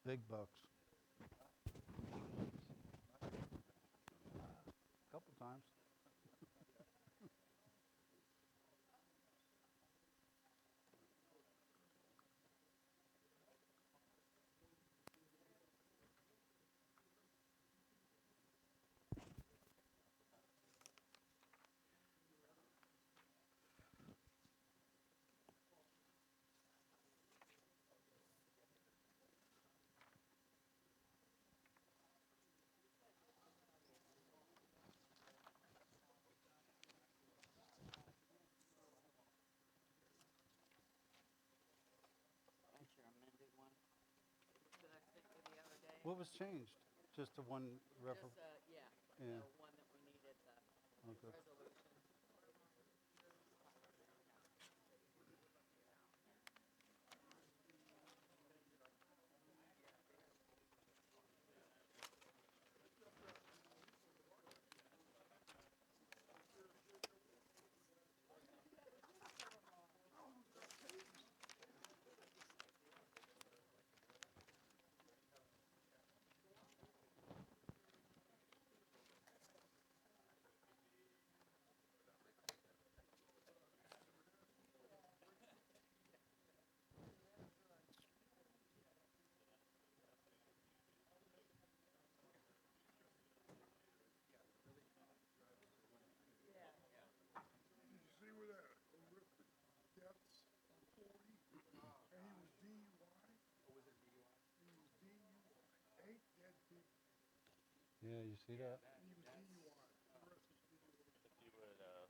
Big bucks. Couple times. That's your amended one. That I sent you the other day. What was changed? Just the one refer? Just, yeah, Yeah. the one that we needed, the Okay. resolution. Did you see where that horrific deaths on 40? And he was DUI? Or was it DUI? He was DUI. 8 dead people. Yeah, you see that? And he was DUI. The rest was DUI. If you would wait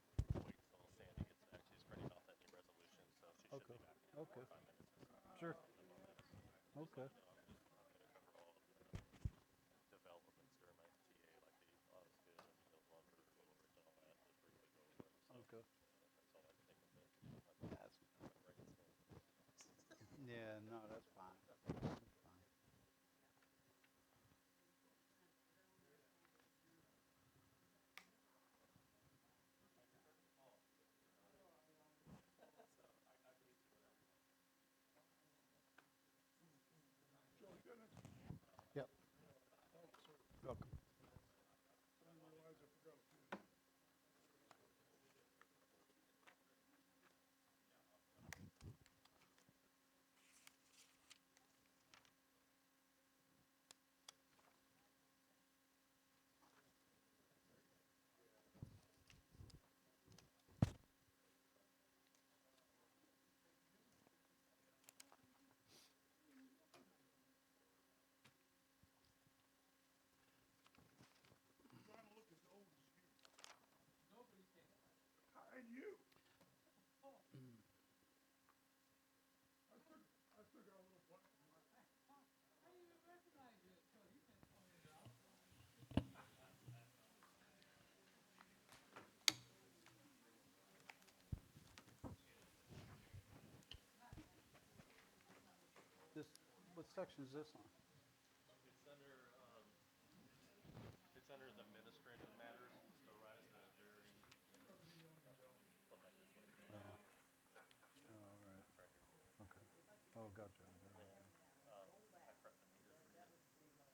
till Sandy gets back, she's printing off that new resolution, so she should Okay. be back in Okay. 5 minutes or so. Sure. A couple of minutes. Okay. I'm going to cover all of the developments during my TA like they always do. And they'll go over it and all that, just briefly go over it. So Okay. that's all I can think of. That's, My brain's going. yeah, no, that's fine. That's fine. Joe, you got an extra? Yep. Thanks, sir. Welcome. I didn't realize I forgot a pen. I'm trying to look as old as you. Nobody can. And you. I took out a little black and white. This, what section is this on? It's under the administrative matters, so right at the very Oh, all right. Okay. Oh, gotcha.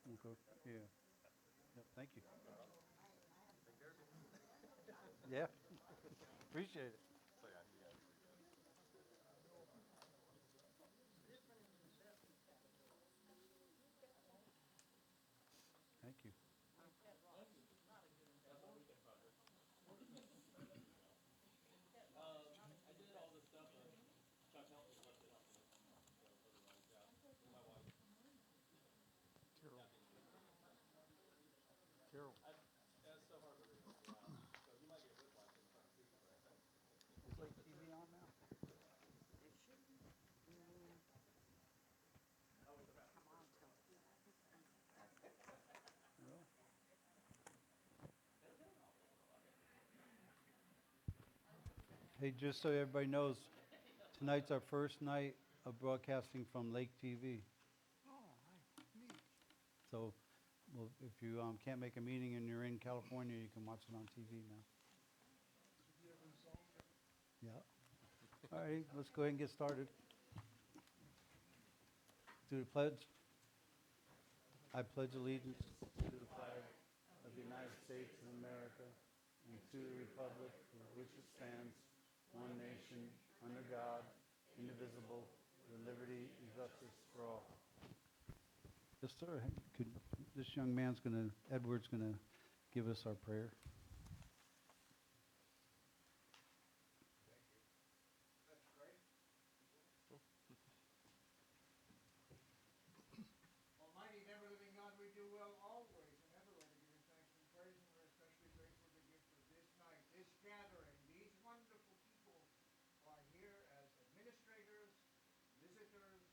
Okay. Yeah. Yep. Thank you. Yeah. Appreciate it. so yeah, you guys. Thank you. Carol. Carol. Is Lake TV on now? It should be. Come on, Tom. Really? Hey, just so everybody knows, tonight's our first night of broadcasting from Lake TV. Oh, neat. So, well, if you can't make a meeting and you're in California, you can watch it on TV now. Did you have any song there? Yeah. All right, let's go ahead and get started. Do the pledge. I pledge allegiance to the flag of the United States of America and to the republic for which it stands, one nation, under God, indivisible, with liberty and justice for all. Yes, sir. This young man's Edward's going to give us our prayer. Almighty and ever-living God, we do well always and ever to give you thanks and praise, and we're especially grateful to give for this night, this gathering. These wonderful people are here as administrators, visitors,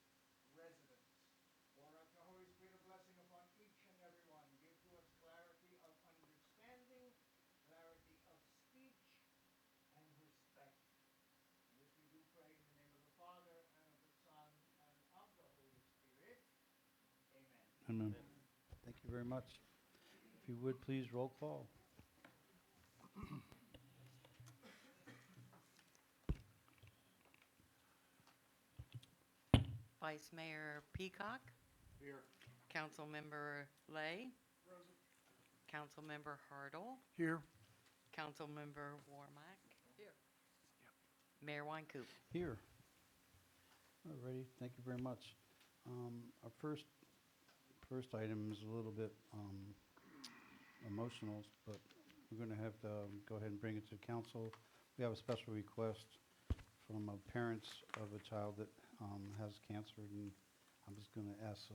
residents. Pour out the Holy Spirit of blessing upon each and every one. Give to us clarity of understanding, clarity of speech, and respect. And this we do pray in the name of the Father, and of the Son, and of the Holy Spirit. Amen. Amen. Thank you very much. If you would, please roll call. Vice Mayor Peacock, Here. Councilmember Lay, Councilmember Hartle, Here. Councilmember Warmack. Here. Mayor Wynkoop. Here. Alrighty, thank you very much. Our first item is a little bit emotional, but we're going to have to go ahead and bring it to council. We have a special request from parents of a child that has cancer, and I'm just going to ask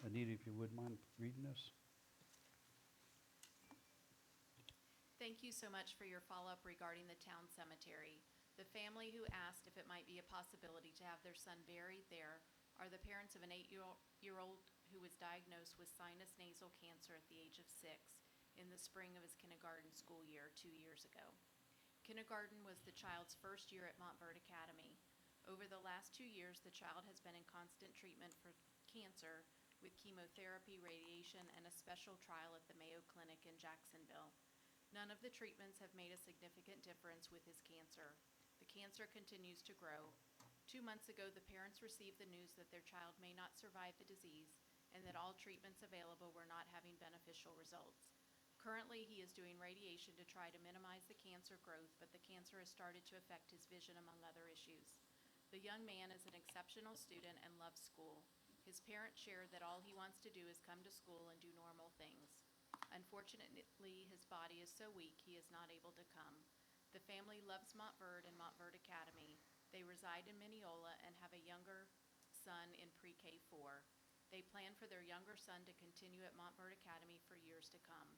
Anita if you would mind reading this. Thank you so much for your follow-up regarding the town cemetery. The family who asked if it might be a possibility to have their son buried there are the parents of an 8-year-old who was diagnosed with sinus nasal cancer at the age of 6 in the spring of his kindergarten school year 2 years ago. Kindergarten was the child's first year at Montverde Academy. Over the last 2 years, the child has been in constant treatment for cancer with chemotherapy, radiation, and a special trial at the Mayo Clinic in Jacksonville. None of the treatments have made a significant difference with his cancer. The cancer continues to grow. 2 months ago, the parents received the news that their child may not survive the disease and that all treatments available were not having beneficial results. Currently, he is doing radiation to try to minimize the cancer growth, but the cancer has started to affect his vision, among other issues. The young man is an exceptional student and loves school. His parents shared that all he wants to do is come to school and do normal things. Unfortunately, his body is so weak he is not able to come. The family loves Montverde and Montverde Academy. They reside in Mineola and have a younger son in pre-K 4. They plan for their younger son to continue at Montverde Academy for years to come.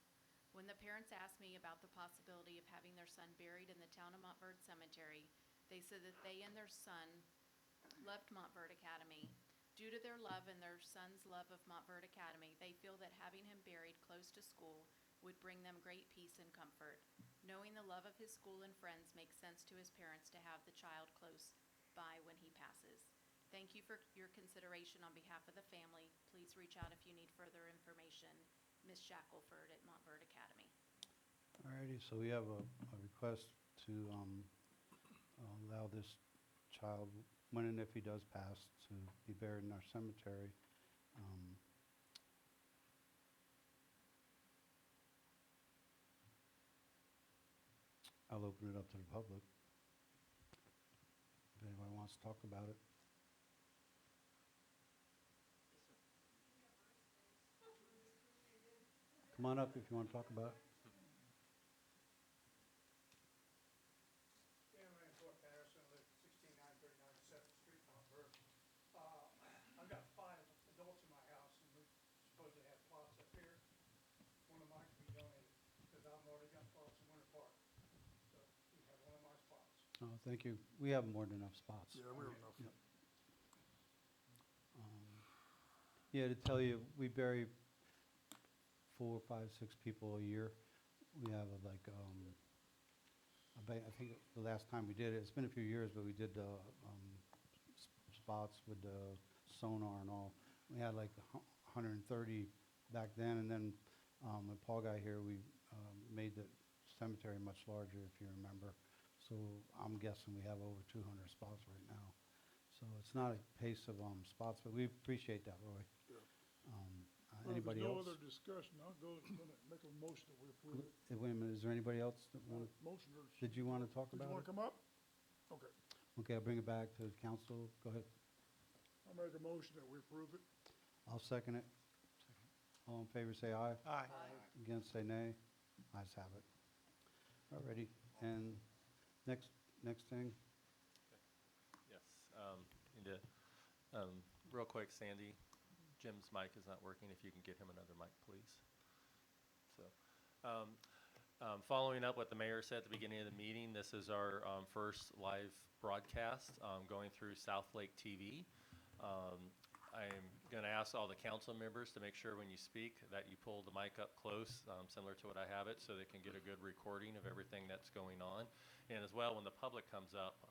When the parents asked me about the possibility of having their son buried in the town of Montverde Cemetery, they said that they and their son loved Montverde Academy. Due to their love and their son's love of Montverde Academy, they feel that having him buried close to school would bring them great peace and comfort. Knowing the love of his school and friends makes sense to his parents to have the child close by when he passes. Thank you for your consideration on behalf of the family. Please reach out if you need further information. Ms. Shackelford at Montverde Academy. Alrighty, so we have a request to allow this child, when and if he does pass, to be buried in our cemetery. I'll open it up to the public if anybody wants to talk about it. Come on up if you want to talk about it. Yeah, my name's Holt Patterson, I live at 16939 7th Street, Montverde. I've got 5 adults in my house, and we supposedly have plots up here. One of mine can be donated, because I've already got plots in Winter Park. So you can have one of my spots. Oh, thank you. We have more than enough spots. Yeah, we have enough. Yep. Yeah, to tell you, we bury 4, 5, 6 people a year. We have I think the last time we did it, it's been a few years, but we did spots with the sonar and all. We had like 130 back then, and then when Paul got here, we made the cemetery much larger, if you remember. So I'm guessing we have over 200 spots right now. So it's not a pace of spots, but we appreciate that, Roy. Yeah. Anybody Anybody no else? other discussion, I'm gonna make a motion that we approve it. Wait a minute, is there anybody else that wanted, Motion or? did you want to talk Did you about wanna it? come up? Okay, Okay, I'll bring it back to the council. Go ahead. I'll make a motion that we approve it. I'll second it. All in favor, say aye. Aye. Against, say nay. Ayes have it. Alrighty, and next thing, Yes, need to, real quick, Sandy, Jim's mic is not working. If you can get him another mic, please. So, following up what the mayor said at the beginning of the meeting, this is our first live broadcast going through South Lake TV. I'm going to ask all the council members to make sure when you speak that you pull the mic up close, similar to what I have it, so they can get a good recording of everything that's going on. And as well, when the public comes up,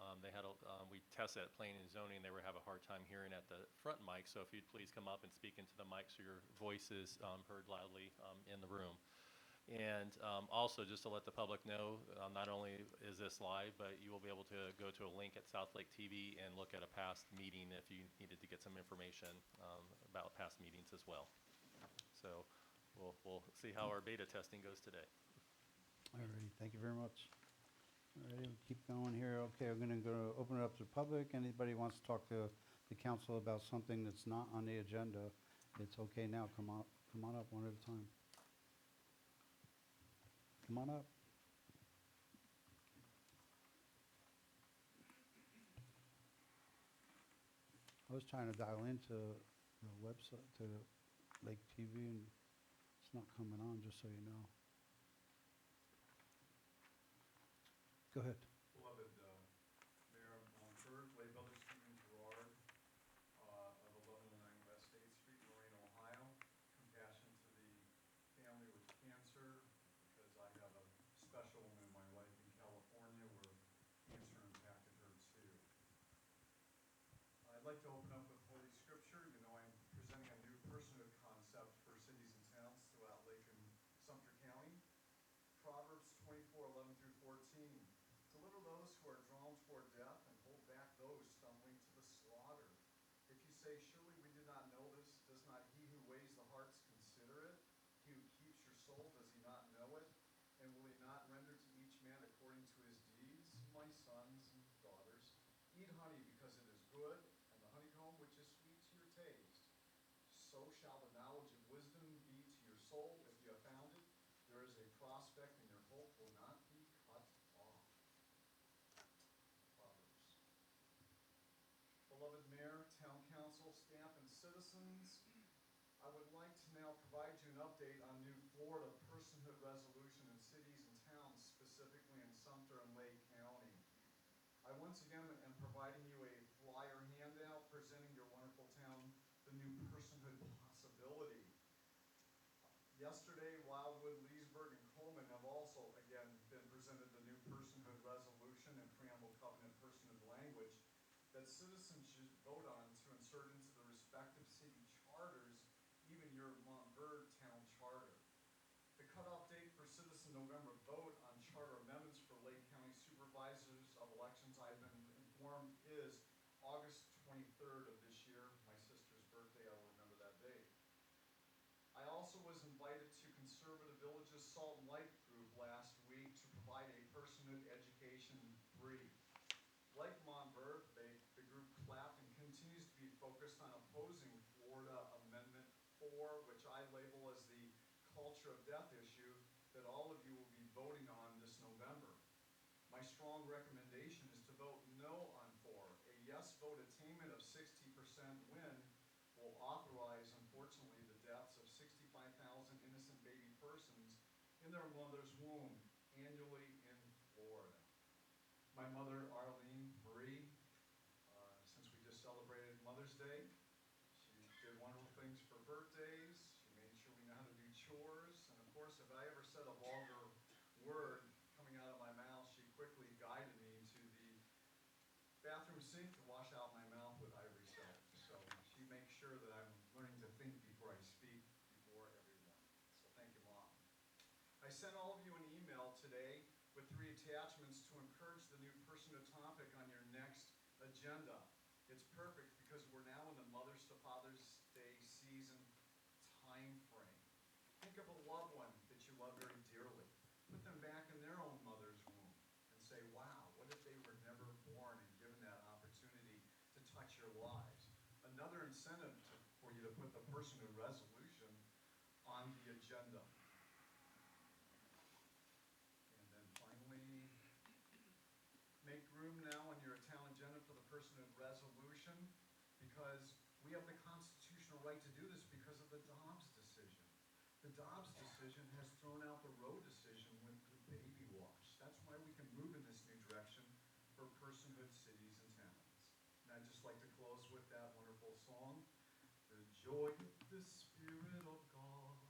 we tested at planning and zoning, they were having a hard time hearing at the front mic. So if you'd please come up and speak into the mic so your voice is heard loudly in the room. And also, just to let the public know, not only is this live, but you will be able to go to a link at South Lake TV and look at a past meeting if you needed to get some information about past meetings as well. So we'll see how our beta testing goes today. alrighty, thank you very much. Alrighty, we'll keep going here. Okay, we're gonna open it up to the public. Anybody wants to talk to the council about something that's not on the agenda, it's okay now. Come on up one at a time. Come on up. I was trying to dial into the website, to the Lake TV, and it's not coming on, just so you know. Go ahead. Beloved Mayor Montverde, lay brother Stephen Gerard of 1109 West State Street, Lorraine, Ohio. Compassion to the family with cancer, because I have a special woman in my life in California where cancer impacted her too. I'd like to open up with Holy Scripture. You know, I'm presenting a new personhood concept for cities and towns throughout Lake and Sumter County. Proverbs 24:11 through 14. Deliver those who are drawn toward death, and hold back those stumbling to the slaughter. If you say, surely we did not know this, does not he who weighs the hearts consider it? He who keeps your soul, does he not know it? And will he not render to each man according to his deeds? My sons and daughters, eat honey because it is good, and the honeycomb which is sweet to your taste. So shall the knowledge of wisdom be to your soul. If you have found it, there is a prospect, and your hope will not be cut off. Proverbs. Beloved Mayor, Town Council, staff, and citizens, I would like to now provide you an update on new Florida personhood resolution in cities and towns, specifically in Sumter and Lake County. I once again am providing you a flyer handout presenting your wonderful town the new personhood possibility. Yesterday, Wildwood, Leesburg, and Coleman have also again been presented the new personhood resolution and preamble covenant personhood language that citizens should vote on to insert into the respective city charters, even your Montverde town charter. The cutoff date for citizen November vote on charter amendments for Lake County Supervisors of Elections, I've been informed, is August 23rd of this year. My sister's birthday, I will remember that date. I also was invited to Conservative Village's Salt and Light group last week to provide a personhood education brief. Like Montverde, the group Clapton continues to be focused on opposing Florida Amendment 4, which I label as the culture of death issue that all of you will be voting on this November. My strong recommendation is to vote no on 4. A yes vote attainment of 60% win will authorize, unfortunately, the deaths of 65,000 innocent baby persons in their mother's womb annually in Florida. My mother, Arlene Marie, since we just celebrated Mother's Day, she did wonderful things for birthdays. She made sure we know how to do chores. And of course, if I ever said a vulgar word coming out of my mouth, she quickly guided me to the bathroom sink to wash out my mouth with Ivory soap. So she makes sure that I'm learning to think before I speak before everyone. So thank you, Mom. I sent all of you an email today with 3 attachments to encourage the new personhood topic on your next agenda. It's perfect because we're now in the Mothers to Father's Day season time frame. incentive for you to put the personhood resolution on the agenda. And then finally, make room now on your town agenda for the personhood resolution, because we have the constitutional right to do this because of the Dobbs decision. The Dobbs decision has thrown out the Roe decision with the baby wash. That's why we can move in this new direction for personhood cities and towns. And I'd just like to close with that wonderful song. The joy of the Spirit of God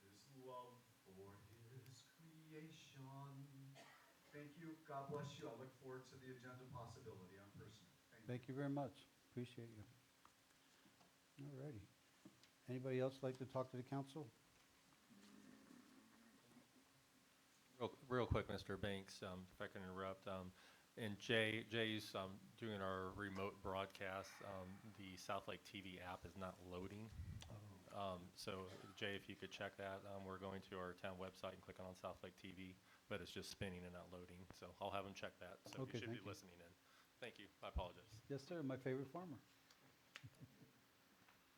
is love for His creation. Thank you. God bless you. I look forward to the agenda possibility on personhood. Thank you very much. Appreciate you. All righty. Anybody else like to talk to the council? Real quick, Mr. Banks, if I can interrupt, and Jay's doing our remote broadcast. The South Lake TV app is not loading. So Jay, if you could check that, we're going to our town website and clicking on South Lake TV, but it's just spinning and not loading. So I'll have him check that. So Okay, you should thank be you. listening in. Thank you. I apologize. Yes, sir. My favorite farmer.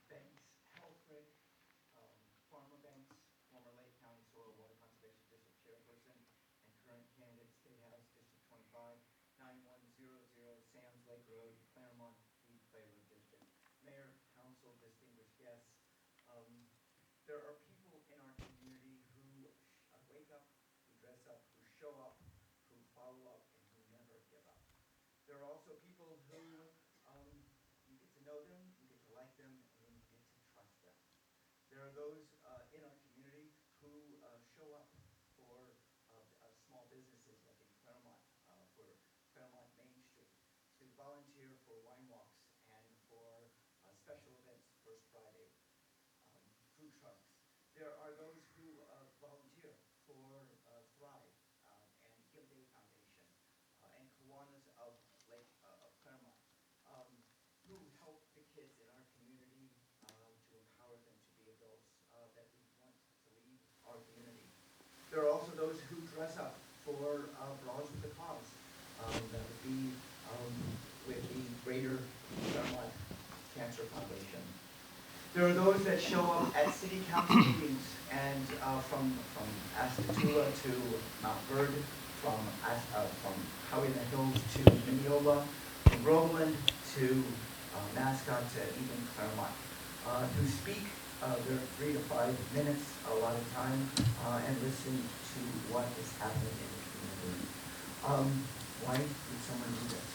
Banks, Helfrich, Farmer Banks, former Lake County Soil Water Conservation District Chairperson, and current candidate State House District 25, 9100 Sands Lake Road, Claremont, Weed Flavor District. Mayor, council, distinguished guests, there are people in our community who wake up, who dress up, who show up, who follow up, and who never give up. There are also people who you get to know them, you get to like them, and then you get to trust them. There are those in our community who show up for small businesses, like in Claremont, for Claremont Main Street, to volunteer for wine walks and for special events, First Friday, food trucks. There are those who volunteer for Thrive and Give Day Foundation and Kiwanis of Claremont, who help the kids in our community to empower them to be adults that we want to lead our community. There are also those who dress up for Brawls with the Cause. That would be with the Greater Claremont Cancer Foundation. There are those that show up at city council meetings and from Astatula to Montverde, from Howie in the Hills to Mineola, from Groveland to Mascot to even Claremont, who speak their 3 to 5 minutes a lot of time and listen to what is happening in the community. Why would someone do this?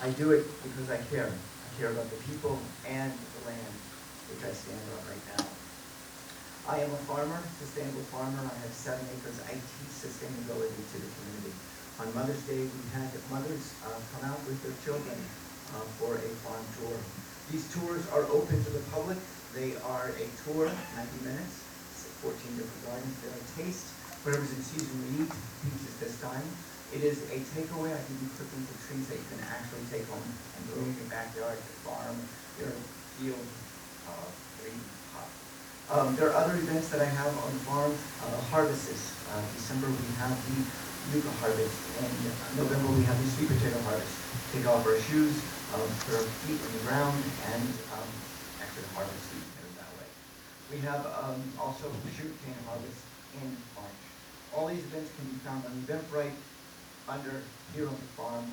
I do it because I care. I care about the people and the land which I stand on right now. I am a farmer, sustainable farmer. I have 7 acres. I teach sustainability to the community. On Mother's Day, we had mothers come out with their children for a farm tour. These tours are open to the public. They are a tour, 90 minutes, 14 different gardens. They're a taste. Whatever's in season we eat, peaches this time. It is a takeaway. I give you clippings of trees that you can actually take home and grow in your backyard, your farm, your field, very hot. There are other events that I have on the farm. Harvests. December we have the yucca harvest. In November we have the sweet potato harvest. Take off our shoes, put our feet in the ground, and actually harvest sweet potatoes that way. We have also sugarcane harvest in March. All these events can be found on Eventbrite under Here on the Farm,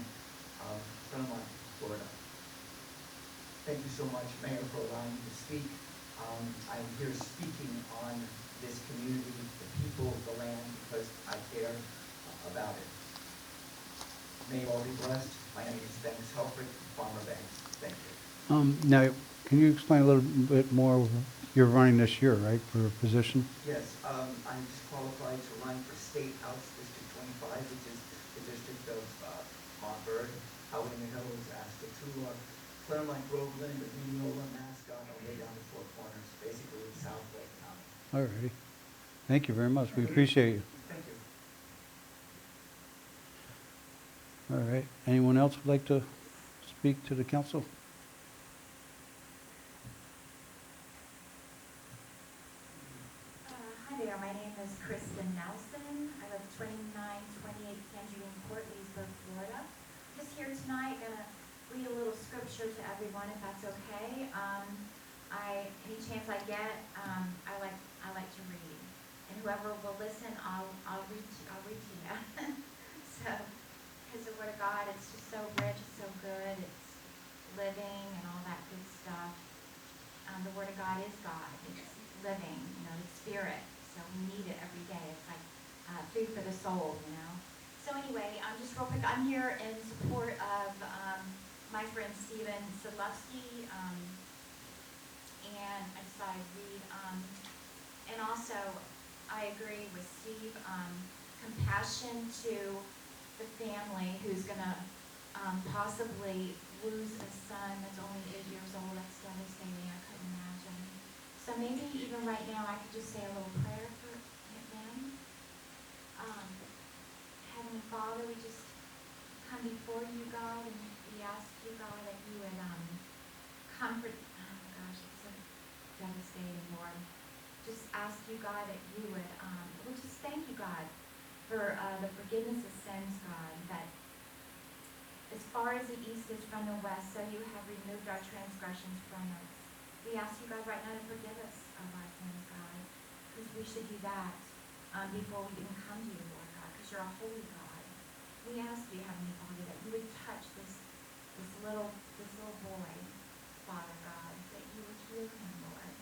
Claremont, Florida. Thank you so much, Mayor, for allowing me to speak. I'm here speaking on this community, the people, the land, because I care about it. May you all be blessed. My name is Banks Helfrich, Farmer Banks. Thank you. Now, can you explain a little bit more? You're running this year, right, for a position? Yes, I'm disqualified to run for State House District 25, which is the district of Montverde, Howie in the Hills, Astatula, Claremont, Groveland, Mineola, Mascot, all the way down to Four Corners, basically South Lake County. All righty. Thank you very much. We appreciate you. Thank you. All right. Anyone else would like to speak to the council? Hi there, my name is Kristen Nelson. I live 2928 Tangerine Court, Leesburg, Florida. Just here tonight, gonna read a little scripture to everyone, if that's okay. Any chance I get, I like to read. And whoever will listen, I'll read to you. So, because the Word of God, it's just so rich, it's so good, it's living and all that good stuff. The Word of God is God. It's living, it's spirit. So we need it every day. It's like food for the soul. So anyway, just real quick, I'm here in support of my friend Stephen Sadlowski, and I decided to read. And also, I agree with Steve, compassion to the family who's going to possibly lose a son that's only 8 years old. That's devastating. I couldn't imagine. So maybe even right now I could just say a little prayer for them. Heavenly Father, we just come before you, God, and we ask you, God, that you would comfort. Oh gosh, it's so devastating, Lord. Just ask you, God, that you would. We just thank you, God, for the forgiveness of sins, God. That as far as the east is from the west, so you have removed our transgressions from us. We ask you, God, right now to forgive us of our sins, God, because we should do that before we even come to you, Lord God, because you're a holy God. We ask you, Heavenly Father, that you would touch this little boy, Father God, that you would heal him, Lord.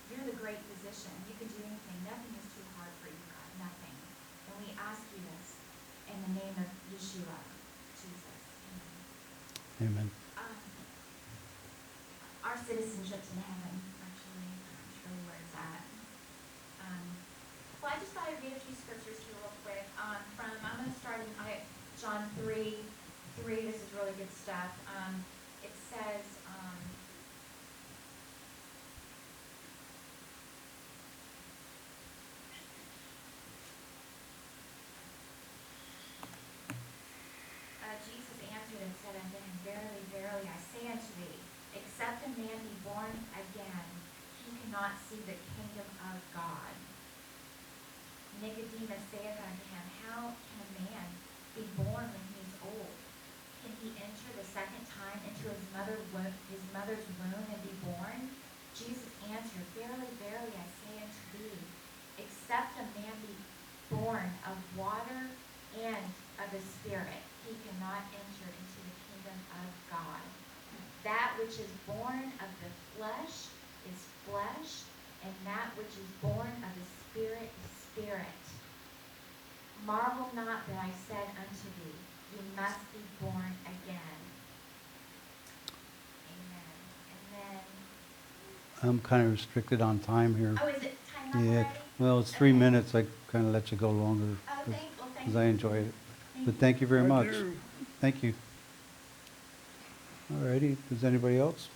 You're the great physician. You can do anything. Nothing is too hard for you, God. Nothing. And we ask you this in the name of Yeshua, Jesus. Amen. Amen. Our citizenship's in heaven, actually. That's really where it's at. Well, I just thought I'd read a few scriptures here real quick. I'm going to start in John 3. This is really good stuff. It says, Jesus answered and said unto him, Verily, verily, I say unto thee, except a man be born again, he cannot see the kingdom of God. Nicodemus saith unto him, How can a man be born when he is old? Can he enter the second time into his mother's womb and be born? Jesus answered, Verily, verily, I say unto thee, except a man be born of water and of the Spirit, he cannot enter into the kingdom of God. That which is born of the flesh is flesh, and that which is born of the Spirit is spirit. Marvel not that I said unto thee, you must be born again. Amen. And then... I'm kind of restricted on time here. Oh, is it time up Yeah, already? well, it's 3 Okay. minutes. I kind of let you go longer Oh, thank because you. I enjoyed it. Thank But you. thank you very Thank much. you. Thank you. All righty. Does anybody else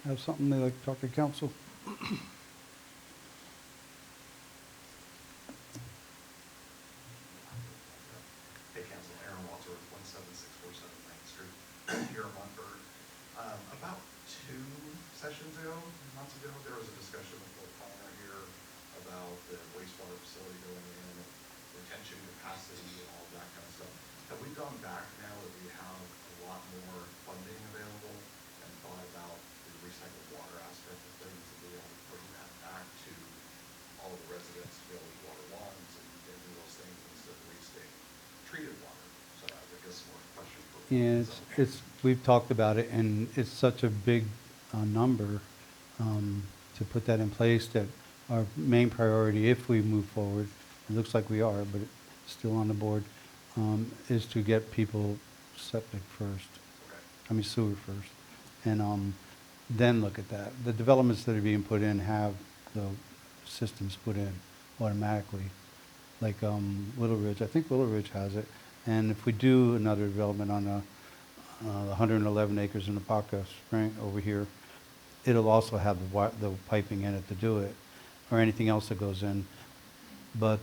have something they'd like to talk to council? Hey, Council, Aaron Walter, 17647 Main Street, here in Montverde. About 2 sessions ago, months ago, there was a discussion with the planner here about the wastewater facility going in and retention capacity and all of that kind of stuff. Have we gone back now that we have a lot more funding available and thought about the recycled water aspect of things and be able to bring that back to all the residents to be able to use water lawns and do those things instead of wasting treated water? So I guess more question for. Yeah, we've talked about it, and it's such a big number to put that in place that our main priority, if we move forward, it looks like we are, but it's still on the board, is to get people septic first. Okay. I mean sewer first, and then look at that. The developments that are being put in have the systems put in automatically, like Little Ridge. I think Little Ridge has it, and if we do another development on the 111 acres in the Paca Spring over here, it'll also have the piping in it to do it, or anything else that goes in, but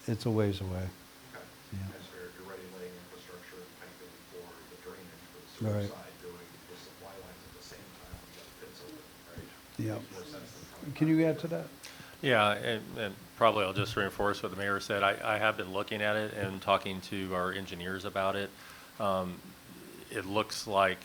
it's a ways away. Okay. Yeah. And so you're already laying infrastructure and piping for the drainage for the sewer Right. side, doing the supply lines at the same time when the pits open, right? Yeah. Makes more sense than coming Can you back add to that? Yeah, and probably I'll just reinforce what the mayor said. I have been looking at it and talking to our engineers about it. it looks like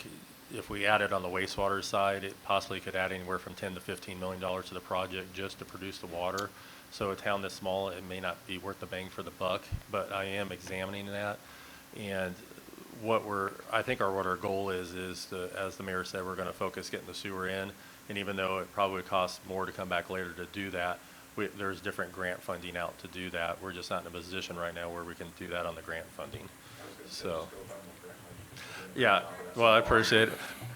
if we added on the wastewater side, it possibly could add anywhere from 10 to $15 million to the project just to produce the water. So a town this small, it may not be worth the bang for the buck, but I am examining that. And what our goal is as the mayor said, we're going to focus getting the sewer in. And even though it probably costs more to come back later to do that, there's different grant funding out to do that. We're just not in a position right now where we can do that on the grant funding. So, yeah, well, I appreciate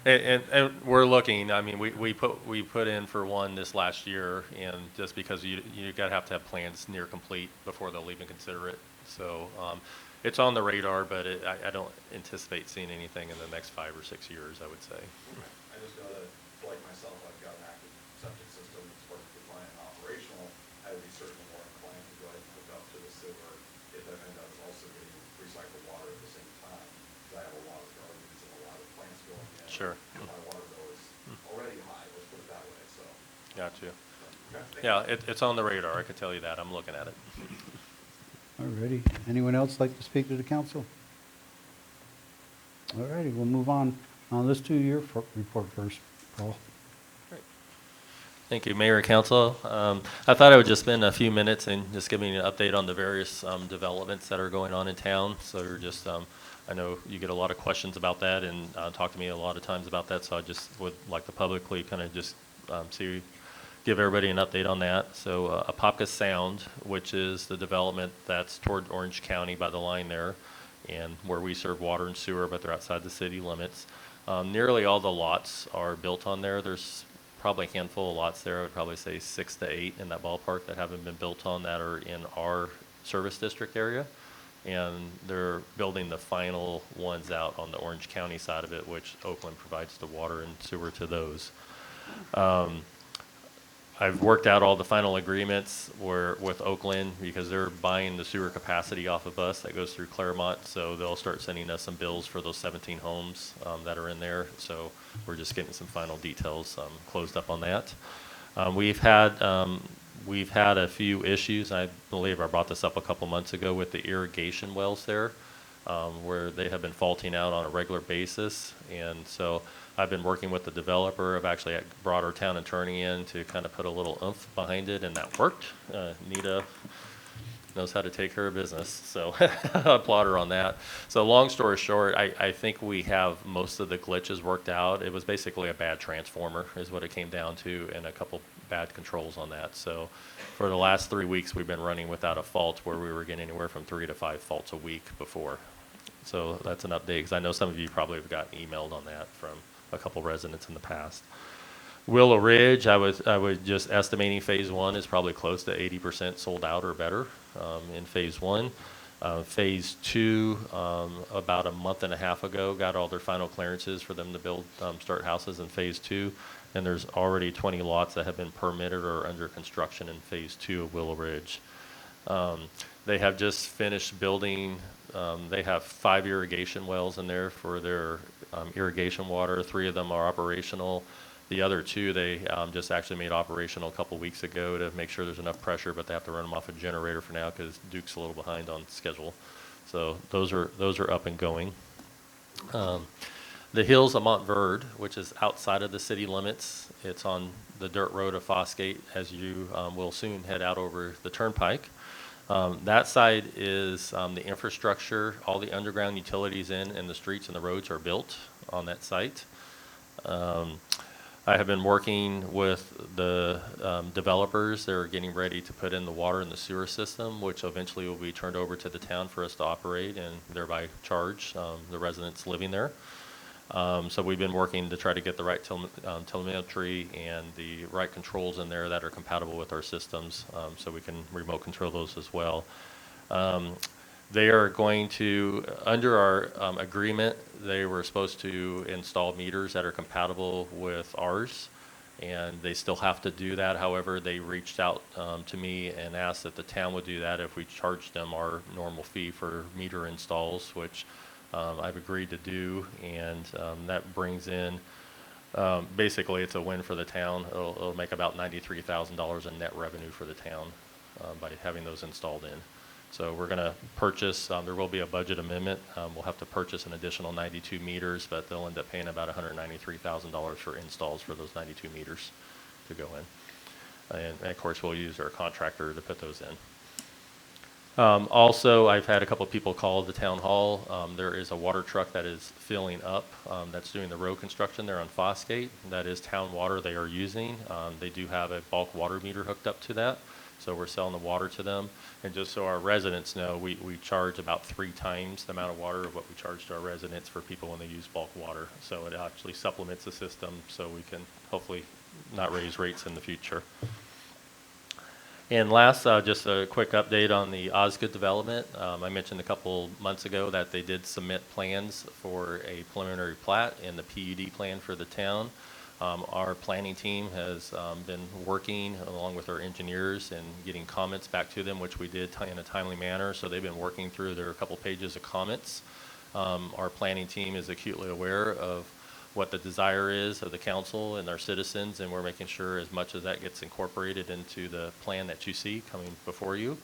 it. And we're looking, I mean, we put in for one this last year, and just because you have to have plans near complete before they'll even consider it. So, it's on the radar, but I don't anticipate seeing anything in the next 5 or 6 years, I would say. I just know that, like myself, I've got an active septic system that's perfectly fine and operational. I would be certainly more inclined to go ahead and hook up to the sewer if that end up also getting recycled water at the same time. Because I have a lot of gardens and a lot of plants going in. Sure. And my water bill is already high, let's put it that way, so. Gotcha. Okay. Yeah, it's on the radar, I can tell you that. I'm looking at it. Alrighty. Anyone else like to speak to the council? Alrighty, we'll move on. Let's do your report first, Paul. Thank you, Mayor and Council. I thought I would just spend a few minutes and just give you an update on the various developments that are going on in town. So you're just, I know you get a lot of questions about that and talk to me a lot of times about that. So I just would like to publicly kind of just give everybody an update on that. So Apopka Sound, which is the development that's toward Orange County by the line there, and where we serve water and sewer, but they're outside the city limits. Nearly all the lots are built on there. There's probably a handful of lots there. I would probably say 6 to 8 in that ballpark that haven't been built on that are in our service district area. And they're building the final ones out on the Orange County side of it, which Oakland provides the water and sewer to those. I've worked out all the final agreements with Oakland because they're buying the sewer capacity off of us that goes through Claremont. So they'll start sending us some bills for those 17 homes that are in there. So we're just getting some final details closed up on that. We've had a few issues. I believe I brought this up a couple months ago with the irrigation wells there, where they have been faulting out on a regular basis. And so I've been working with the developer. I've actually brought our town attorney in to kind of put a little oomph behind it, and that worked. Nita knows how to take care of business, so I applaud her on that. So long story short, I think we have most of the glitches worked out. It was basically a bad transformer is what it came down to, and a couple bad controls on that. So for the last 3 weeks, we've been running without a fault, where we were getting anywhere from 3 to 5 faults a week before. So that's an update, because I know some of you probably have gotten emailed on that from a couple residents in the past. Willow Ridge, I was just estimating phase 1 is probably close to 80% sold out or better in phase 1. Phase 2, about a month and a half ago, got all their final clearances for them to build, start houses in phase 2. And there's already 20 lots that have been permitted or under construction in phase 2 of Willow Ridge. They have just finished building, they have 5 irrigation wells in there for their irrigation water. 3 of them are operational. The other 2, they just actually made operational a couple weeks ago to make sure there's enough pressure, but they have to run them off a generator for now because Duke's a little behind on schedule. So those are up and going. The hills of Montverde, which is outside of the city limits, it's on the dirt road of Fosgate as you will soon head out over the turnpike. That side is the infrastructure, all the underground utilities and the streets and the roads are built on that site. I have been working with the developers. They're getting ready to put in the water and the sewer system, which eventually will be turned over to the town for us to operate and thereby charge the residents living there. So we've been working to try to get the right telemetry and the right controls in there that are compatible with our systems, so we can remote control those as well. They are going to, under our agreement, they were supposed to install meters that are compatible with ours, and they still have to do that. However, they reached out to me and asked that the town would do that if we charged them our normal fee for meter installs, which I've agreed to do, and that brings in, basically it's a win for the town. It'll make about $93,000 in net revenue for the town by having those installed in. So we're going to purchase, there will be a budget amendment. We'll have to purchase an additional 92 meters, but they'll end up paying about $193,000 for installs for those 92 meters to go in. And of course, we'll use our contractor to put those in. Also, I've had a couple of people call the town hall. There is a water truck that is filling up, that's doing the road construction there on Fosgate. That is town water they are using. They do have a bulk water meter hooked up to that, so we're selling the water to them. And just so our residents know, we charge about 3 times the amount of water of what we charge to our residents for people when they use bulk water. So it actually supplements the system, so we can hopefully not raise rates in the future. And last, just a quick update on the Osgood development. I mentioned a couple months ago that they did submit plans for a preliminary plat and the PUD plan for the town. Our planning team has been working along with our engineers and getting comments back to them, which we did in a timely manner. So they've been working through their couple pages of comments. Our planning team is acutely aware of what the desire is of the council and our citizens, and we're making sure as much as that gets incorporated into the plan that you see coming before you.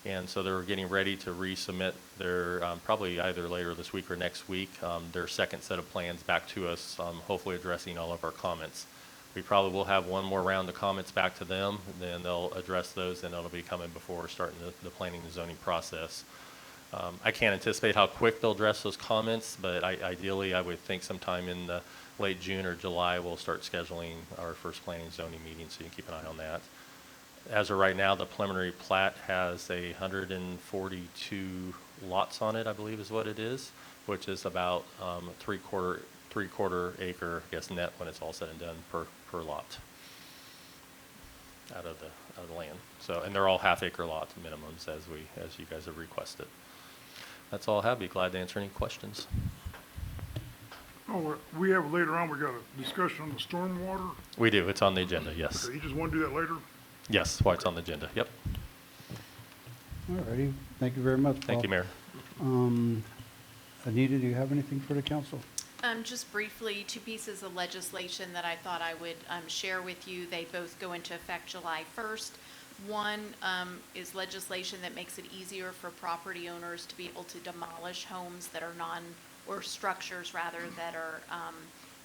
And so they're getting ready to resubmit their, probably either later this week or next week, their second set of plans back to us, hopefully addressing all of our comments. We probably will have one more round of comments back to them, then they'll address those, and it'll be coming before starting the planning and zoning process. I can't anticipate how quick they'll address those comments, but ideally I would think sometime in the late June or July, we'll start scheduling our first planning and zoning meeting, so you can keep an eye on that. As of right now, the preliminary plat has 142 lots on it, I believe is what it is, which is about three-quarter acre, I guess, net when it's all said and done per lot out of the land. So, and they're all half-acre lot minimums as you guys have requested. That's all I have. Be glad to answer any questions. Oh, we have later on, we got a discussion on the stormwater. We do. It's on the agenda, yes. Okay, you just want to do that later? Yes, why it's on the agenda. Yep. All righty, thank you very much, Paul. Thank you, Mayor. Anita, do you have anything for the council? Just briefly, 2 pieces of legislation that I thought I would share with you. They both go into effect July 1st. One is legislation that makes it easier for property owners to be able to demolish homes that are or structures rather, that are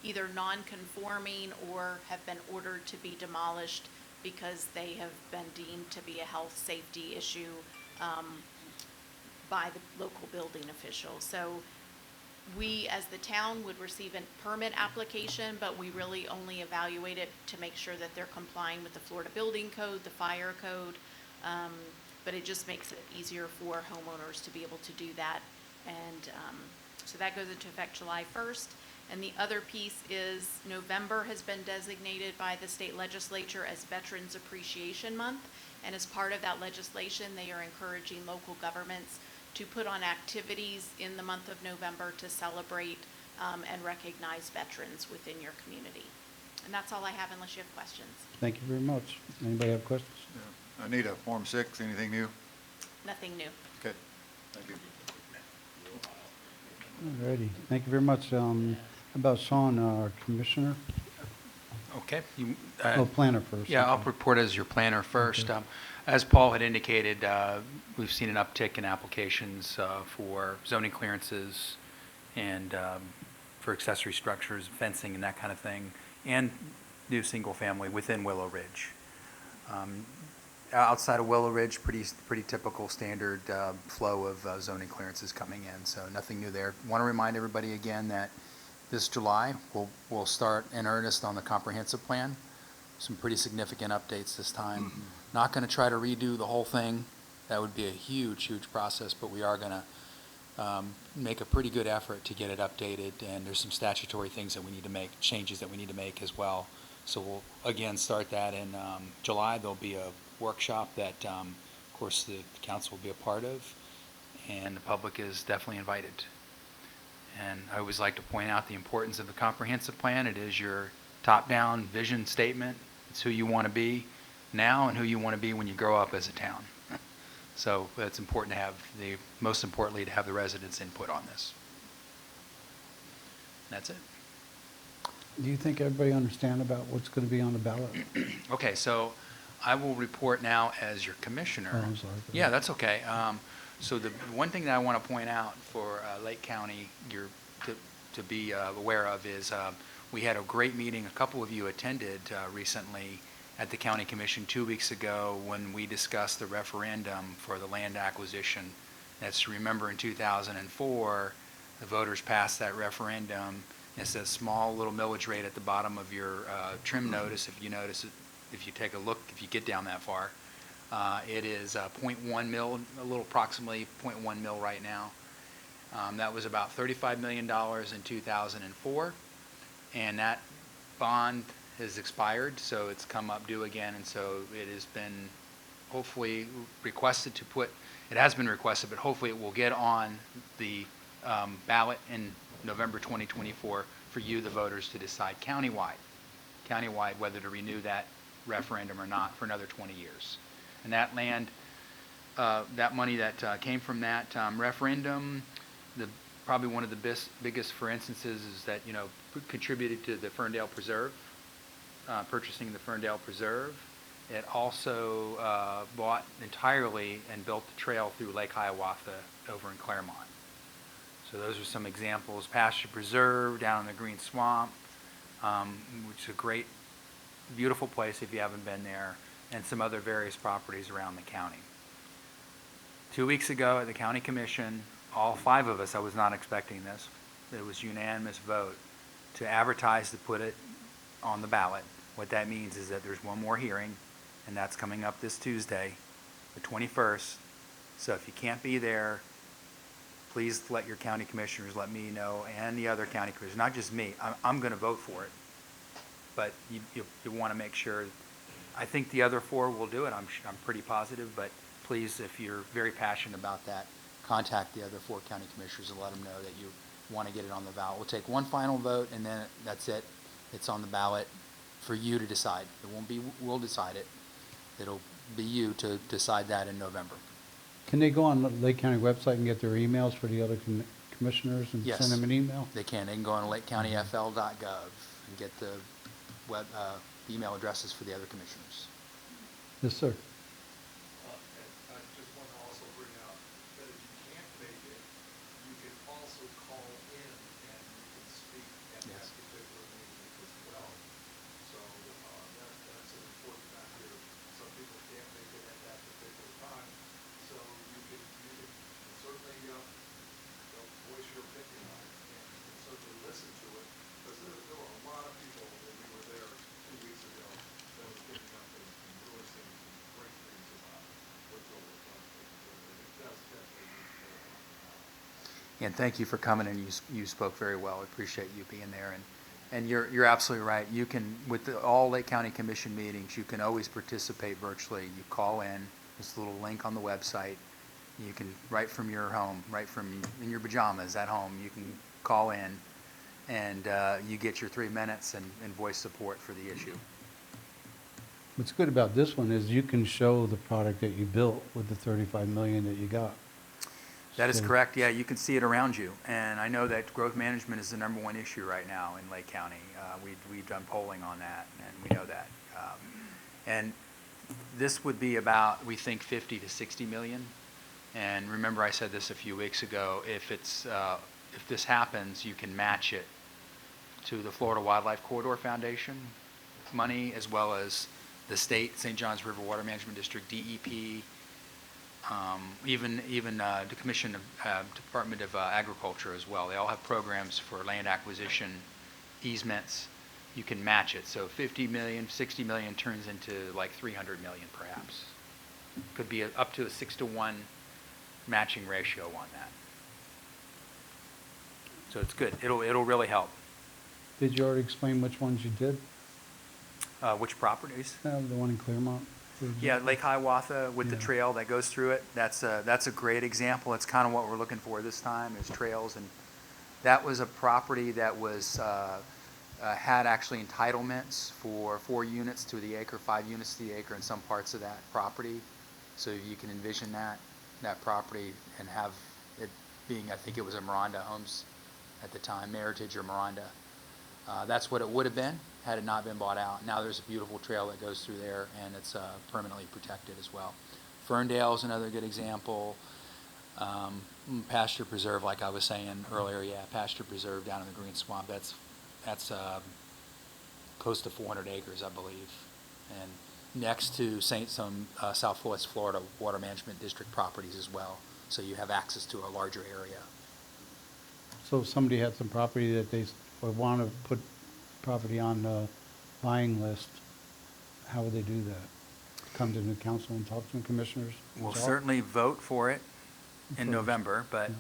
either non-conforming or have been ordered to be demolished because they have been deemed to be a health safety issue by the local building official. So we, as the town, would receive a permit application, but we really only evaluate it to make sure that they're complying with the Florida Building Code, the Fire Code, but it just makes it easier for homeowners to be able to do that. And so that goes into effect July 1st. And the other piece is November has been designated by the state legislature as Veterans Appreciation Month. And as part of that legislation, they are encouraging local governments to put on activities in the month of November to celebrate and recognize veterans within your community. And that's all I have unless you have questions. Thank you very much. Anybody have questions? Yeah. Anita, Form 6, anything new? Nothing new. Okay, thank you. All righty, thank you very much. How about Sean, our commissioner? Okay. Planner first. Yeah, I'll report as your planner first. As Paul had indicated, we've seen an uptick in applications for zoning clearances and for accessory structures, fencing and that kind of thing, and new single-family within Willow Ridge. Outside of Willow Ridge, pretty typical standard flow of zoning clearances coming in, so nothing new there. Want to remind everybody again that this July, we'll start in earnest on the comprehensive plan. Some pretty significant updates this time. Not going to try to redo the whole thing. That would be a huge process, but we are going to make a pretty good effort to get it updated, and there's some statutory things that we need to make, changes that we need to make as well. So we'll, again, start that in July. There'll be a workshop that, of course, the council will be a part of, and the public is definitely invited. And I always like to point out the importance of the comprehensive plan. It is your top-down vision statement. It's who you want to be now and who you want to be when you grow up as a town. So it's important to have most importantly, to have the residents' input on this. That's it. Do you think everybody understand about what's going to be on the ballot? Okay, so I will report now as your commissioner. Oh, I'm sorry. Yeah, that's okay. So the one thing that I want to point out for Lake County, to be aware of is we had a great meeting. A couple of you attended recently at the County Commission 2 weeks ago when we discussed the referendum for the land acquisition. That's, remember, in 2004, the voters passed that referendum. It says small little millage rate at the bottom of your trim notice. If you notice it, if you take a look, if you get down that far, it is 0.1 mil, a little approximately 0.1 mil right now. That was about $35 million in 2004, and that bond has expired, so it's come up due again, and so it has been hopefully requested to put, it has been requested, but hopefully it will get on the ballot in November 2024 for you, the voters, to decide countywide whether to renew that referendum or not for another 20 years. And that land, that money that came from that referendum, probably one of the biggest, for instances, is that, you know, contributed to the Ferndale Preserve, purchasing the Ferndale Preserve. It also bought entirely and built the trail through Lake Hiawatha over in Claremont. So those are some examples. Pasture Preserve down in the Green Swamp, which is a great, beautiful place if you haven't been there, and some other various properties around the county. 2 weeks ago at the County Commission, all 5 of us, I was not expecting this, it was unanimous vote to advertise to put it on the ballot. What that means is that there's one more hearing, and that's coming up this Tuesday, the 21st. So if you can't be there, please let your county commissioners, let me know, and the other county commissioners, not just me. I'm going to vote for it, but you want to make sure. I think the other 4 will do it. I'm pretty positive, but please, if you're very passionate about that, contact the other 4 county commissioners and let them know that you want to get it on the ballot. We'll take one final vote, and then that's it. It's on the ballot for you to decide. It won't be we'll decide it. It'll be you to decide that in November. Can they go on the Lake County website and get their emails for the other commissioners and Yes, send them an email? They can. They can go on lakecountyfl.gov and get the web email addresses for the other commissioners. Yes, sir. And I just want to also bring out that if you can't make it, you can also call in and you can speak at that particular meeting as well. So that's an important factor. Some people can't make it at that particular time, so you can certainly voice your opinion on it, and you can certainly listen to it, because there were a lot of people when we were there 2 weeks ago that were getting up and really saying some great things about what's over front. It does definitely need more on the ballot. And thank you for coming, and you spoke very well. I appreciate you being there. And you're absolutely right. You can, with all Lake County Commission meetings, you can always participate virtually. You call in. There's a little link on the website. You can, right from your home, right from in your pajamas at home, you can call in, and you get your 3 minutes and voice support for the issue. What's good about this one is you can show the product that you built with the $35 million that you got. That is correct. Yeah, you can see it around you. And I know that growth management is the #1 issue right now in Lake County. We've done polling on that, and we know that. And this would be about, we think, 50 to 60 million. And remember, I said this a few weeks ago. If this happens, you can match it to the Florida Wildlife Corridor Foundation money, as well as the state, St. Johns River Water Management District, DEP, even the Commission of Department of Agriculture as well. They all have programs for land acquisition, easements. You can match it. So 50 million, 60 million turns into like 300 million perhaps. Could be up to a 6-to-1 matching ratio on that. So it's good. It'll really help. Did you already explain which ones you did? Which properties? The one in Claremont? Yeah, Lake Hiawatha with the trail that goes through it. That's a great example. It's kind of what we're looking for this time is trails. And that was a property that was had actually entitlements for 4 units to the acre, 5 units to the acre in some parts of that property. So you can envision that property and have it being, I think it was a Miranda Homes at the time, Meritage or Miranda. That's what it would have been had it not been bought out. Now there's a beautiful trail that goes through there, and it's permanently protected as well. Ferndale is another good example. Pasture preserve, like I was saying earlier, yeah, pasture preserve down in the Green Swamp, that's close to 400 acres, I believe. And next to some Southwest Florida Water Management District properties as well. So you have access to a larger area. So if somebody had some property that they would want to put property on the buying list, how would they do that? Come to the council and talk to the commissioners? and We'll talk? certainly vote for it in For- November, but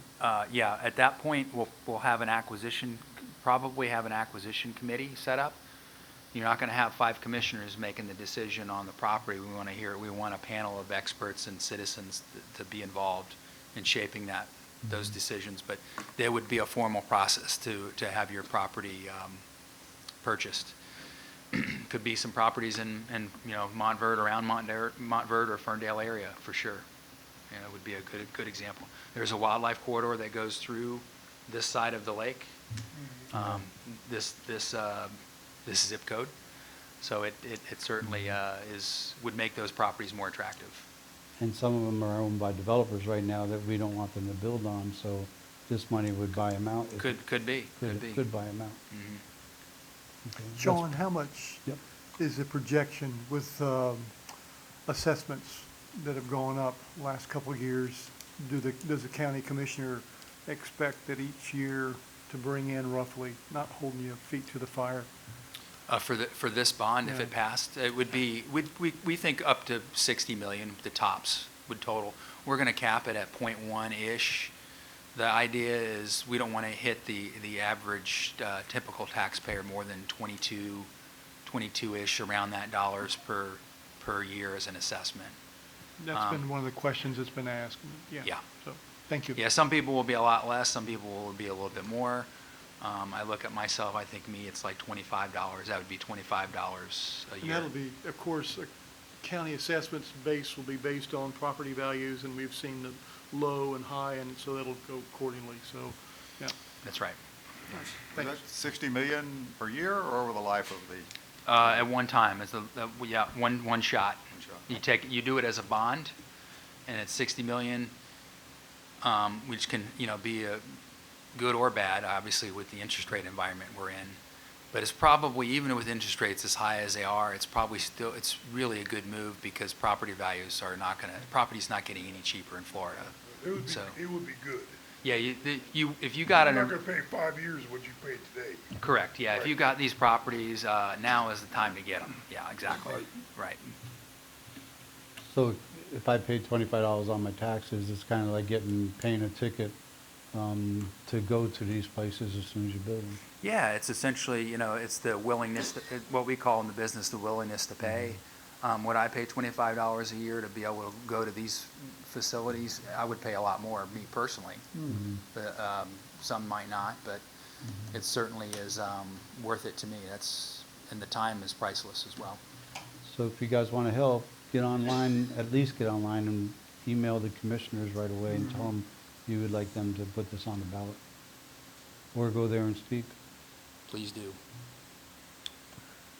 yeah, at that point, we'll have probably have an acquisition committee set up. You're not going to have 5 commissioners making the decision on the property. We want a panel of experts and citizens to be involved in shaping those decisions, but there would be a formal process to have your property purchased. Could be some properties in Montverde, around Montverde or Ferndale area for sure. It would be a good example. There's a wildlife corridor that goes through this side of the lake. This zip code, so it certainly would make those properties more attractive. And some of them are owned by developers right now that we don't want them to build on, so this money would buy them out. if it Could be. Could buy them out. Mhm. Okay, that's- Sean, how much Yep. is the projection with assessments that have gone up last couple of years? Does the county commissioner expect that each year to bring in roughly, not holding your feet to the fire? For this bond, if Yeah. it passed, it would be, we think up to 60 million, the tops would total. We're going to cap it at 0.1-ish. The idea is we don't want to hit the average typical taxpayer more than 22-ish, around that dollars per year as an assessment. That's been one of the questions that's been asked. Yeah. So, thank you. Yeah, some people will be a lot less, some people will be a little bit more. I look at myself, I think it's like $25. That would be $25 a And year. that'll be, of course, county assessments base will be based on property values, and we've seen the low and high, and so that'll go accordingly, so, yeah. That's right. Is Thanks. that 60 million per year or over the life of the? At one time, one shot. One shot. You do it as a bond, and it's 60 million, which can, be a good or bad, obviously, with the interest rate environment we're in. But it's probably, even with interest rates as high as they are, it's really a good move because property's not getting any cheaper in Florida. It would So- be good. Yeah, if you got You're not gonna pay 5 years what you paid today. correct, yeah, if Right. you got these properties, now is the time to get them. Yeah, exactly, right. So if I paid $25 on my taxes, it's kind of like paying a ticket to go to these places as soon as you build them. Yeah, it's essentially, it's the willingness, what we call in the business, the willingness to pay. Would I pay $25 a year to be able to go to these facilities? I would pay a lot more, me personally. But some might not, but it certainly is worth it to me. And the time is priceless as well. So if you guys want to help, at least get online and email the commissioners right away and tell them you would like them to put this on the ballot. Or go there and speak. Please do.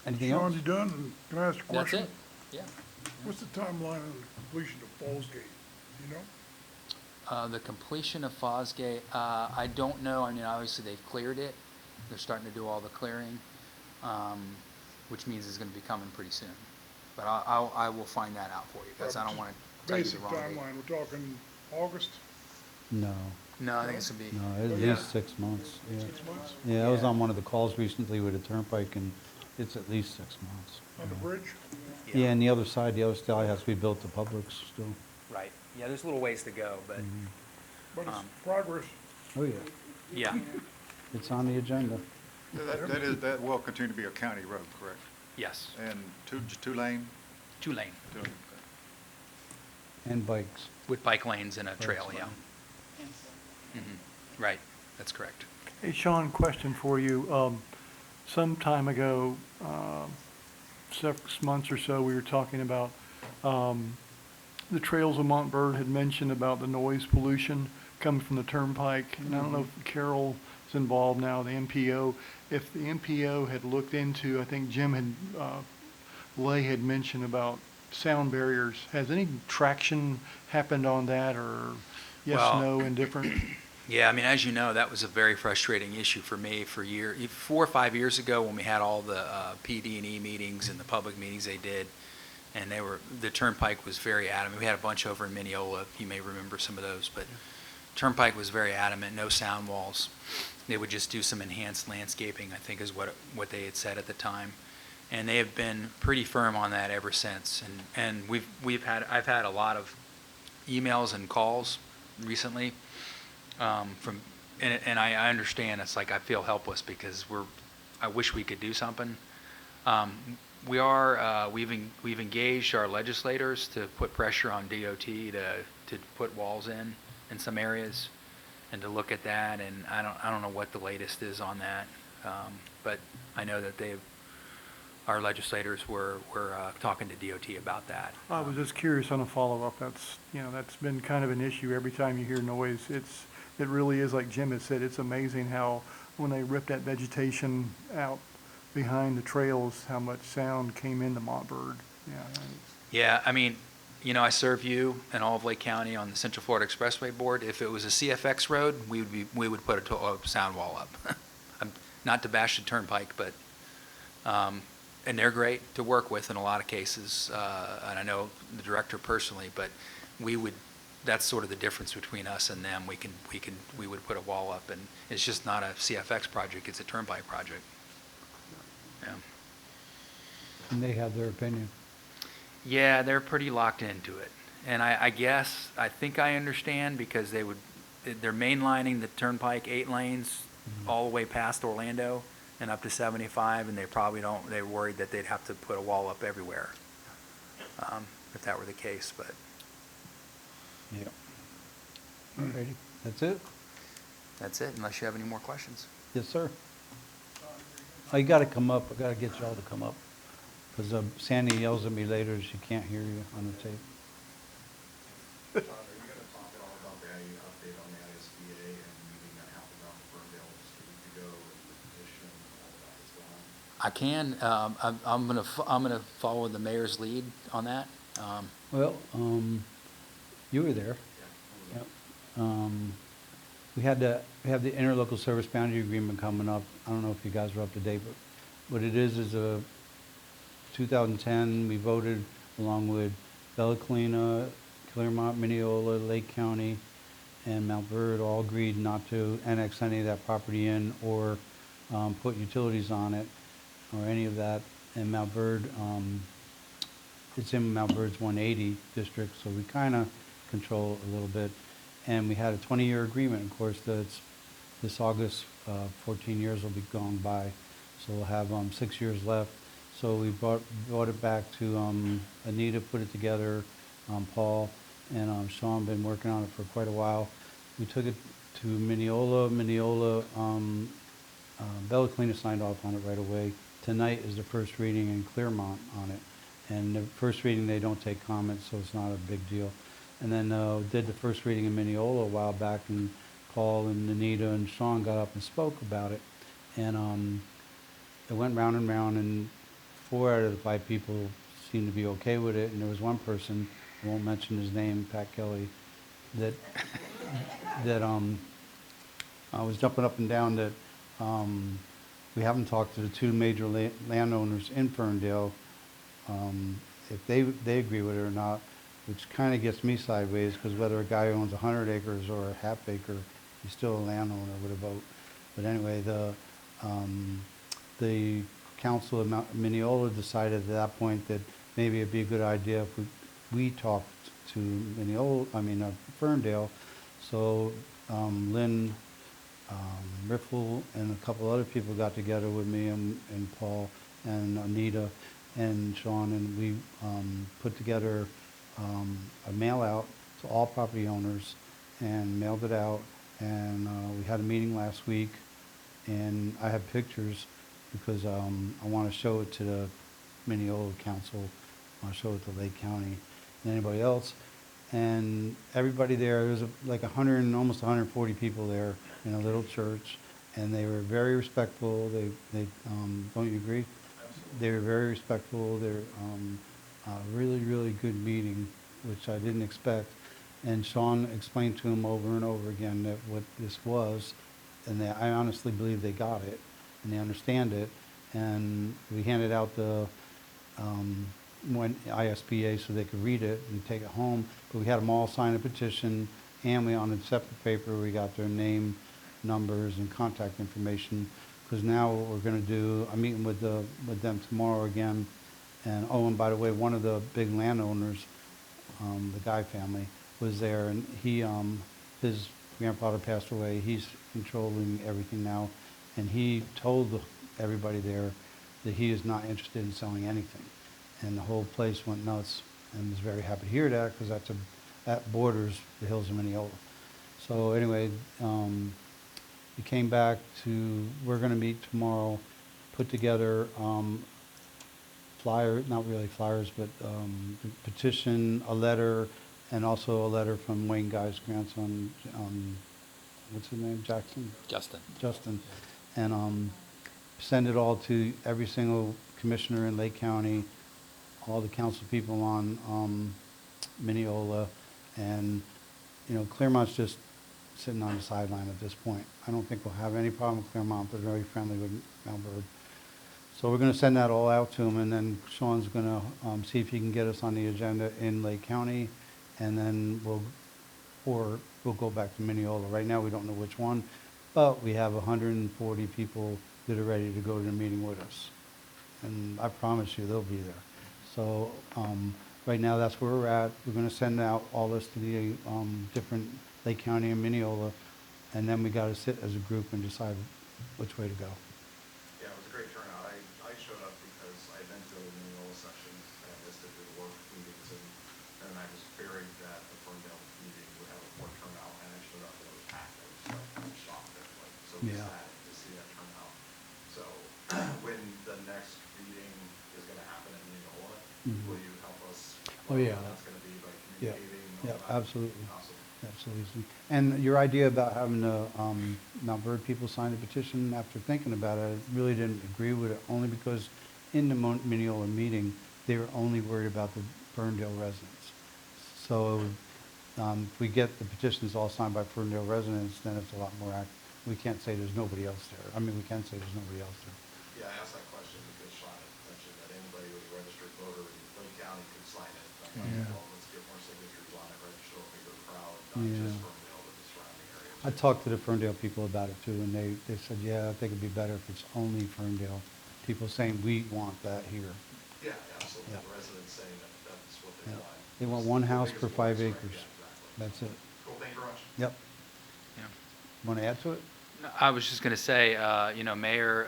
Anything else? Sean, you done? Can I ask a That's question? it, yeah. What's the timeline on the completion of Falls Gate? You know? The completion of Fosgate, I don't know. I mean, obviously they've cleared it. They're starting to do all the clearing, which means it's going to be coming pretty soon. But I will find that out for you guys. I don't want to tell you the Basic wrong date. timeline, we're talking August, No, No, I think it's going to be. no, at Yeah. least 6 months, yeah. 6 months? Yeah, I was Yeah. on one of the calls recently with the Turnpike, and it's at least 6 months. On the bridge? Yeah, and the other side has to be built to Publix still. Right. Yeah, there's a little ways to go, but But it's progress. Oh, yeah, yeah. it's on the agenda. That will continue to be a county road, correct? Yes. And two-lane? 2-lane Two-lane, And bikes. with bike lanes and a trail, Bikes, yeah. Right. That's correct. Hey, Sean, question for you. Some time ago, 6 months or so, we were talking about, the Trails of Montverde had mentioned about the noise pollution coming from the turnpike. And I don't know if Carol is involved now, the MPO. If the MPO had looked into, I think Jim Lay had mentioned about sound barriers. Has any traction happened on that, or, Yes, Well- no, indifferent? Yeah, I mean, as you know, that was a very frustrating issue for me for 4 or 5 years ago when we had all the PD&E meetings and the public meetings they did, and the Turnpike was very adamant. We had a bunch over in Mineola. You may remember some of those, but Turnpike was very adamant, no sound walls. They would just do some enhanced landscaping, I think is what they had said at the time. And they have been pretty firm on that ever since. And I've had a lot of emails and calls recently and I understand. It's like I feel helpless because I wish we could do something. We've engaged our legislators to put pressure on DOT to put walls in some areas and to look at that. And I don't know what the latest is on that, but I know that our legislators were talking to DOT about that. I was just curious on a follow-up. That's been kind of an issue every time you hear noise. It really is, like Jim had said, it's amazing how when they ripped that vegetation out behind the trails, how much sound came into Montverde. Yeah, I mean, I serve you and all of Lake County on the Central Florida Expressway Board. If it was a CFX road, we would put a sound wall up. Not to bash the Turnpike, but and they're great to work with in a lot of cases. And I know the director personally, but that's sort of the difference between us and them. We would put a wall up, and it's just not a CFX project, it's a Turnpike project. Yeah. And they have their opinion. Yeah, they're pretty locked into it. And I think I understand because they're mainlining the Turnpike 8 lanes all the way past Orlando and up to 75, and they're worried that they'd have to put a wall up everywhere if that were the case, but. Yeah. Alrighty, that's it? That's it, unless you have any more questions. Yes, sir. Oh, you gotta come up, I gotta get y'all to come up, because Sandy yells at me later, she can't hear you on the tape. John, are you gonna talk at all about the update on the ISBA and the meeting that happened out in Ferndale just a week ago and the petition and all that that's going on? I'm gonna follow the mayor's lead on that. Well, you were there. Yep. We have the interlocal service boundary agreement coming up. I don't know if you guys are up to date, but what it is a 2010, we voted along with Bella Collina, Claremont, Mineola, Lake County, and Montverde all agreed not to annex any of that property in or put utilities on it or any of that. And Montverde, it's in Montverde's 180 district, so we kind of control it a little bit. And we had a 20-year agreement. Of course, this August, 14 years will be gone by, so we'll have 6 years left. So we brought it back to Anita, put it together, Paul, and Sean been working on it for quite a while. We took it to Mineola. Bella Collina signed off on it right away. Tonight is the first reading in Claremont on it. And the first reading, they don't take comments, so it's not a big deal. And then did the first reading in Mineola a while back, and Paul and Anita and Sean got up and spoke about it. And it went round and round, and 4 out of the 5 people seemed to be okay with it. And there was one person, I won't mention his name, Pat Kelly, that I was jumping up and down that we haven't talked to the 2 major landowners in Ferndale if they agree with it or not, which kind of gets me sideways, because whether a guy owns 100 acres or a half acre, he's still a landowner with a vote. But anyway, the council of Mineola decided at that point that maybe it'd be a good idea if we talked to Ferndale. So Lynn Riffle and a couple other people got together with me and Paul and Anita and Sean, and we put together a mail out to all property owners and mailed it out. And we had a meeting last week, and I have pictures because I want to show it to the Mineola Council. I want to show it to Lake County and anybody else. And everybody there was like 100 almost 140 people there in a little church, and they were very respectful. They don't you agree? Absolutely. They were very respectful. They're really, really good meeting, which I didn't expect. And Sean explained to him over and over again that what this was, and I honestly believe they got it, and they understand it. And we handed out the one ISBA so they could read it and take it home. But we had them all sign a petition, and we, on a separate paper, we got their name, numbers, and contact information. Because now what we're going to do, I'm meeting with them tomorrow again. And oh, and by the way, one of the big landowners, the Guy family, was there, and his grandfather passed away. He's controlling everything now, and he told everybody there that he is not interested in selling anything. And the whole place went nuts, and was very happy to hear that, because that borders the hills of Mineola. So anyway, he came back we're going to meet tomorrow, put together not really flyers, but petition, a letter, and also a letter from Wayne Guy's grandson, what's his name, Jackson? Justin. And send it all to every single commissioner in Lake County, all the council people on Mineola, and, Clearmont's just sitting on the sideline at this point. I don't think we'll have any problem with Clearmont. They're very friendly with Montverde. So we're going to send that all out to him, and then Sean's going to see if he can get us on the agenda in Lake County, and then we'll go back to Mineola. Right now, we don't know which one, but we have 140 people that are ready to go to the meeting with us. And I promise you, they'll be there. So right now, that's where we're at. We're going to send out all this to the different Lake County and Mineola, and then we got to sit as a group and decide which way to go. Yeah, it was a great turnout. I showed up because I had been to the Mineola session, and I missed it due to work meetings, and I was fearing that the Ferndale meeting would have a poor turnout, and I showed up and it was packed. I was like, kind of shocked at so Yeah. sad to see that turnout. So when the next meeting is going to happen in Mineola, will you help us? Oh, yeah. That's going to be by Yeah, communicating. yeah, all that? absolutely. Awesome. Absolutely. And your idea about having the Montverde people sign the petition, after thinking about it, I really didn't agree with it, only because in the Mineola meeting, they were only worried about the Ferndale residents. So if we get the petitions all signed by Ferndale residents, then it's a lot more active. We can't say there's nobody else there. I mean, we can say there's nobody else there. Yeah, I asked that question because Sean had mentioned that anybody who's a registered voter in Lake County could sign it. I'm like, Yeah. well, let's get more signatures on it, register a bigger crowd, not Yeah. just Ferndale, but the surrounding areas. I talked to the Ferndale people about it too, and they said, yeah, I think it'd be better if it's only Ferndale. People saying, we want that here. Yeah, absolutely. Yeah. The residents saying that that's what they Yeah. want. They want It's one the house biggest per 5 voice, right? acres. Yeah, exactly. That's it. Cool, thank you very much. Yep. Want to add to it? I was just going to say, Mayor,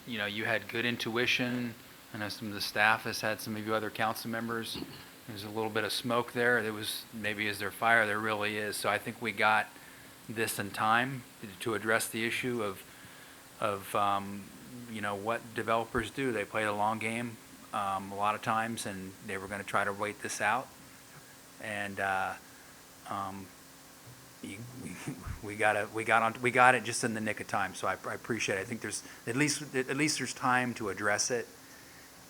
you had good intuition. I know some of the staff has had some of you other council members. There's a little bit of smoke there. There was, maybe is there fire? There really is. So I think we got this in time to address the issue of what developers do. They play the long game a lot of times, and they were going to try to wait this out. And we got it just in the nick of time. So I appreciate it. I think there's at least there's time to address it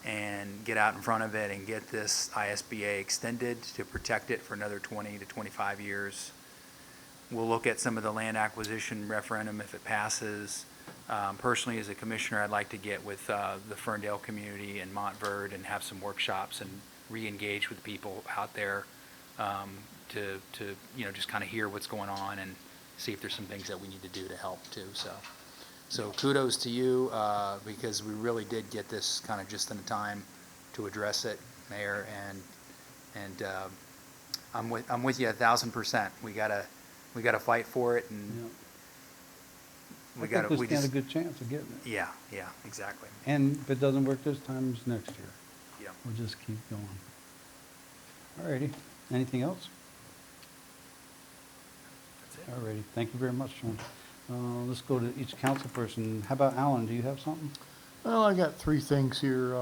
and get out in front of it and get this ISBA extended to protect it for another 20 to 25 years. We'll look at some of the land acquisition referendum if it passes. Personally, as a commissioner, I'd like to get with the Ferndale community and Montverde and have some workshops and re-engage with people out there to just kind of hear what's going on and see if there's some things that we need to do to help too. So kudos to you because we really did get this kind of just in time to address it, Mayor, and I'm with you 1,000%. We gotta fight for it, and I think we stand a good chance of getting it. Yeah, exactly. And if it doesn't work this time, it's next year. Yeah. We'll just keep going. All righty. Anything else? That's it. All righty. Thank you very much, Sean. Let's go to each council person. How about Alan? Do you have something? Well, I got three things here.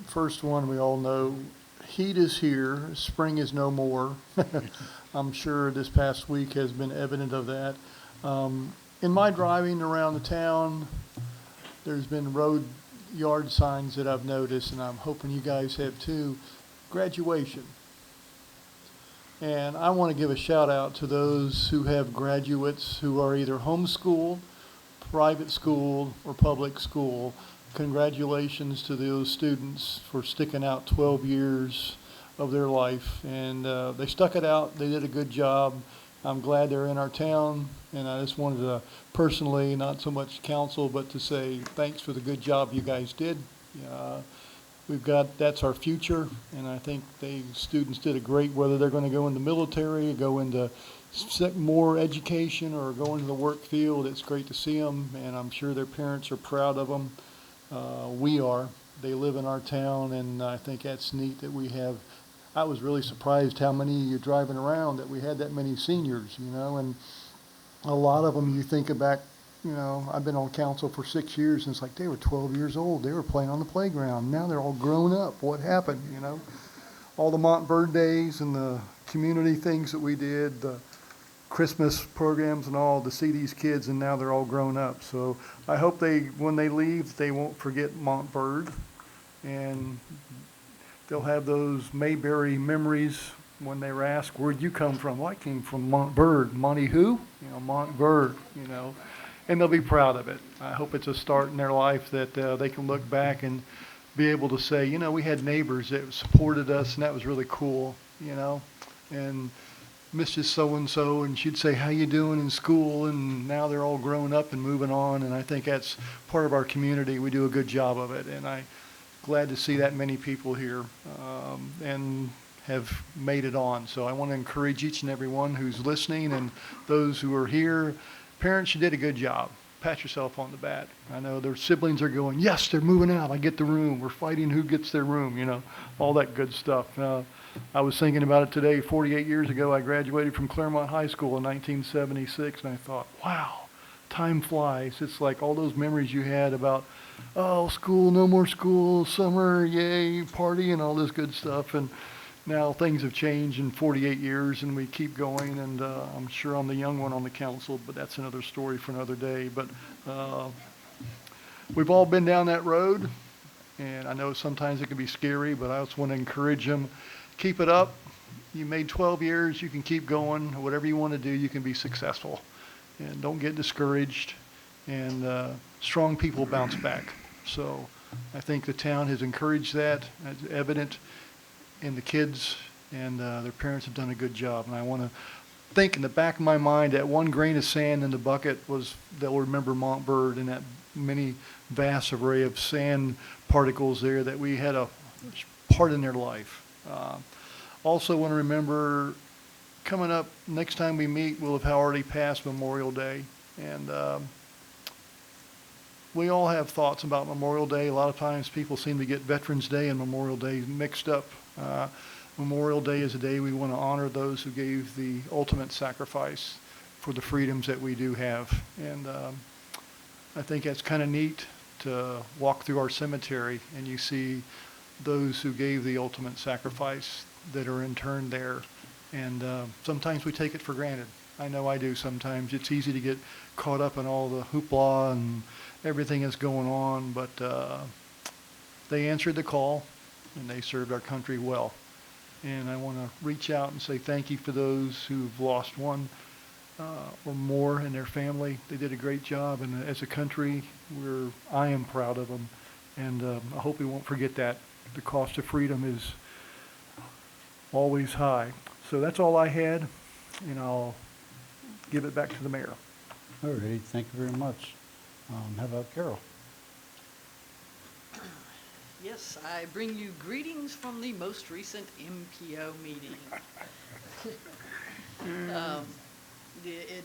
First one, we all know, heat is here, spring is no more. I'm sure this past week has been evident of that. In my driving around the town, there's been road yard signs that I've noticed, and I'm hoping you guys have too. Graduation. And I want to give a shout out to those who have graduates who are either homeschooled, private school, or public school. Congratulations to those students for sticking out 12 years of their life. And they stuck it out. They did a good job. I'm glad they're in our town. And I just wanted to personally, not so much council, but to say thanks for the good job you guys did. That's our future, and I think students did a great, whether they're going to go in the military, go into more education, or go into the work field. It's great to see them, and I'm sure their parents are proud of them. We are. They live in our town, and I think that's neat that we have. I was really surprised how many you're driving around, that we had that many seniors, and a lot of them, you think back, I've been on council for 6 years, and it's like they were 12 years old. They were playing on the playground. Now they're all grown up. What happened, All the Montverde days and the community things that we did, the Christmas programs and all, to see these kids, and now they're all grown up. So I hope when they leave, they won't forget Montverde, and they'll have those Mayberry memories when they were asked, where'd you come from? Well, I came from Montverde. Monty who? Montverde, and they'll be proud of it. I hope it's a start in their life that they can look back and be able to say, we had neighbors that supported us, and that was really cool, and Mrs. So-and-so, and she'd say, how you doing in school? And now they're all grown up and moving on, and I think that's part of our community. We do a good job of it, and I'm glad to see that many people here and have made it on. So I want to encourage each and every one who's listening and those who are here. Parents, you did a good job. Pat yourself on the back. I know their siblings are going, yes, they're moving out. I get the room. We're fighting who gets their room, all that good stuff. I was thinking about it today. 48 years ago, I graduated from Claremont High School in 1976, and I thought, wow, time flies. It's like all those memories you had about, school, no more school, summer, yay, party, and all this good stuff. And now things have changed in 48 years, and we keep going, and I'm sure I'm the young one on the council, but that's another story for another day. But we've all been down that road, and I know sometimes it can be scary, but I just want to encourage them, keep it up. You made 12 years, you can keep going. Whatever you want to do, you can be successful. And don't get discouraged, and strong people bounce back. So I think the town has encouraged that. It's evident in the kids, and their parents have done a good job. And I want to think in the back of my mind that one grain of sand in the bucket they'll remember Montverde and that many vast array of sand particles there that we had a part in their life. Also want to remember, coming up next time we meet, we'll have already passed Memorial Day. And we all have thoughts about Memorial Day. A lot of times people seem to get Veterans Day and Memorial Day mixed up. Memorial Day is a day we want to honor those who gave the ultimate sacrifice for the freedoms that we do have. And I think that's kind of neat to walk through our cemetery and you see those who gave the ultimate sacrifice that are interned there. And sometimes we take it for granted. I know I do sometimes. It's easy to get caught up in all the hoopla and everything that's going on, but they answered the call and they served our country well. And I want to reach out and say thank you for those who've lost one or more in their family. They did a great job, and as a country, I am proud of them, and I hope we won't forget that. The cost of freedom is always high. So that's all I had, and I'll give it back to the mayor. All right, thank you very much. How about Carol? Yes, I bring you greetings from the most recent MPO meeting.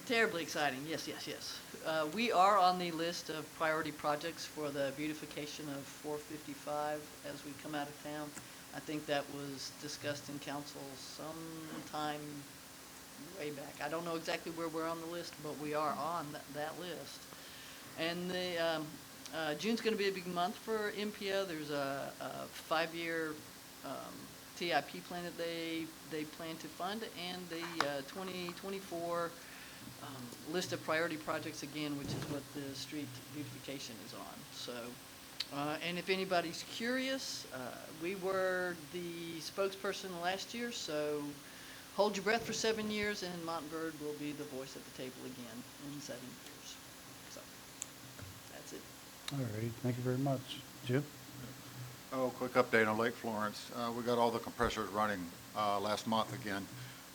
Terribly exciting, yes. We are on the list of priority projects for the beautification of 455 as we come out of town. I think that was discussed in council sometime way back. I don't know exactly where we're on the list, but we are on that list. And June's going to be a big month for MPO. There's a 5-year TIP plan that they plan to fund, and the 2024 list of priority projects again, which is what the street beautification is on. So, and if anybody's curious, we were the spokesperson last year, so hold your breath for 7 years, and Montverde will be the voice at the table again in 7 years. So, that's it. All right, thank you very much. Jim? Oh, quick update on Lake Florence. We got all the compressors running last month again.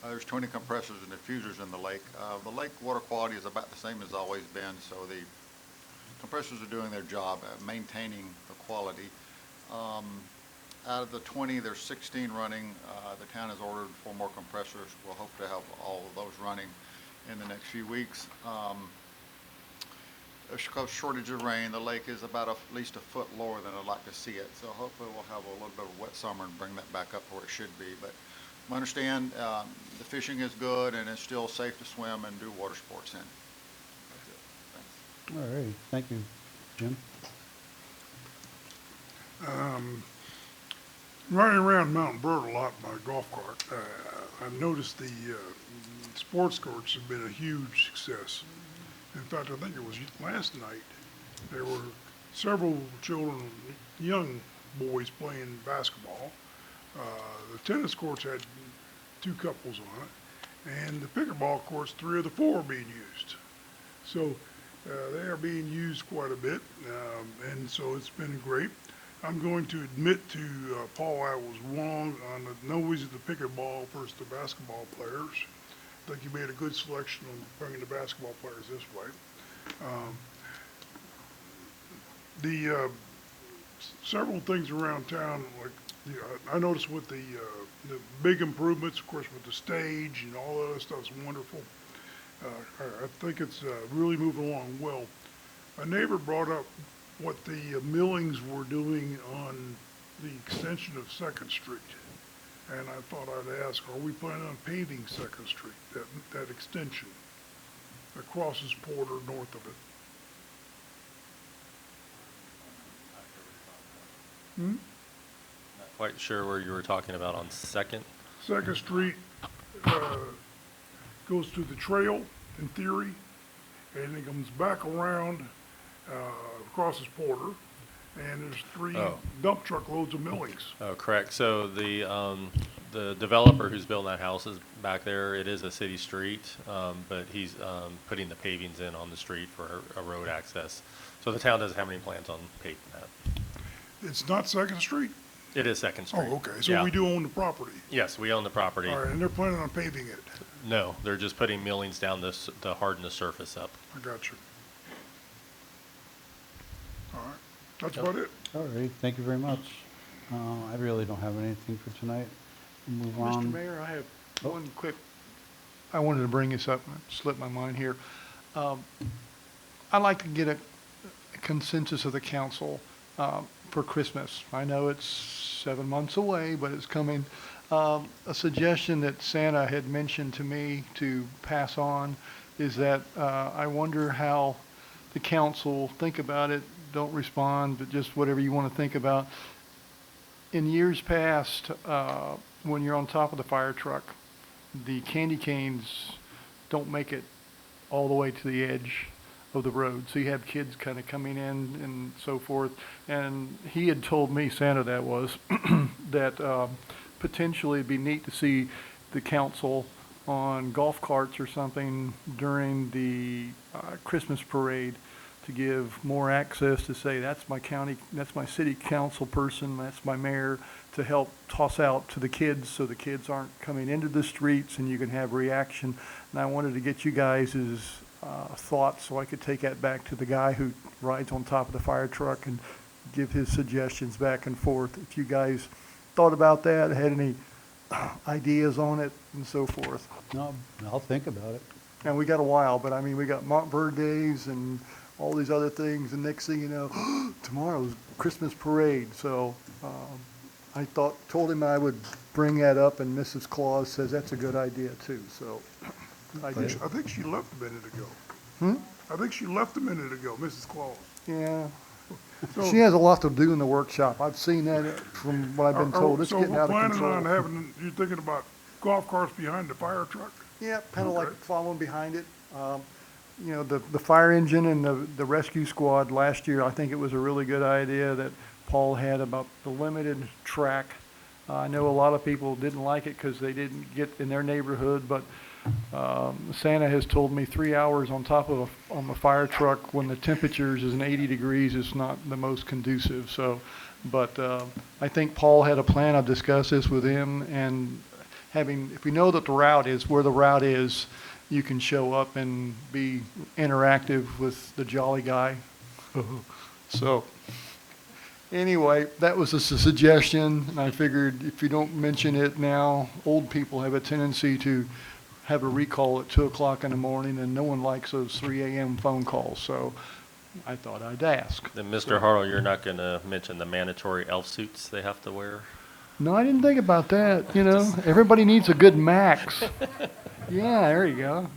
There's 20 compressors and diffusers in the lake. The lake water quality is about the same as always been, so the compressors are doing their job at maintaining the quality. Out of the 20, there's 16 running. The town has ordered 4 more compressors. We'll hope to have all of those running in the next few weeks. Because shortage of rain, the lake is about at least a foot lower than I'd like to see it. So hopefully we'll have a little bit of a wet summer and bring that back up to where it should be. But I understand the fishing is good and it's still safe to swim and do water sports in. That's it. Thanks. All right, thank you. Jim? Riding around Montverde a lot in my golf cart, I've noticed the sports courts have been a huge success. In fact, I think it was last night, there were several children, young boys playing basketball. The tennis courts had 2 couples on it, and the pickleball courts, 3 of the 4 are being used. So they are being used quite a bit, and so it's been great. I'm going to admit to Paul I was wrong on the noise of the pickleball versus the basketball players. I think you made a good selection on bringing the basketball players this way. Several things around town, like I noticed with the big improvements, of course, with the stage and all that other stuff is wonderful. I think it's really moving along well. A neighbor brought up what the Millings were doing on the extension of 2nd Street. And I thought I'd ask, are we planning on paving 2nd Street, that extension that crosses Porter north of it? Not quite sure where you were talking about on Second. 2nd Street goes to the trail, in theory, and it comes back around, crosses Porter, and there's 3 dump truck loads of Millings. Oh, correct. So the developer who's building that house is back there. It is a city street, but he's putting the pavings in on the street for a road access. So the town doesn't have any plans on paving that. It's not 2nd Street? It is Second Street. Oh, okay, so Yeah. we do own the property. Yes, we own the property. All right, and they're planning on paving it. No, they're just putting millings down to harden the surface up. I got you. All right, that's about it. All right, thank you very much. I really don't have anything for tonight. We'll move on. Mr. Mayor, I have one quick, I wanted to bring this up, and it slipped my mind here. I'd like to get a consensus of the council for Christmas. I know it's 7 months away, but it's coming. A suggestion that Santa had mentioned to me to pass on is that I wonder how the council think about it. Don't respond, but just whatever you want to think about. In years past, when you're on top of the fire truck, the candy canes don't make it all the way to the edge of the road. So you have kids kind of coming in and so forth. And he had told me, Santa that was, that potentially it'd be neat to see the council on golf carts or something during the Christmas parade to give more access to say, that's my county, that's my city council person, that's my mayor, to help toss out to the kids so the kids aren't coming into the streets and you can have reaction. And I wanted to get you guys' thoughts so I could take that back to the guy who rides on top of the fire truck and give his suggestions back and forth. If you guys thought about that, had any ideas on it and so forth. No, I'll think about it. And we got a while, but I mean, we got Montverde days and all these other things, and next thing you know, tomorrow's Christmas parade. So I told him I would bring that up, and Mrs. Claus says that's a good idea too. So I did. I think she left a minute ago. I think she left a minute ago, Mrs. Claus. Yeah. So- She has a lot to do in the workshop. I've seen that from what I've been told. It's So getting we're out of planning control. on having, you're thinking about golf carts behind the fire truck? Yeah, kind of Okay. like following behind it. You know, the fire engine and the rescue squad last year, I think it was a really good idea that Paul had about the limited track I know a lot of people didn't like it because they didn't get in their neighborhood, but Santa has told me 3 hours on top of on a fire truck when the temperatures is 80 degrees is not the most conducive. So, but I think Paul had a plan. I've discussed this with him, and if we know that the route is where the route is, you can show up and be interactive with the jolly guy. So anyway, that was a suggestion, and I figured if you don't mention it now, old people have a tendency to have a recall at 2 o'clock in the morning, and no one likes those 3 a.m. phone calls, so I thought I'd ask. Then, Mr. Harrell, you're not going to mention the mandatory elf suits they have to wear? No, I didn't think about that, you know. Everybody needs a good max. Yeah, there you go.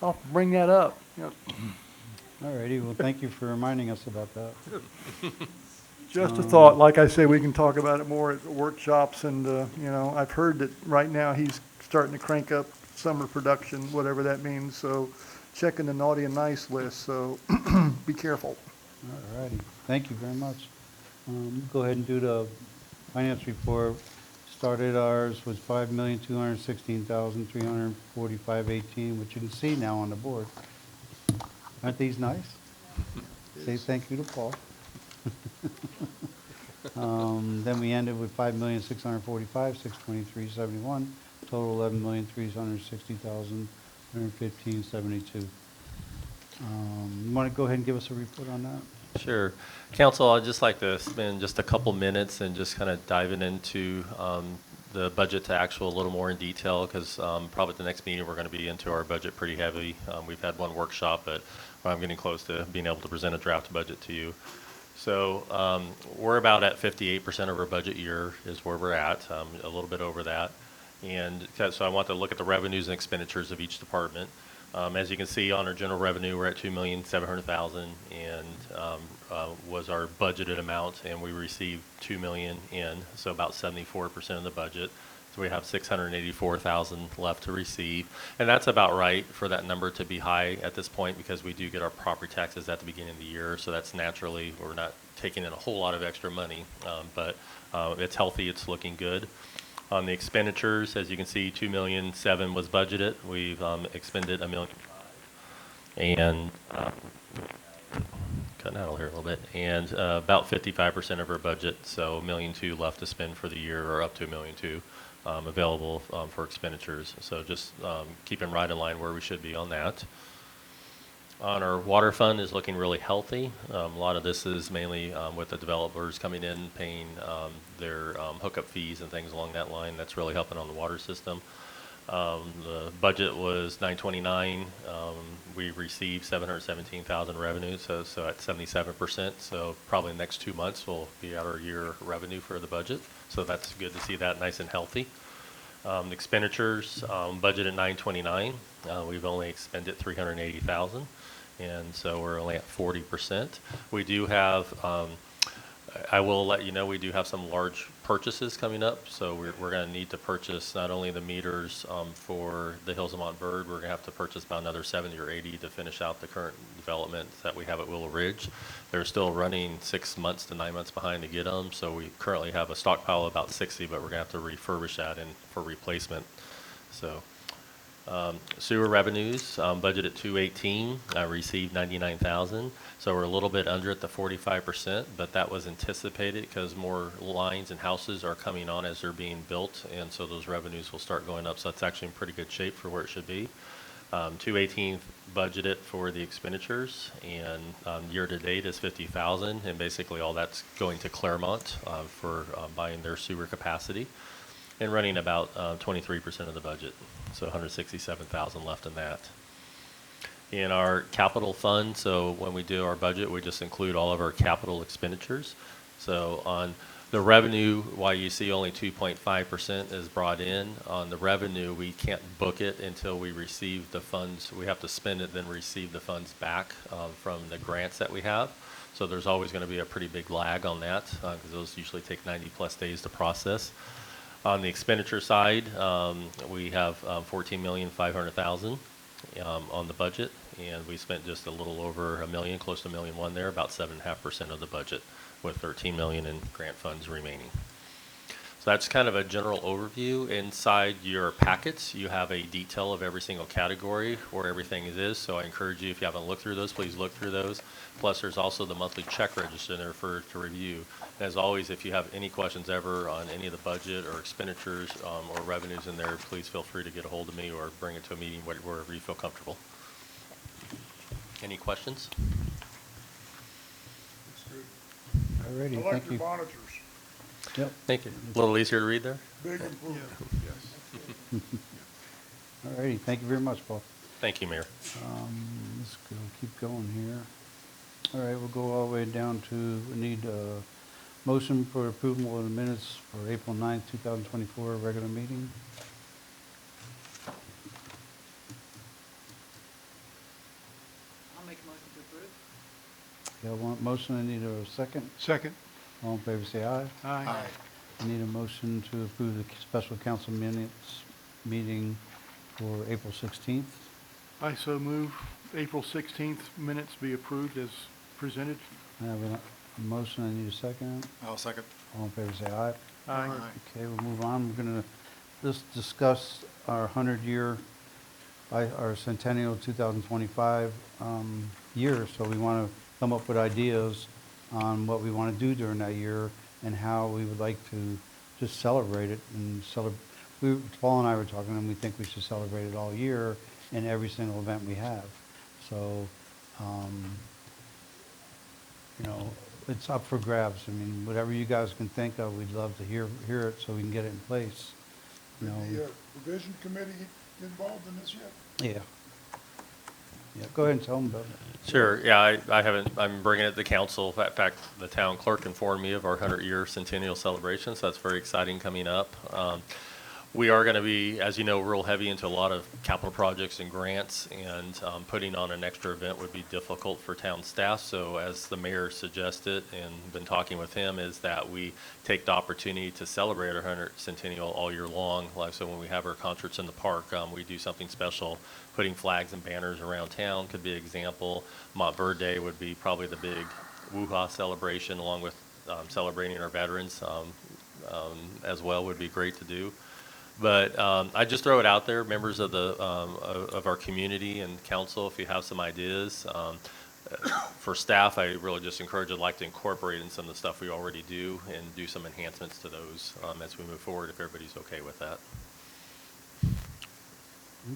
I'll bring that up. Yep. All righty, well, thank you for reminding us about that. Just a thought. Like I say, we can talk about it more at workshops, and, you know, I've heard that right now he's starting to crank up summer production, whatever that means, so checking the naughty and nice list, so be careful. All righty, thank you very much. Go ahead and do the finance report. Started ours was $5,216,345.18, which you can see now on the board. Aren't these nice? Say thank you to Paul. Then we ended with $5,645,623.71. Total $11,360,115.72. You want to go ahead and give us a report on that? Sure. Council, I'd just like to spend just a couple minutes and just kind of diving into the budget to actual a little more in detail, because probably at the next meeting we're going to be into our budget pretty heavy. We've had one workshop, but I'm getting close to being able to present a draft budget to you. So we're about at 58% of our budget year is where we're at, a little bit over that. And so I want to look at the revenues and expenditures of each department. As you can see on our general revenue, we're at $2,700,000, and was our budgeted amount, and we received $2 million in, so about 74% of the budget. So we have $684,000 left to receive, and that's about right for that number to be high at this point, because we do get our property taxes at the beginning of the year, so that's naturally, we're not taking in a whole lot of extra money, but it's healthy, it's looking good. On the expenditures, as you can see, $2,000,007 was budgeted. We've expended $1,000,005, and cutting out here a little bit, and about 55% of our budget, so $1,000,002 left to spend for the year, or up to $1,000,002 available for expenditures. So just keeping right in line where we should be on that. On our water fund is looking really healthy. A lot of this is mainly with the developers coming in, paying their hookup fees and things along that line. That's really helping on the water system. The budget was $929. We received $717,000 revenue, so at 77%. So probably the next 2 months will be at our year revenue for the budget. So that's good to see that nice and healthy. Expenditures, budget at $929. We've only expended $380,000. And so we're only at 40%. We do have, I will let you know, we do have some large purchases coming up. So we're going to need to purchase not only the meters for the Hills of Montverde, we're going to have to purchase about another 70 or 80 to finish out the current development that we have at Willow Ridge. They're still running 6 months to 9 months behind to get them. So we currently have a stockpile of about 60, but we're going to have to refurbish that for replacement. So. Sewer revenues, budget at $218, received $99,000. So we're a little bit under at the 45%, but that was anticipated because more lines and houses are coming on as they're being built, and so those revenues will start going up. So it's actually in pretty good shape for where it should be. $218 budgeted for the expenditures, and year to date is $50,000, and basically all that's going to Claremont for buying their sewer capacity, and running about 23% of the budget. So $167,000 left in that. In our capital fund, so when we do our budget, we just include all of our capital expenditures. So on the revenue, while you see only 2.5% is brought in, on the revenue, we can't book it until we receive the funds. We have to spend it, then receive the funds back from the grants that we have. So there's always going to be a pretty big lag on that, because those usually take 90+ days to process. On the expenditure side, we have $14,500,000 on the budget, and we spent just a little over $1 million, close to $1.1 million there, about 7.5% of the budget, with $13 million in grant funds remaining. that's kind of a general overview. Inside your packets, you have a detail of every single category where everything is. So I encourage you, if you haven't looked through those, please look through those. Plus, there's also the monthly check register there to review. As always, if you have any questions ever on any of the budget or expenditures or revenues in there, please feel free to get a hold of me or bring it to a meeting wherever you feel comfortable. Any questions? I Alrighty, like thank your you. monitors. Yep. Thank you. A little easier to read there? Big improvement, yes. Alrighty, thank you very much, Paul. Thank you, Mayor. Let's go, keep going here. All right, we'll go all the way down to, we need a motion for approval of the minutes for April 9th, 2024, regular meeting. I'll make a motion to approve. Got one motion, I need a second. Second. All in favor, say aye. Aye. I need a motion to approve the special council minutes meeting for April 16th. I so move April 16th minutes be approved as presented. I have a motion, I need a second. I'll second. All in favor, say aye. Aye. Okay, we'll move on. We're going to just discuss our 100-year, our centennial 2025 year. So we want to come up with ideas on what we want to do during that year and how we would like to just celebrate it and Paul and I were talking, and we think we should celebrate it all year in every single event we have. So, you know, it's up for grabs. I mean, whatever you guys can think of, we'd love to hear it so we can get it in place. You know, Did the revision committee get involved in this yet? yeah. Yeah, go ahead and tell them about it. Sure. Yeah, I haven't, I'm bringing it to the council. In fact, the town clerk informed me of our 100-year centennial celebration, so that's very exciting coming up. We are going to be, as you know, real heavy into a lot of capital projects and grants, and putting on an extra event would be difficult for town staff. So as the mayor suggested, and been talking with him, is that we take the opportunity to celebrate our 100th centennial all year long. Like, so when we have our concerts in the park, we do something special. Putting flags and banners around town could be an example. Montverde would be probably the big woo-ha celebration, along with celebrating our veterans as well would be great to do. But I just throw it out there, members of the of our community and council, if you have some ideas. For staff, I really just encourage, I'd like to incorporate in some of the stuff we already do and do some enhancements to those as we move forward, if everybody's okay with that.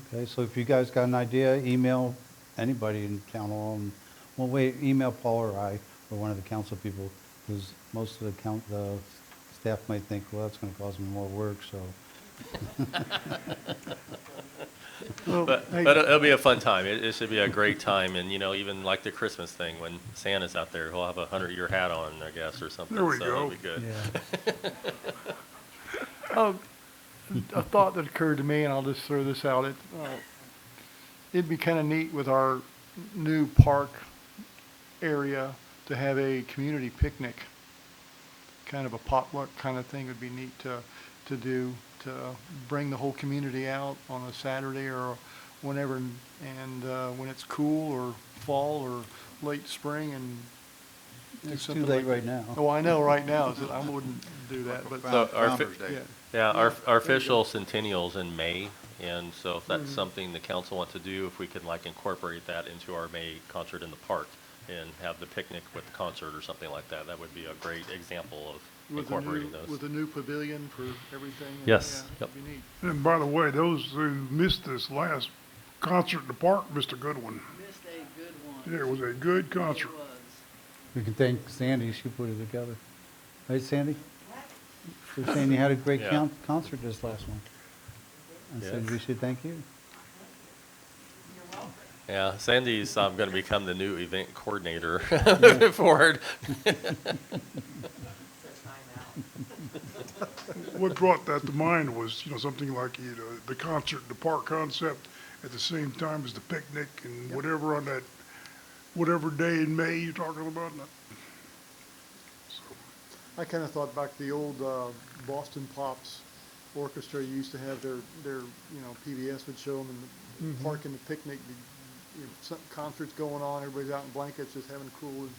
Okay, so if you guys got an idea, email anybody in town hall. Well, wait, email Paul or I, or one of the council people, because most of the staff might think, well, that's going to cause me more work, so. But it'll be a fun time. It should be a great time, and you know, even like the Christmas thing, when Santa's out there, he'll have a 100-year hat on, I guess, or something. There we so go. It'll be good. Yeah. A thought that occurred to me, and I'll just throw this out, it'd be kind of neat with our new park area to have a community picnic. Kind of a potluck kind of thing would be neat to do, to bring the whole community out on a Saturday or whenever, and when it's cool or fall or late spring, and do It's too something late like right now. Oh, I know right now, I wouldn't do that, but. So our Founder's Day. Yeah, our official centennial's in May, and so if that's something the council wants to do, if we can like incorporate that into our May concert in the park and have the picnic with the concert or something like that, that would be a great example of incorporating those. With a new pavilion for everything. And, Yes, yeah, that'd be neat. And by the way, those who missed this last concert in the park missed a good one. Missed a good one. Yeah, it was a good It concert. was. We can thank Sandy, she put it together. Right, Sandy? You're saying you had a great Yeah. concert this last one. I said Yes. we should thank you. Yeah, Sandy's going to become the new event coordinator moving forward. What brought that to mind was, something like, the concert in the park concept at the same time as the picnic and whatever on that, whatever day in May you're talking about. I kind of thought back to the old Boston Pops orchestra. You used to have their PBS would show them in the park and the picnic. Some concerts going on, everybody's out in blankets just having cool and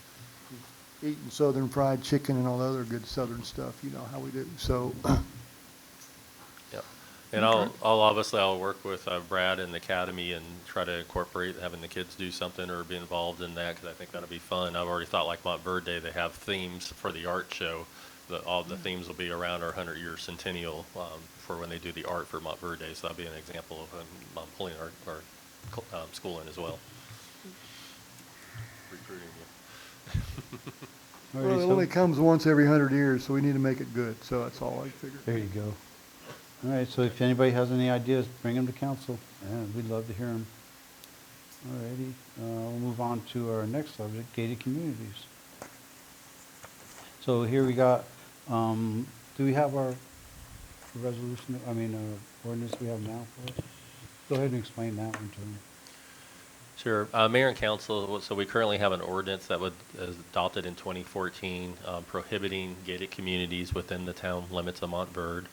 eating Southern fried chicken and all the other good Southern stuff. You know how we do. So And I'll work with Brad and the academy and try to incorporate having the kids do something or be involved in that, because I think that'll be fun. I've already thought, like Montverde, they have themes for the art show. All the themes will be around our 100-year centennial for when they do the art for Montverde. So that'll be an example of pulling our school in as well. Recruiting you. Well, it only comes once every 100 years, so we need to make it good, so that's all I figured. There you go. All right, so if anybody has any ideas, bring them to council. Yeah, we'd love to hear them. All righty, we'll move on to our next subject, gated communities. So here we got, do we have our resolution, ordinance we have now for us? Go ahead and explain that one to me. Sure. Mayor and council, so we currently have an ordinance that was adopted in 2014 prohibiting gated communities within the town limits of Montverde.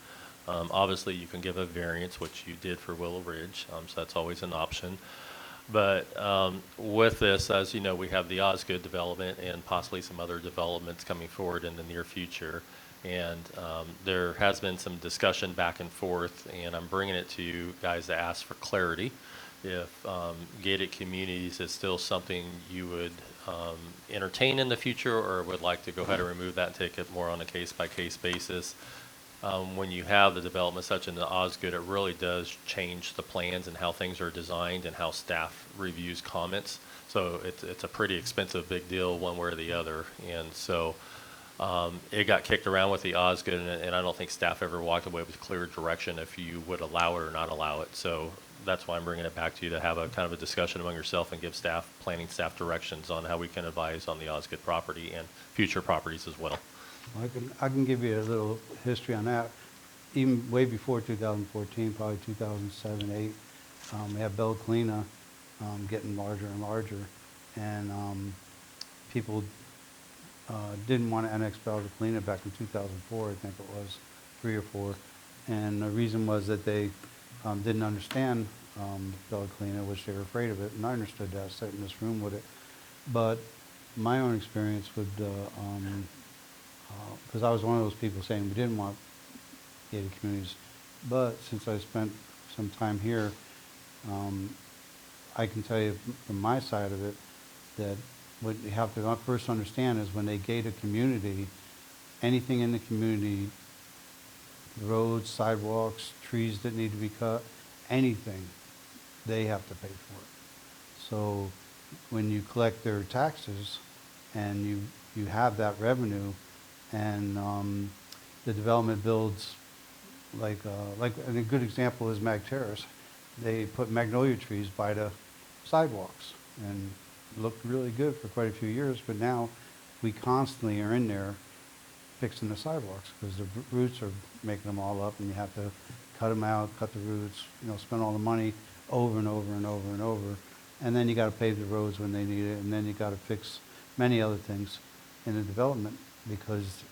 Obviously, you can give a variance, which you did for Willow Ridge, so that's always an option. But with this, as you know, we have the Osgood development and possibly some other developments coming forward in the near future. And there has been some discussion back and forth, and I'm bringing it to you guys to ask for clarity. If gated communities is still something you would entertain in the future, or would like to go ahead and remove that and take it more on a case-by-case basis. When you have the development such in the Osgood, it really does change the plans and how things are designed and how staff reviews comments. So it's a pretty expensive big deal one way or the other. And so it got kicked around with the Osgood, and I don't think staff ever walked away with clear direction if you would allow it or not allow it. So that's why I'm bringing it back to you, to have a kind of a discussion among yourself and give planning staff directions on how we can advise on the Osgood property and future properties as well. I can give you a little history on that. Even way before 2014, probably 2007, 8, we had Bella Colina getting larger and larger, and people didn't want to annex Bella Colina back in 2004, I think it was, 3 or 4. And the reason was that they didn't understand Bella Colina, which they were afraid of it, and I understood that. I sat in this room with it. But my own experience with because I was one of those people saying we didn't want gated communities, but since I spent some time here, I can tell you from my side of it that what you have to first understand is when they gate a community, anything in the community, roads, sidewalks, trees that need to be cut, anything, they have to pay for it. So when you collect their taxes and you have that revenue, and the development builds, like and a good example is Mag Terrace. They put magnolia trees by the sidewalks, and it looked really good for quite a few years, but now we constantly are in there fixing the sidewalks because the roots are making them all up, and you have to cut them out, cut the roots, spend all the money over and over and over and over, and then you got to pave the roads when they need it, and then you got to fix many other things in the development because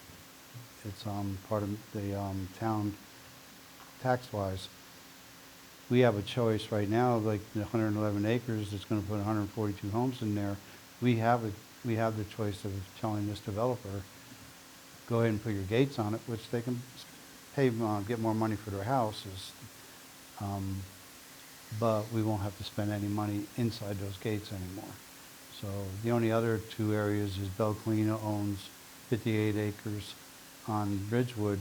it's part of the town tax-wise. We have a choice right now, like the 111 acres that's going to put 142 homes in there. We have the choice of telling this developer, go ahead and put your gates on it, which they can pay, get more money for their houses, but we won't have to spend any money inside those gates anymore. So the only other 2 areas is Bella Colina owns 58 acres on Ridgewood,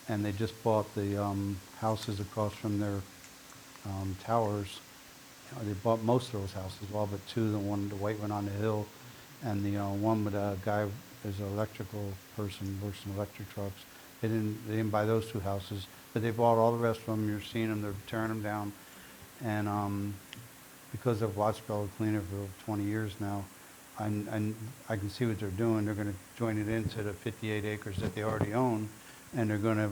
and they just bought the houses across from their towers. They bought most of those houses, all but 2. The white one on the hill, and the one with a guy is an electrical person, works in electric trucks. They didn't buy those 2 houses, but they bought all the rest of them. You're seeing them; they're tearing them down, and because I've watched Bella Colina for 20 years now, I can see what they're doing. They're going to join it into the 58 acres that they already own, and they're going to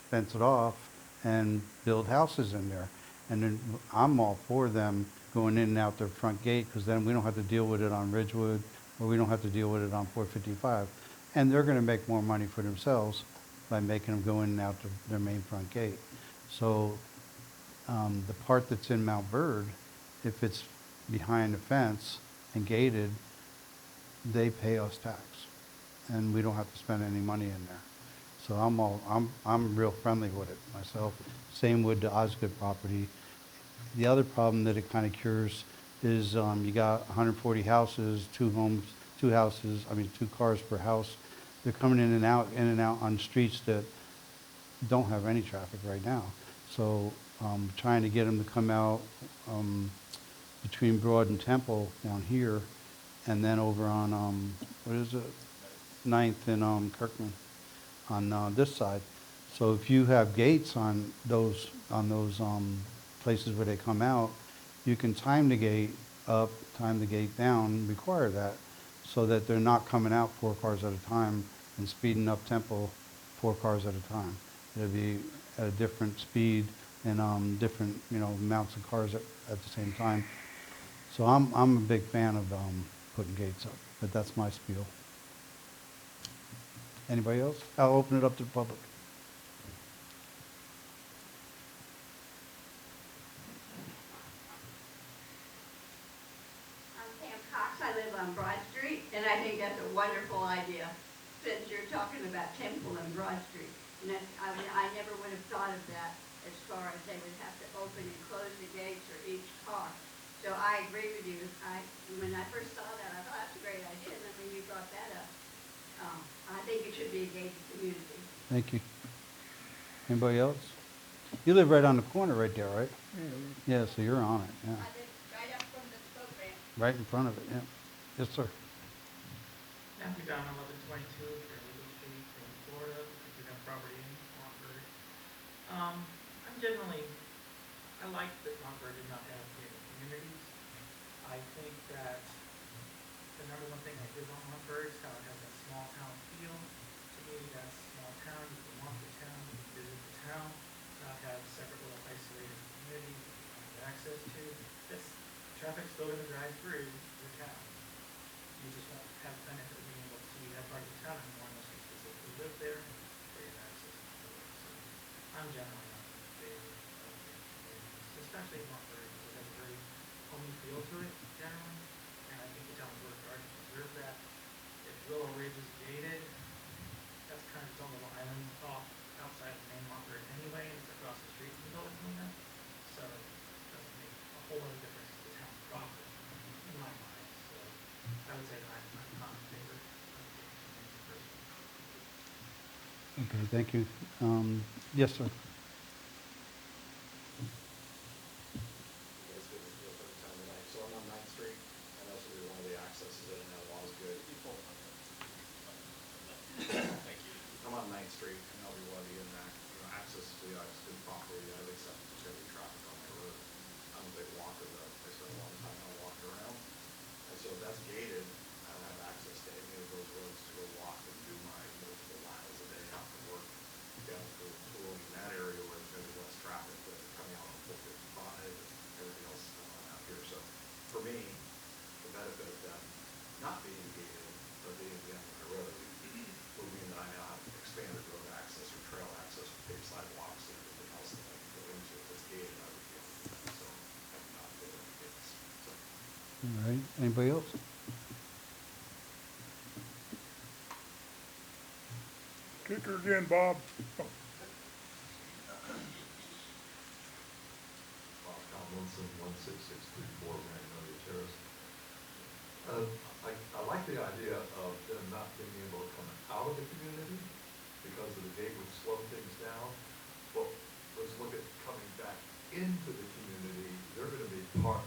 fence it off and build houses in there. And then I'm all for them going in and out their front gate, because then we don't have to deal with it on Ridgewood, or we don't have to deal with it on 455. And they're going to make more money for themselves by making them go in and out their main front gate. So the part that's in Mount Bird, if it's behind a fence and gated, they pay us tax, and we don't have to spend any money in there. So I'm real friendly with it myself. Same with the Osgood property. The other problem that it kind of cures is you got 140 houses, two cars per house. They're coming in and out on streets that don't have any traffic right now. So trying to get them to come out between Broad and Temple down here, and then over on, what is it, 9th and Kirkman on this side. So if you have gates on those places where they come out, you can time the gate up, time the gate down, require that, so that they're not coming out 4 cars at a time and speeding up Temple 4 cars at a time. It'll be at a different speed and different, amounts of cars at the same time. So I'm a big fan of putting gates up, but that's my spiel. Anybody else? I'll open it up to the public. I'm Pam Cox. I live on Broad Street, and I think that's a wonderful idea, since you're talking about Temple and Broad Street. And that's, I never would have thought of that as far as they would have to open and close the gates for each car. So I agree with you. When I first saw that, I thought that's a great idea, and then when you brought that up, I think it should be a gated community. Thank you. Anybody else? You live right on the corner right there, right? Yeah, so you're on it, yeah. I live right up from the boat ramp. Right in front of it, yeah. Yes, sir. Matthew Down, 1122, Fairlegal Street, from Florida. I do have property in Montverde. I like that Montverde did not have gated communities. I think that the number one thing I did on Montverde is how it has that small town feel. To me, that's small town, you can walk the town, you can visit the town, not have separate little isolated communities that you don't have access to. This traffic's still gonna drive through your town. You just won't have the benefit of being able to see that part of the town anymore unless you specifically live there or you have access to it. So I'm generally not in favor of gated communities, especially in Montverde, because it has a very homey feel to it generally, and I think the town's worked hard to preserve that. If Willow Ridge is gated, that's kind of its own little island off outside of main Montverde anyway, and it's across the street from Village Luna, so it doesn't make a whole lot of difference to the town proper, in my mind. So I would say that I'm not in favor of gated communities personally. Okay, thank you. Yes, sir. So I'm on 9th Street, and that's where one of the accesses in, and that was good. Thank you. I'm on 9th Street, and that'll be one of the access to the Osgood property. I have accepted there's gonna be traffic on my road. I'm a big walker, though. I spend a lot of time out walking around. And so if that's gated, I don't have access to any of those roads to go walk and do my multiple miles a day out to work down to the pool in that area where there's gonna be less traffic, but coming out on 455 and everything else is going on out here. So for me, the benefit of them not being gated, but being at the end of my road, will mean that I now have expanded road access or trail access for paved sidewalks and everything else that I can go into. If it's gated, I would be able to do that. So I'm not in favor of gates. So. All right, anybody else? Kicker again, Bob. Oh, Bob Tomlinson, 16634 Magnolia Terrace. I like the idea of them not being able to come out of the community because of the gate would slow things down. But let's look at coming back into the community. They're going to be they won't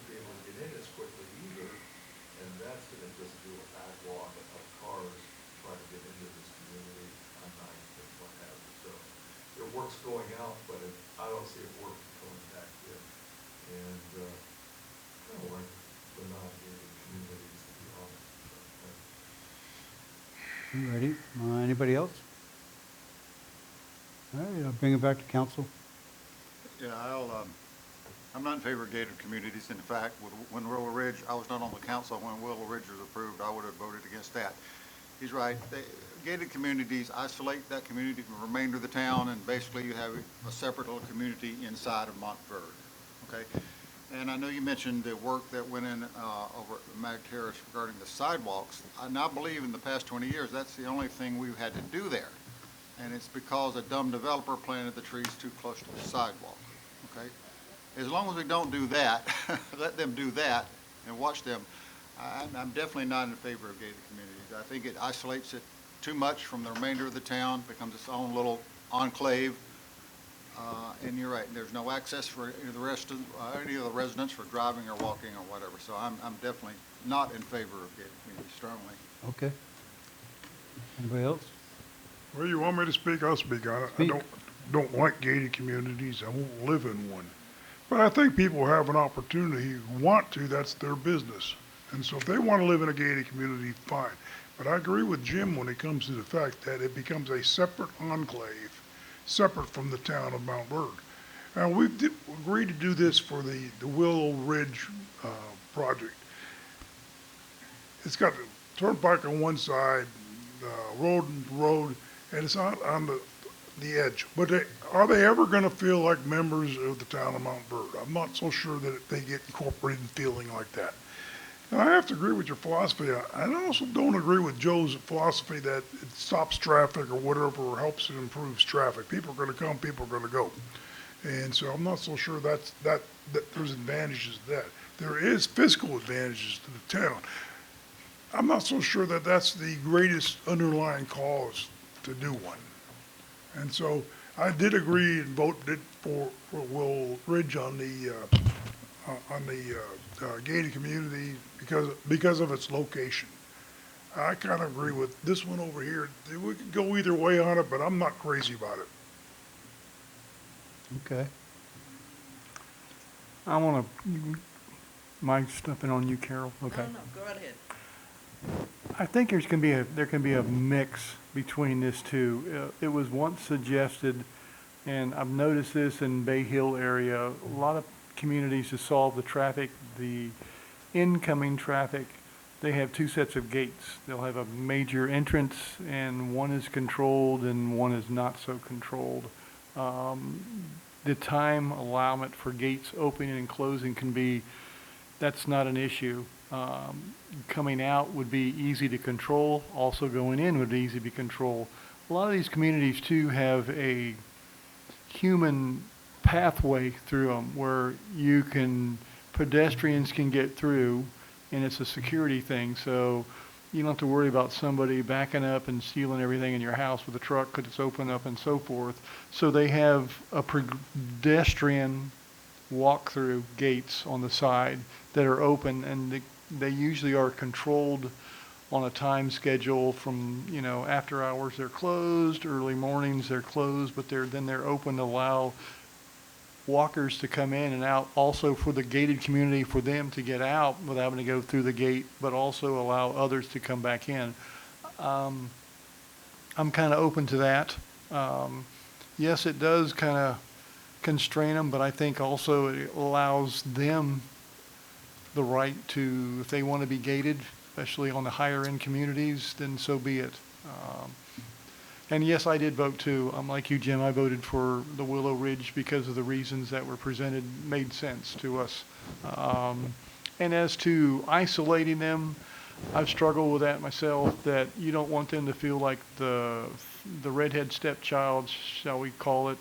be able to get in as quickly either, and that's going to just do a backlog of cars trying to get into this community on 9th and what have you. So it works going out, but I don't see it working coming back in. And kind of like the non-gated communities, to be honest. You ready? Anybody else? All right, I'll bring it back to council. Yeah, I'm not in favor of gated communities. In fact, when Willow Ridge, I was not on the council when Willow Ridge was approved, I would have voted against that. He's right. Gated communities isolate that community from the remainder of the town, and basically you have a separate little community inside of Montverde, okay? And I know you mentioned the work that went in over at Mag Terrace regarding the sidewalks. And I believe in the past 20 years, that's the only thing we've had to do there. and it's because a dumb developer planted the trees too close to the sidewalk, okay? As long as we don't do that, let them do that and watch them, I'm definitely not in favor of gated communities. I think it isolates it too much from the remainder of the town, becomes its own little enclave. And you're right, there's no access for any of the residents for driving or walking or whatever. So I'm definitely not in favor of gated communities strongly. Okay. Anybody else? Well, you want me to speak, I'll speak on it. Speak. I don't like gated communities, I won't live in one. But I think people have an opportunity, who want to, that's their business. And so if they want to live in a gated community, fine. But I agree with Jim when it comes to the fact that it becomes a separate enclave, separate from the town of Mount Bird. Now, we've agreed to do this for the Willow Ridge project. It's got the turnpike on one side, road, and it's on the edge. But are they ever going to feel like members of the town of Mount Bird? I'm not so sure that they get incorporated in feeling like that. And I have to agree with your philosophy. I also don't agree with Joe's philosophy that it stops traffic or whatever, or helps it improves traffic. People are going to come, people are going to go. And so I'm not so sure that there's advantages to that. There is fiscal advantages to the town. I'm not so sure that that's the greatest underlying cause to do one. And so I did agree and voted for Will Ridge on the gated community because of its location. I kind of agree with this one over here. We could go either way on it, but I'm not crazy about it. Okay. I want to, Mike, stepping on you, Carol? Okay. No, go right ahead. I think there can be a mix between this two. It was once suggested, and I've noticed this in Bay Hill area, a lot of communities to solve the traffic, the incoming traffic, they have two sets of gates. They'll have a major entrance, and one is controlled and one is not so controlled. The time allowance for gates opening and closing that's not an issue. Coming out would be easy to control. Also going in would be easy to control. A lot of these communities too have a human pathway through them where pedestrians can get through, and it's a security thing. So you don't have to worry about somebody backing up and stealing everything in your house with a truck because it's open up and so forth. So they have a pedestrian walk-through gates on the side that are open, and they usually are controlled on a time schedule from, after hours they're closed, early mornings they're closed, but they're open to allow walkers to come in and out, also for the gated community, for them to get out without having to go through the gate, but also allow others to come back in. I'm kind of open to that. Yes, it does kind of constrain them, but I think also it allows them the right to, if they want to be gated, especially on the higher end communities, then so be it. And yes, I did vote too. I'm like you, Jim. I voted for the Willow Ridge because of the reasons that were presented made sense to us. And as to isolating them, I've struggled with that myself, that you don't want them to feel like the redhead stepchild, shall we call it.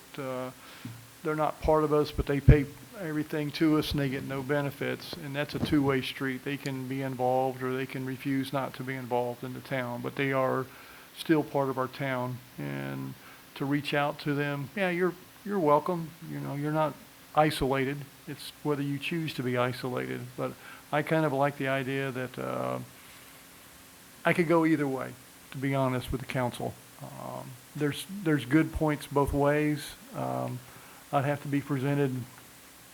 They're not part of us, but they pay everything to us and they get no benefits. And that's a two-way street. They can be involved or they can refuse not to be involved in the town, but they are still part of our town. And to reach out to them, yeah, you're welcome. You're not isolated. It's whether you choose to be isolated. But I kind of like the idea that I could go either way, to be honest with the council. There's good points both ways. I'd have to be presented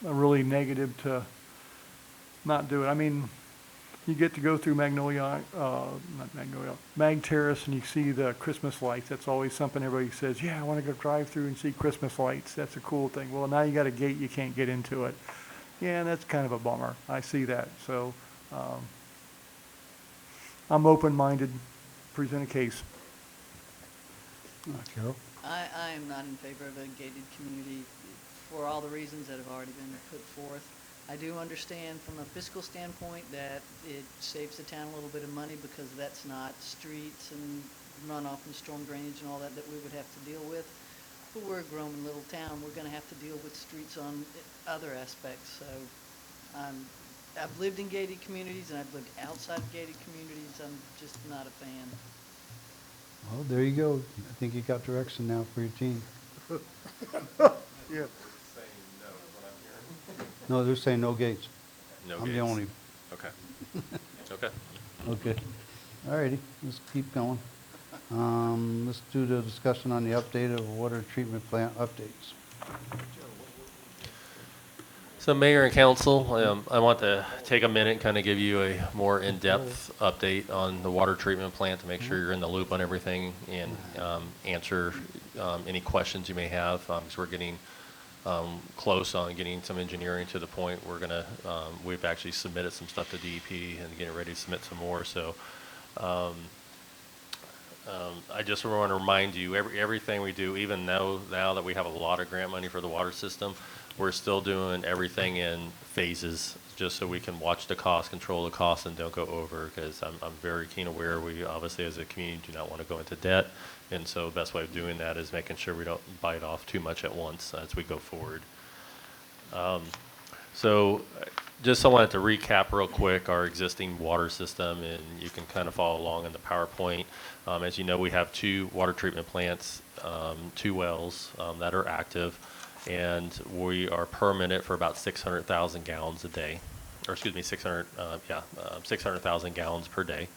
a really negative to not do it. I mean, you get to go through Mag Terrace, and you see the Christmas lights. That's always something everybody says, yeah, I want to go drive through and see Christmas lights. That's a cool thing. Well, now you got a gate, you can't get into it. Yeah, that's kind of a bummer. I see that. So I'm open-minded. Present a case. Carol? I am not in favor of a gated community for all the reasons that have already been put forth. I do understand from a fiscal standpoint that it saves the town a little bit of money because that's not streets and runoff and storm drainage and all that we would have to deal with. But we're a growing little town. We're gonna have to deal with streets on other aspects, so I've lived in gated communities and I've lived outside of gated communities. I'm just not a fan. Well, there you go. I think you got direction now for your team. Yeah. No, they're saying no gates. No I'm the gates. only. Okay. Okay. Okay. All righty, let's keep going. Let's do the discussion on the update of water treatment plant updates. So Mayor and Council, I want to take a minute and kind of give you a more in-depth update on the water treatment plant to make sure you're in the loop on everything and answer any questions you may have, because we're getting close on getting some engineering to the point we've actually submitted some stuff to DEP and getting ready to submit some more. So I just want to remind you, everything we do, even now that we have a lot of grant money for the water system, we're still doing everything in phases, just so we can watch the cost, control the cost, and don't go over, because I'm very keen aware we obviously as a community do not want to go into debt. And so the best way of doing that is making sure we don't bite off too much at once as we go forward. So just I wanted to recap real quick our existing water system, and you can kind of follow along in the PowerPoint. As you know, we have 2 water treatment plants, 2 wells that are active, and we are permitted for about 600,000 gallons a day, or excuse me, 600,000 gallons per day.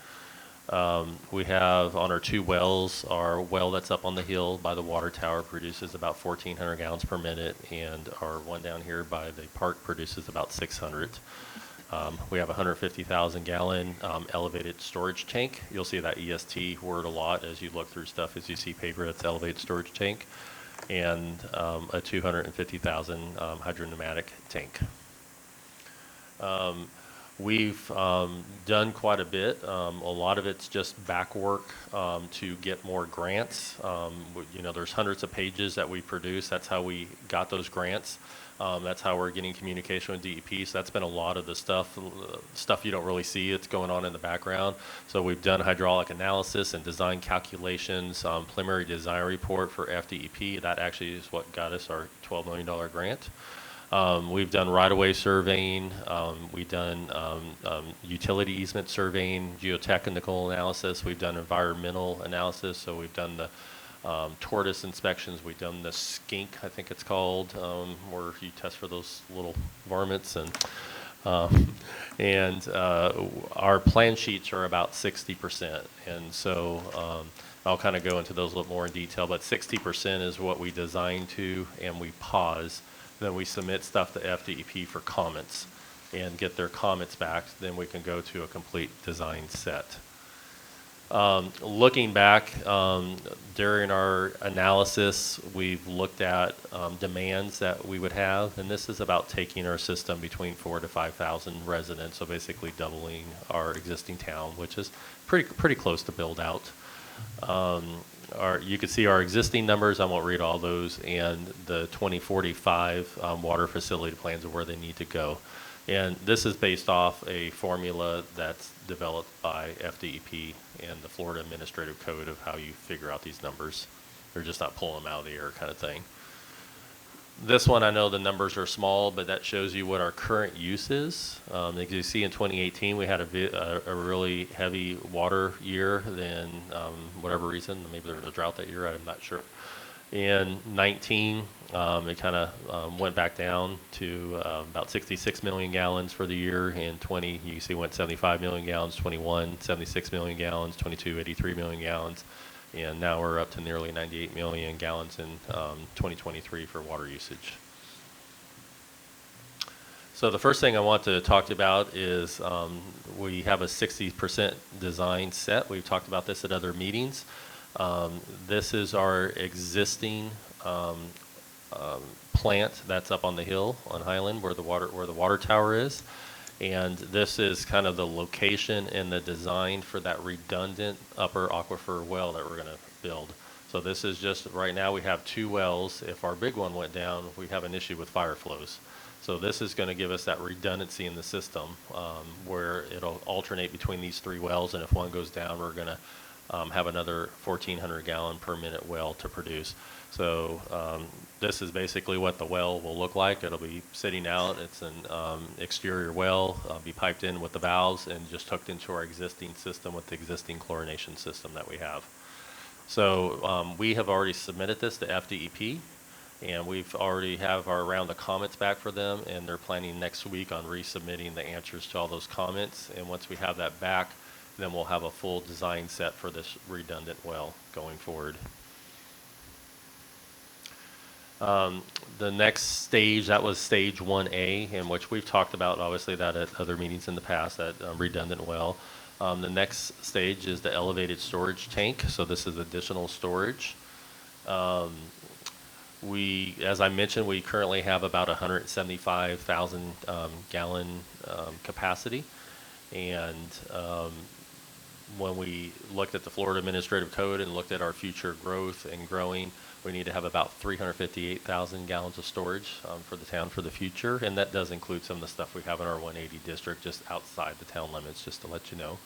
We have on our 2 wells, our well that's up on the hill by the water tower produces about 1,400 gallons per minute, and our one down here by the park produces about 600. We have a 150,000 gallon elevated storage tank. You'll see that EST word a lot as you look through stuff, as you see paper that's elevated storage tank, and a 250,000 hydropneumatic tank. We've done quite a bit. A lot of it's just back work to get more grants. There's hundreds of pages that we produce. That's how we got those grants. That's how we're getting communication with DEP. So that's been a lot of the stuff you don't really see. It's going on in the background. So we've done hydraulic analysis and design calculations, preliminary design report for FDEP. That actually is what got us our $12 million grant. We've done right-of-way surveying. We've done utility easement surveying, geotechnical analysis. We've done environmental analysis. So we've done the tortoise inspections. We've done the skink, I think it's called, where you test for those little varmints. And our plan sheets are about 60%. And so I'll kind of go into those a little more in detail. But 60% is what we design to, and we pause. Then we submit stuff to FDEP for comments and get their comments back. Then we can go to a complete design set. Looking back, during our analysis, we've looked at demands that we would have, and this is about taking our system between 4,000 to 5,000 residents, so basically doubling our existing town, which is pretty close to build out. You can see our existing numbers. I won't read all those, and the 2045 water facility plans of where they need to go. And this is based off a formula that's developed by FDEP and the Florida Administrative Code of how you figure out these numbers. They're just not pulling them out of the air kind of thing. This one, I know the numbers are small, but that shows you what our current use is. As you see in 2018, we had a really heavy water year. Then, whatever reason, maybe there was a drought that year, I'm not sure. In 19, it kind of went back down to about 66 million gallons for the year. In 20, you see went 75 million gallons, 21, 76 million gallons, 22, 83 million gallons. And now we're up to nearly 98 million gallons in 2023 for water usage. So the first thing I want to talk about is we have a 60% design set. We've talked about this at other meetings. This is our existing plant that's up on the hill on Highland where the water tower is. And this is kind of the location and the design for that redundant upper aquifer well that we're going to build. So this is just, right now we have 2 wells. If our big one went down, we have an issue with fire flows. So this is going to give us that redundancy in the system where it'll alternate between these 3 wells. And if one goes down, we're going to have another 1,400 gallon per minute well to produce. So this is basically what the well will look like. It'll be sitting out. It's an exterior well, be piped in with the valves and just hooked into our existing system with the existing chlorination system that we have. So we have already submitted this to FDEP, and we've already have our round of comments back for them, and they're planning next week on resubmitting the answers to all those comments. And once we have that back, then we'll have a full design set for this redundant well going forward. The next stage, that was stage 1A, in which we've talked about obviously that at other meetings in the past, that redundant well. The next stage is the elevated storage tank. So this is additional storage. As I mentioned, we currently have about 175,000 gallon capacity. And when we looked at the Florida Administrative Code and looked at our future growth and growing, we need to have about 358,000 gallons of storage for the town for the future. And that does include some of the stuff we have in our 180 district just outside the town limits, just to let you know.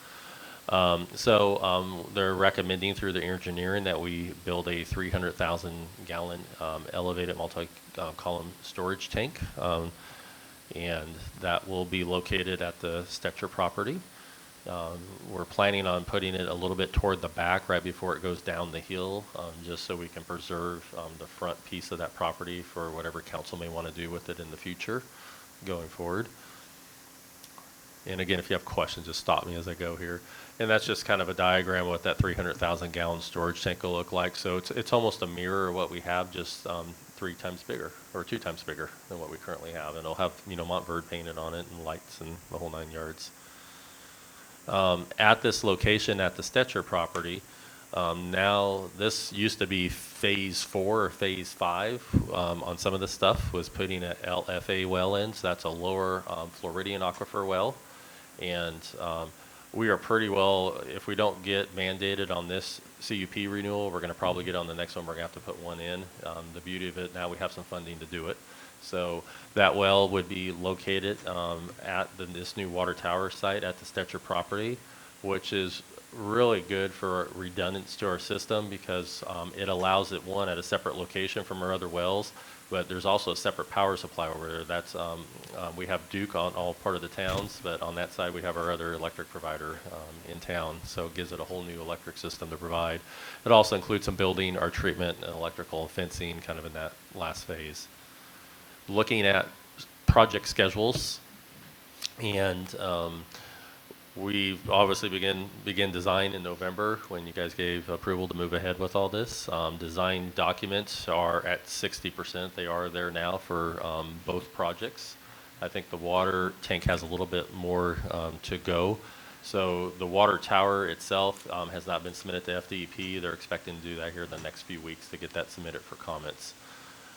They're recommending through the engineering that we build a 300,000 gallon elevated multi-column storage tank. And that will be located at the Stetcher property. We're planning on putting it a little bit toward the back right before it goes down the hill, just so we can preserve the front piece of that property for whatever council may want to do with it in the future going forward. And again, if you have questions, just stop me as I go here. And that's just kind of a diagram of what that 300,000 gallon storage tank will look like. So it's almost a mirror of what we have, just 3 times bigger or 2 times bigger than what we currently have. And it'll have, Montverde painted on it and lights and the whole 9 yards. At this location at the Stetcher property, now this used to be phase 4 or phase 5 on some of the stuff, was putting an LFA well in. So that's a lower Floridian aquifer well. And we are pretty well, if we don't get mandated on this CUP renewal, we're going to probably get on the next one. We're going to have to put one in. The beauty of it, now we have some funding to do it. So that well would be located at this new water tower site at the Stetcher property, which is really good for redundancy to our system because it allows it, one, at a separate location from our other wells, but there's also a separate power supply over there. That's we have Duke on all part of the towns, but on that side we have our other electric provider in town, so it gives it a whole new electric system to provide. It also includes some building, our treatment, and electrical and fencing kind of in that last phase. Looking at project schedules, and we obviously begin design in November when you guys gave approval to move ahead with all this. Design documents are at 60%. They are there now for both projects. I think the water tank has a little bit more to go. So the water tower itself has not been submitted to FDEP. They're expecting to do that here in the next few weeks to get that submitted for comments.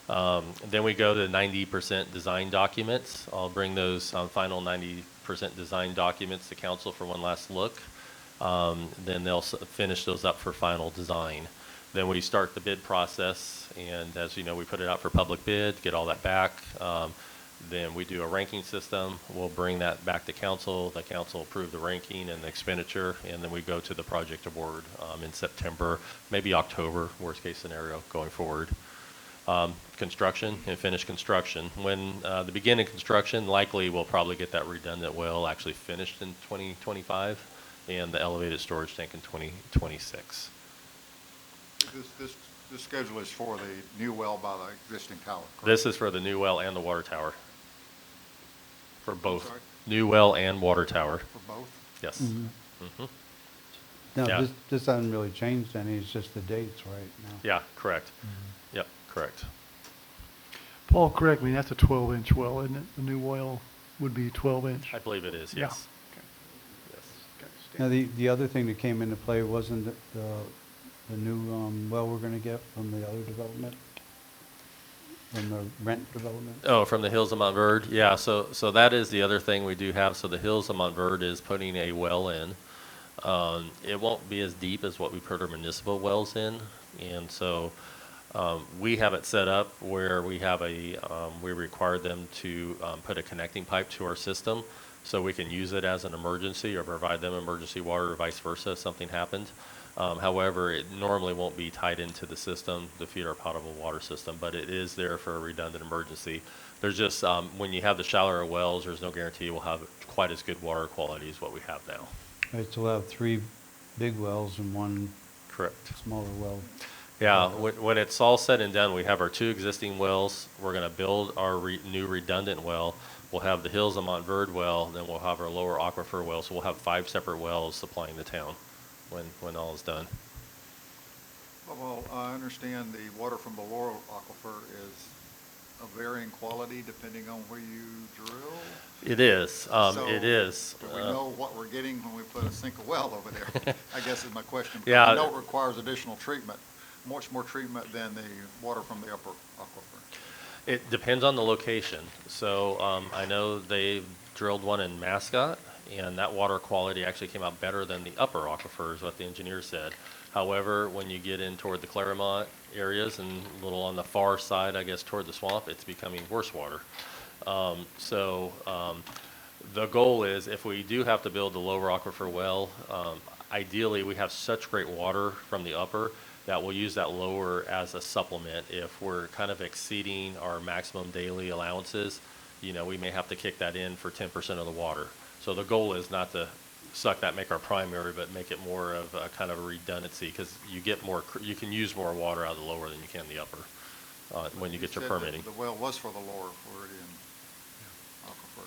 Then we go to 90% design documents. I'll bring those final 90% design documents to council for one last look. Then they'll finish those up for final design. Then we start the bid process, and as you know, we put it out for public bid, get all that back. Then we do a ranking system. We'll bring that back to council. The council approve the ranking and the expenditure, and then we go to the project award in September, maybe October, worst case scenario going forward. Construction and finish construction. When the beginning construction, likely we'll probably get that redundant well actually finished in 2025 and the elevated storage tank in 2026. This schedule is for the new well by the existing tower, correct? This is for the new well and the water tower. For both. New well and water tower. For both? Yes. Mm-hmm. Mm-hmm. No, Yeah. this hasn't really changed any, it's just the dates right now. Yeah, correct. Yep, correct. Paul, correct me, that's a 12-inch well, isn't it? The new well would be 12-inch. I believe it is, Yeah. yes. Yes. Now, the other thing that came into play wasn't the new well we're going to get from the other development, from the rent development? Oh, from the Hills of Montverde? Yeah, so that is the other thing we do have. So the Hills of Montverde is putting a well in. It won't be as deep as what we put our municipal wells in. And so we have it set up where we have we require them to put a connecting pipe to our system so we can use it as an emergency or provide them emergency water or vice versa if something happened. However, it normally won't be tied into the system to feed our potable water system, but it is there for a redundant emergency. There's just, when you have the shallower wells, there's no guarantee we'll have quite as good water quality as what we have now. Right, so we'll have 3 big wells and 1 Correct. smaller well. Yeah, when it's all said and done, we have our 2 existing wells. We're going to build our new redundant well. We'll have the Hills of Montverde well, then we'll have our lower aquifer well. So we'll have 5 separate wells supplying the town when all is done. Well, I understand the water from the lower aquifer is of varying quality depending on where you drill. It is. So, It is. Do we know what we're getting when we sink a well over there? I guess is my question. Yeah. I know it requires additional treatment, much more treatment than the water from the upper aquifer. It depends on the location. So I know they drilled one in Mascot, and that water quality actually came out better than the upper aquifer, is what the engineer said. However, when you get in toward the Claremont areas and a little on the far side, I guess, toward the swamp, it's becoming worse water. The goal is, if we do have to build the lower aquifer well, ideally we have such great water from the upper that we'll use that lower as a supplement. If we're kind of exceeding our maximum daily allowances, you know, we may have to kick that in for 10% of the water. So the goal is not to suck that, make our primary, but make it more of a kind of a redundancy, because you get more, you can use more water out of the lower than you can the upper when you get your said permitting. The well was for the lower Floridian aquifer.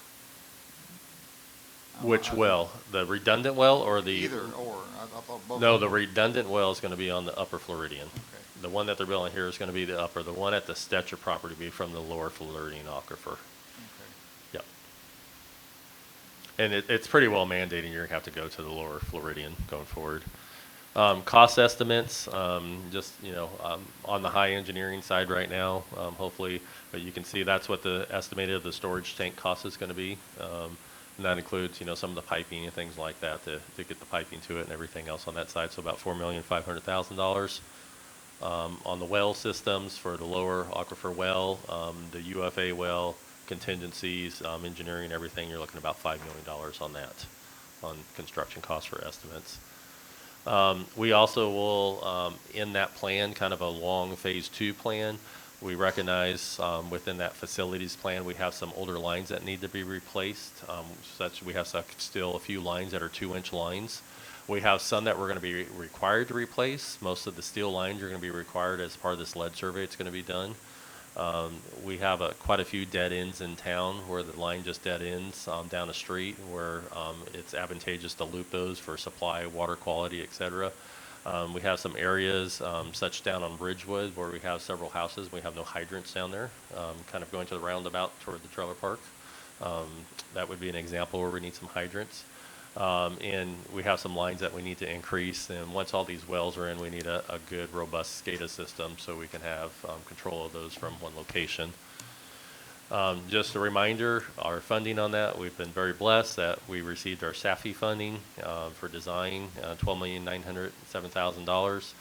Which well? The redundant well or the? Either or. I thought both. No, the redundant well is going to be on the upper Floridian. Okay. The one that they're building here is going to be the upper. The one at the Stetcher property will be from the lower Floridian aquifer. Okay. Yep. And it's pretty well mandated. You're going to have to go to the lower Floridian going forward. Cost estimates, just, you know, on the high engineering side right now, hopefully, but you can see that's what the estimated of the storage tank cost is going to be. And that includes, you know, some of the piping and things like that to get the piping to it and everything else on that side. So about $4,500,000. On the well systems for the lower aquifer well, the UFA well, contingencies, engineering, everything, you're looking at about $5 million on that, on construction costs for estimates. We also will, in that plan, kind of a long phase 2 plan, we recognize within that facilities plan, we have some older lines that need to be replaced. We have still a few lines that are 2-inch lines. We have some that we're going to be required to replace. Most of the steel lines are going to be required as part of this lead survey. It's going to be done. We have quite a few dead ends in town where the line just dead ends down the street, where it's advantageous to loop those for supply, water quality, etc. We have some areas, such down on Ridgewood, where we have several houses. We have no hydrants down there, kind of going to the roundabout toward the trailer park. That would be an example where we need some hydrants. And we have some lines that we need to increase. And once all these wells are in, we need a good, robust SCADA system so we can have control of those from one location. Just a reminder, our funding on that, we've been very blessed that we received our SAFI funding for design, $12,907,000.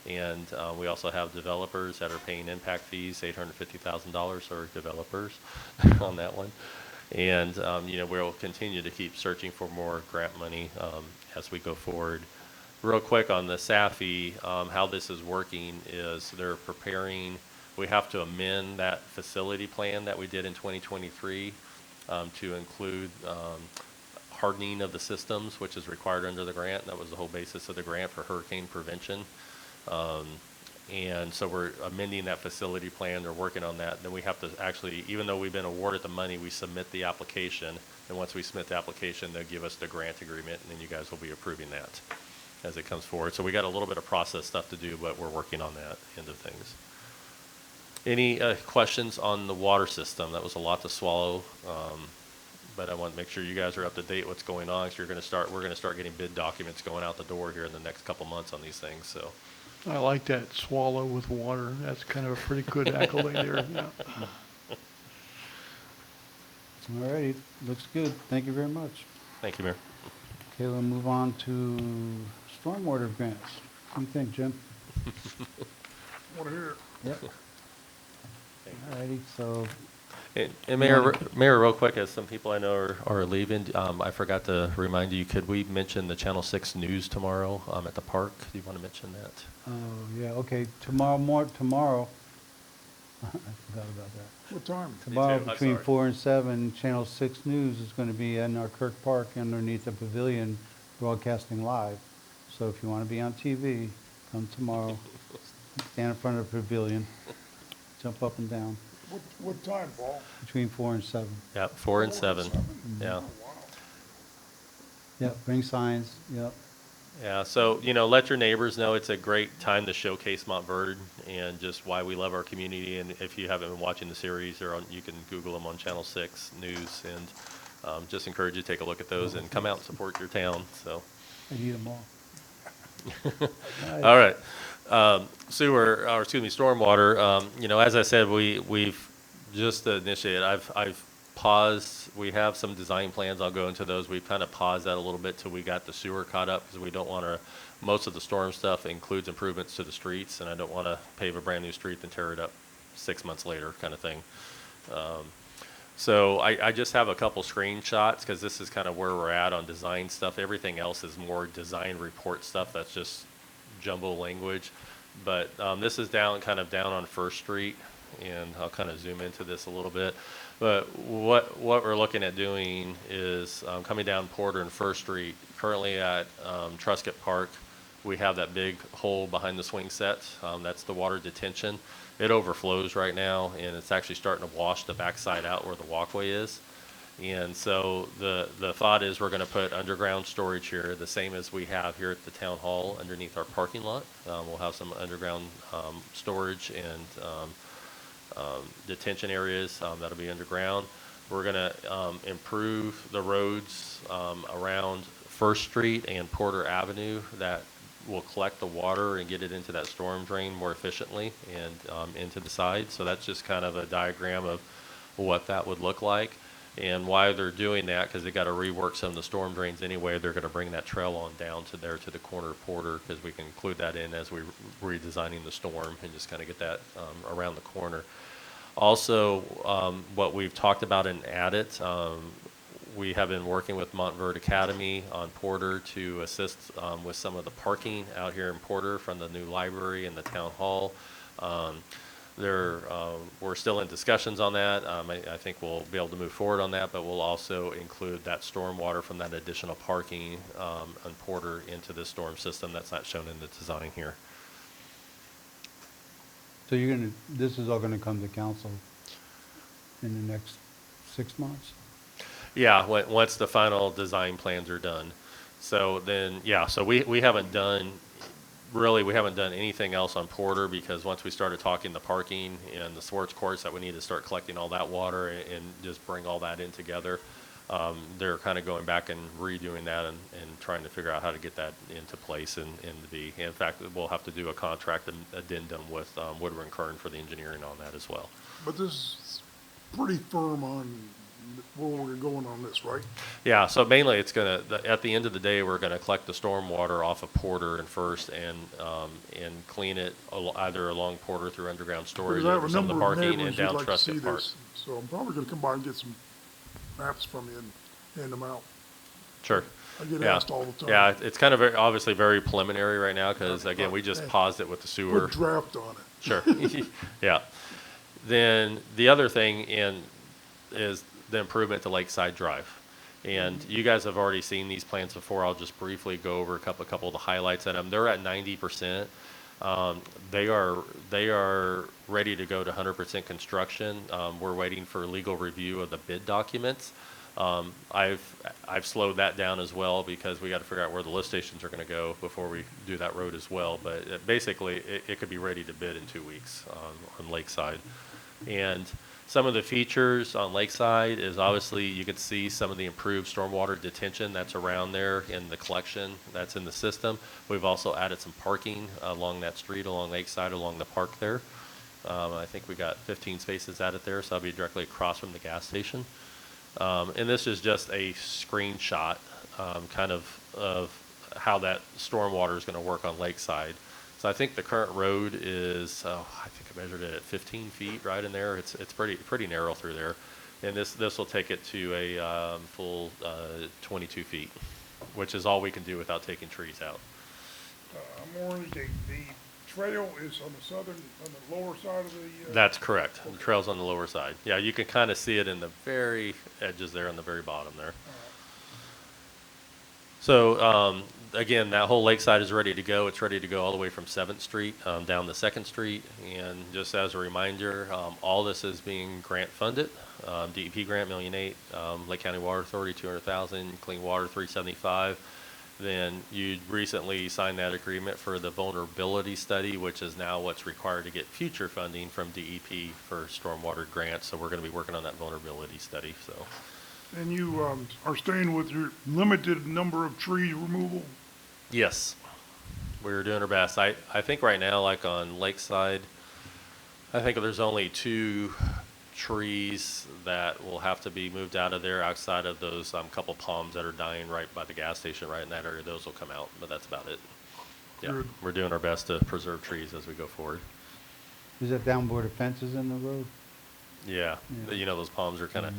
And we also have developers that are paying impact fees, $850,000 for developers on that one. And, you know, we'll continue to keep searching for more grant money as we go forward. Real quick on the SAFI, how this is working is they're preparing, we have to amend that facility plan that we did in 2023 to include hardening of the systems, which is required under the grant. That was the whole basis of the grant for hurricane prevention. And so we're amending that facility plan. They're working on that. Then we have to actually, even though we've been awarded the money, we submit the application. And once we submit the application, they'll give us the grant agreement, and then you guys will be approving that as it comes forward. So we got a little bit of process stuff to do, but we're working on that end of things. Any questions on the water system? That was a lot to swallow, but I want to make sure you guys are up to date what's going on. So we're going to start getting bid documents going out the door here in the next couple months on these things. So. I like that swallow with water. That's kind of a pretty good accolade there. Yeah. All righty, looks good. Thank you very much. Thank you, Mayor. Okay, we'll move on to stormwater grants. What do you think, Jim? Want to hear it? Yep. All righty, so And Mayor, real quick, as some people I know are leaving, I forgot to remind you, could we mention the Channel 6 news tomorrow at the park? Do you want to mention that? Oh, yeah, okay, tomorrow, I forgot about that. What time? Tomorrow, too, I'm between sorry. 4 and 7, Channel 6 News is going to be in our Kirk Park underneath the pavilion broadcasting live. So if you want to be on TV, come tomorrow, stand in front of the pavilion, jump up and down, What time, Paul? between 4 and 7. Yeah, 4 and 7. Yeah. Yep, bring signs, yep. Yeah, so, let your neighbors know it's a great time to showcase Montverde and just why we love our community. And if you haven't been watching the series, you can Google them on Channel 6 News, and just encourage you to take a look at those and come out and support your town, so. I eat them all. All right. Stormwater, as I said, we've just initiated, I've paused, we have some design plans, I'll go into those. We've kind of paused that a little bit till we got the sewer caught up, because we don't want to, most of the storm stuff includes improvements to the streets, and I don't want to pave a brand new street and tear it up 6 months later kind of thing. So I just have a couple screenshots, because this is kind of where we're at on design stuff. Everything else is more design report stuff that's just jumbo language. But this is down on First Street, and I'll kind of zoom into this a little bit. But what we're looking at doing is coming down Porter and First Street. Currently at Truscott Park, we have that big hole behind the swing set. That's the water detention. It overflows right now, and it's actually starting to wash the backside out where the walkway is. And so the thought is we're going to put underground storage here, the same as we have here at the town hall underneath our parking lot. We'll have some underground storage and detention areas that'll be underground. We're going to improve the roads around First Street and Porter Avenue that will collect the water and get it into that storm drain more efficiently and into the side. So that's just kind of a diagram of what that would look like. And why they're doing that, because they got to rework some of the storm drains anyway. They're going to bring that trail on down to there to the corner of Porter, because we can include that in as we're redesigning the storm and just kind of get that around the corner. Also, what we've talked about and added, we have been working with Montverde Academy on Porter to assist with some of the parking out here in Porter from the new library and the town hall. We're still in discussions on that. I think we'll be able to move forward on that, but we'll also include that storm water from that additional parking on Porter into the storm system that's not shown in the design here. So this is all gonna come to council in the next 6 months? Yeah, once the final design plans are done. So then, yeah, so we haven't done anything else on Porter, because once we started talking the parking and the sports courts, that we need to start collecting all that water and just bring all that in together. They're kind of going back and redoing that and trying to figure out how to get that into place and to be. In fact, we'll have to do a contract addendum with Woodward & Kern for the engineering on that as well. But this is pretty firm on where we're going on this, right? Yeah, so mainly it's at the end of the day, we're gonna collect the storm water off of Porter and First and clean it either along Porter through underground storage Because I have over a some of the number of parking and neighbors who'd down like to see Truscott Park. this, so I'm probably gonna come by and get some maps from you and hand them out. Sure. I get Yeah. asked all the time. Yeah, it's kind of obviously very preliminary right now, because again, we just paused it with the sewer. Put draft on it. Sure. Yeah. Then the other thing is the improvement to Lakeside Drive. And you guys have already seen these plans before. I'll just briefly go over a couple of the highlights at them. They're at 90%. They are ready to go to 100% construction. We're waiting for legal review of the bid documents. I've slowed that down as well, because we got to figure out where the lift stations are going to go before we do that road as well. But basically, it could be ready to bid in 2 weeks on Lakeside. And some of the features on Lakeside is obviously you can see some of the improved stormwater detention that's around there in the collection that's in the system. We've also added some parking along that street, along Lakeside, along the park there. I think we got 15 spaces added there, so I'll be directly across from the gas station. And this is just a screenshot kind of how that stormwater is going to work on Lakeside. So I think the current road is, I think measured it at 15 feet right in there. It's pretty narrow through there. And this will take it to a full 22 feet, which is all we can do without taking trees out. I'm orienting, the trail is on the southern, on the lower side of the. That's correct. The trail's on the lower side. Yeah, you can kind of see it in the very edges there on the very bottom there. So again, that whole lakeside is ready to go. It's ready to go all the way from 7th Street down to 2nd Street. And just as a reminder, all this is being grant funded. DEP grant, $1.8 million. Lake County Water Authority, $200,000. Clean Water, $375,000. Then you recently signed that agreement for the vulnerability study, which is now what's required to get future funding from DEP for stormwater grants. So we're going to be working on that vulnerability study. So. And you are staying with your limited number of tree removal? Yes, we're doing our best. I think right now, like on Lakeside, I think there's only 2 trees that will have to be moved out of there outside of those couple palms that are dying right by the gas station right in that area. Those will come out, but that's about it. Yeah, Good. We're doing our best to preserve trees as we go forward. Is that down where the fence is in the road? Yeah, Yeah. you know, those palms are kind of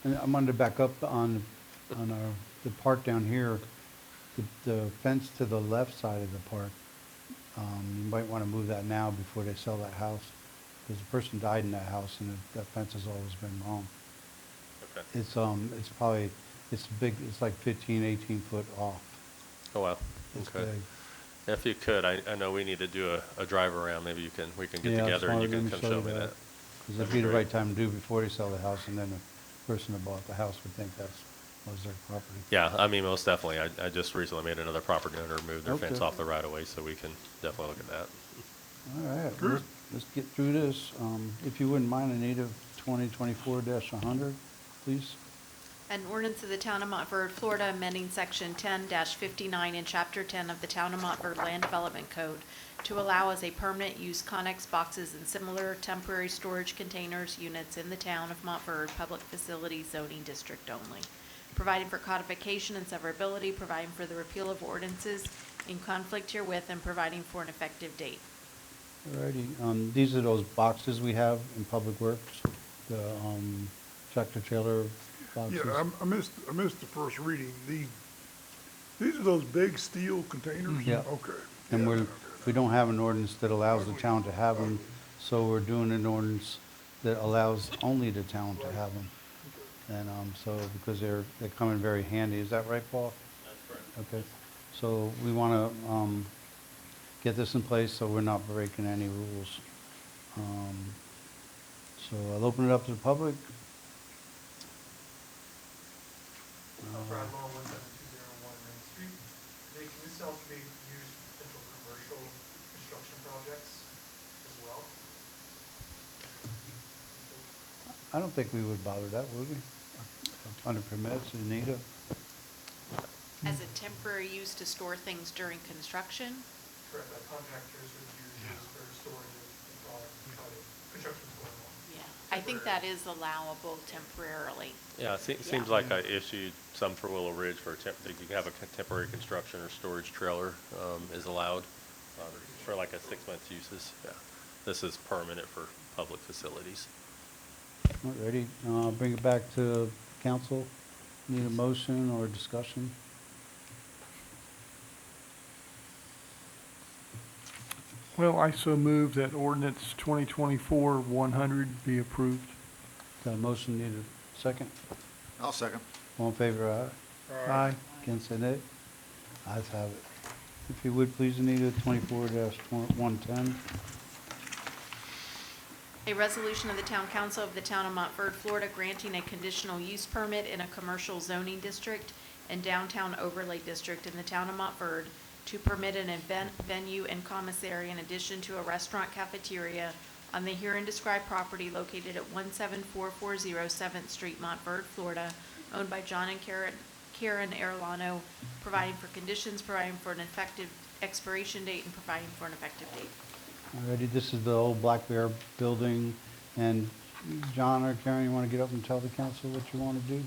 And I'm going to back up on the park down here. The fence to the left side of the park, you might want to move that now before they sell that house. Because the person died in that house and that fence has always been wrong. Okay. It's probably, it's big, it's like 15, 18 foot off. Oh, wow. It's Okay. big. If you could, I know we need to do a drive around. Maybe we can get Yeah, together and you can come show me that. Because that'd be the right time to do before they sell the house, and then the person that bought the house would think that was their property. Yeah, I mean, most definitely. I just recently made another property owner move their fence Okay. off the right of way, so we can definitely look at that. All right, Good. let's get through this. If you wouldn't mind, Anita, 2024-100, please. An ordinance of the Town of Montverde, Florida, amending Section 10-59 in Chapter 10 of the Town of Montverde Land Development Code to allow as a permanent use Connex boxes and similar temporary storage containers units in the Town of Montverde Public Facility Zoning District only, providing for codification and severability, providing for the repeal of ordinances in conflict herewith, and providing for an effective date. Alrighty, these are those boxes we have in Public Works, the tractor trailer boxes. Yeah, I missed the first reading. These are those big steel containers? Yeah. Okay. And Yeah. we don't have an ordinance that allows the town to have them, so we're doing an ordinance that allows only the town to have them. And so, because they come in very handy, is that right, Paul? That's correct. Okay, so we want to get this in place so we're not breaking any rules. So I'll open it up to the public. Brad Law, 17201 Main Street. Can this also be used for potential commercial construction projects as well? I don't think we would bother that, would we? Under permits, Anita? As a temporary use to store things during construction, Correct, that contractors would use this for storage of products while the construction's going on. I think that is allowable temporarily. Yeah, seems like I issued some for Willow Ridge for you can have a temporary construction or storage trailer is allowed for like a 6-month uses. Yeah, this is permanent for public facilities. All righty, bring it back to council. Need a motion or discussion? Well, I so move that ordinance 2024-100 be approved. Got a motion, need a second? I'll second. All in favor, aye? Aye. Against, say nay. Ayes have it. If you would, please, Anita, 24-110. A resolution of the Town Council of the Town of Montverde, Florida, granting a conditional use permit in a commercial zoning district and downtown overlay district in the Town of Montverde to permit an event venue and commissary in addition to a restaurant cafeteria on the herein described property located at 17440 7th Street, Montverde, Florida, owned by John and Karen Erlano, providing for conditions, providing for an effective expiration date, and providing for an effective date. Alrighty, this is the old Black Bear building, and John or Karen, you want to get up and tell the council what you want to do?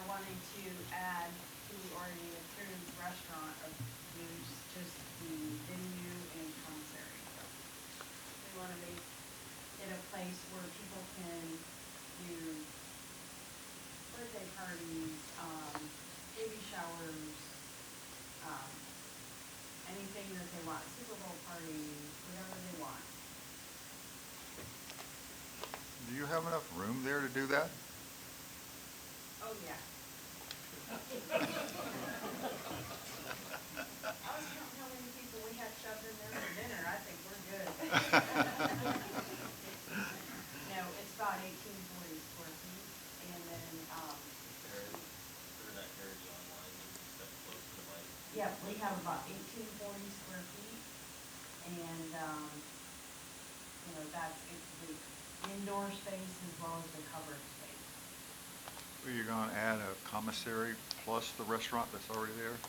are wanting to add to the already approved restaurant of use just the venue and commissary. We want to make it a place where people can do birthday parties, baby showers, anything that they want, Super Bowl parties, whatever they want. Do you have enough room there to do that? Oh, yeah. I was counting how many people we had shoved in there for dinner. I think we're good. No, it's about 1840 square feet, and then, yeah, we have about 1840 square feet, and, that's the indoor space as well as the covered space. Are you going to add a commissary plus the restaurant that's already there?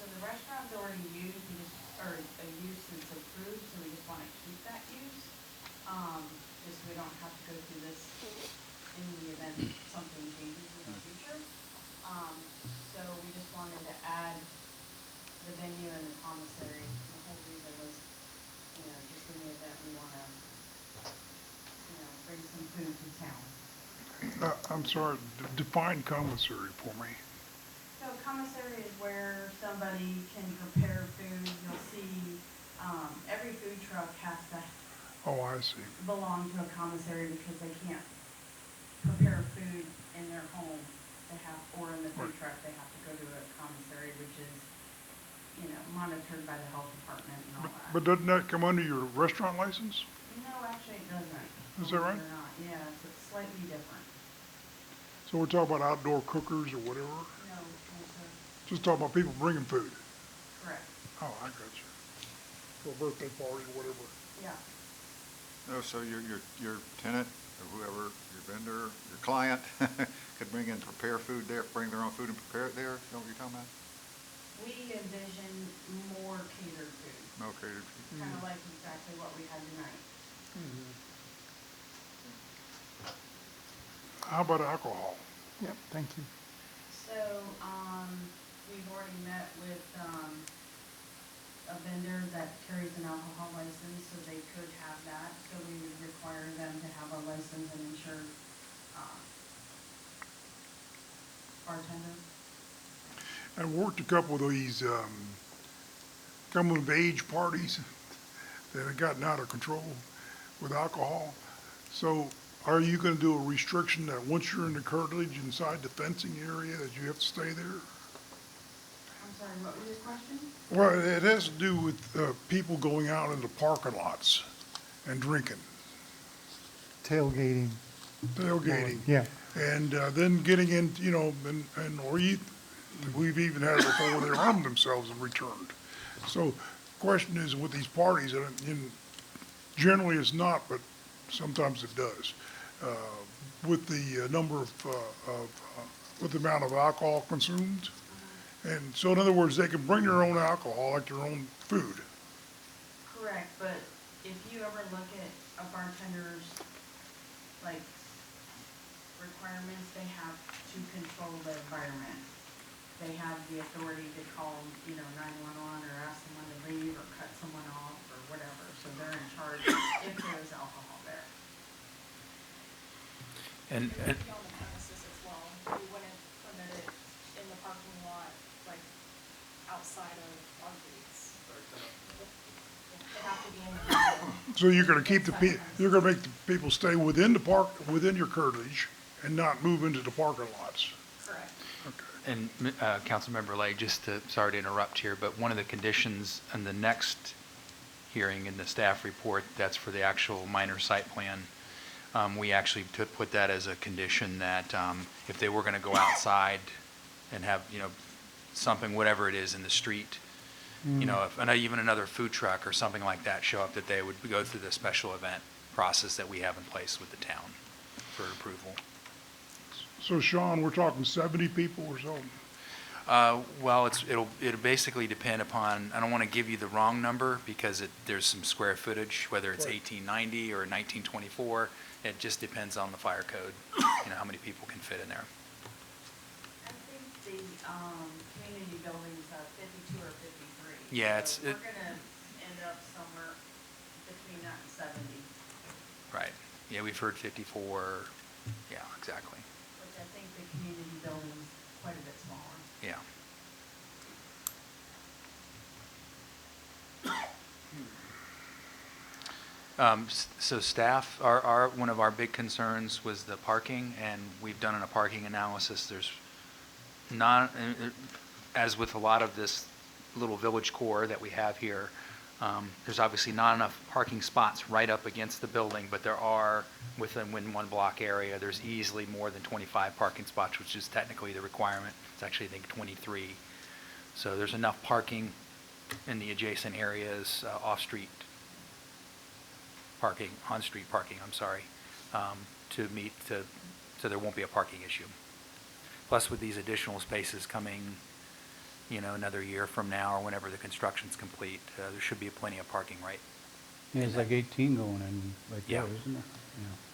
So the restaurant's already used, or a use that's approved, so we just want to keep that use. Just so we don't have to go through this in the event something changes in the future. So we just wanted to add the venue and the commissary. The whole reason was, just in the event we want to, bring some food to town. I'm sorry, define commissary for me. So commissary is where somebody can prepare food. You'll see, every food truck has to Oh, I see. belong to a commissary because they can't prepare food in their home. Or in the food truck, they have to go to a commissary, which is, monitored by the health department and all that. But doesn't that come under your restaurant license? No, actually it doesn't. Is that right? Believe it or not. Yeah, it's slightly different. So we're talking about outdoor cookers or whatever? No, sir. Just talking about people bringing food? Correct. Oh, I got you. For a birthday party or whatever. Yeah. No, so your tenant or whoever, your vendor, your client could bring in, prepare food there, bring their own food and prepare it there? Is that what you're talking about? We envision more catered food. No catered food? Kind of like exactly what we had tonight. How about alcohol? Yep, thank you. So, we've already met with, a vendor that carries an alcohol license, so they could have that. So we would require them to have a license and insured, bartender. I worked a couple of these, coming of age parties that had gotten out of control with alcohol. So are you gonna do a restriction that once you're in the curtilage inside the fencing area, that you have to stay there? I'm sorry, what was your question? Well, it has to do with, people going out into parking lots and drinking, Tailgating. tailgating. Yeah. And, then getting in, we've even had it before where they armed themselves and returned. So, question is with these parties, generally it's not, but sometimes it does. With the number with the amount of alcohol consumed. And so in other words, they can bring their own alcohol, like their own food. Correct, but if you ever look at a bartender's, like, requirements, they have to control the environment. They have the authority to call, 911 or ask someone to leave or cut someone off or whatever. So they're in charge if there is alcohol there. And On the premises as well. We wouldn't permit it in the parking lot, like outside of our gates. It have to be in the. So you're gonna keep you're gonna make the people stay within the park, within your curtilage and not move into the parking lots. Correct. And Councilmember Lay, sorry to interrupt here, but one of the conditions in the next hearing in the staff report, that's for the actual minor site plan, we actually put that as a condition that if they were going to go outside and have, something, whatever it is in the street, if even another food truck or something like that show up, that they would go through the special event process that we have in place with the town for approval. So Sean, we're talking 70 people or so? Well, it'll basically depend upon, I don't want to give you the wrong number because there's some square footage, whether it's 1890 or 1924. It just depends on the fire code, how many people can fit in there. And the, community buildings are 52 or 53. Yeah, So we're gonna end up somewhere between that and 70, right. Yeah, we've heard 54. Yeah, exactly. which I think the community building's quite a bit smaller. Yeah. So staff, one of our big concerns was the parking, and we've done a parking analysis. There's not, as with a lot of this little village core that we have here, there's obviously not enough parking spots right up against the building, but there are within one block area, there's easily more than 25 parking spots, which is technically the requirement. It's actually, I think, 23. So there's enough parking in the adjacent areas, off-street parking, on-street parking, I'm sorry, to meet, so there won't be a parking issue. Plus, with these additional spaces coming, another year from now or whenever the construction's complete, there should be plenty of parking, right? Yeah, it's like 18 going in right there, Yeah. isn't it?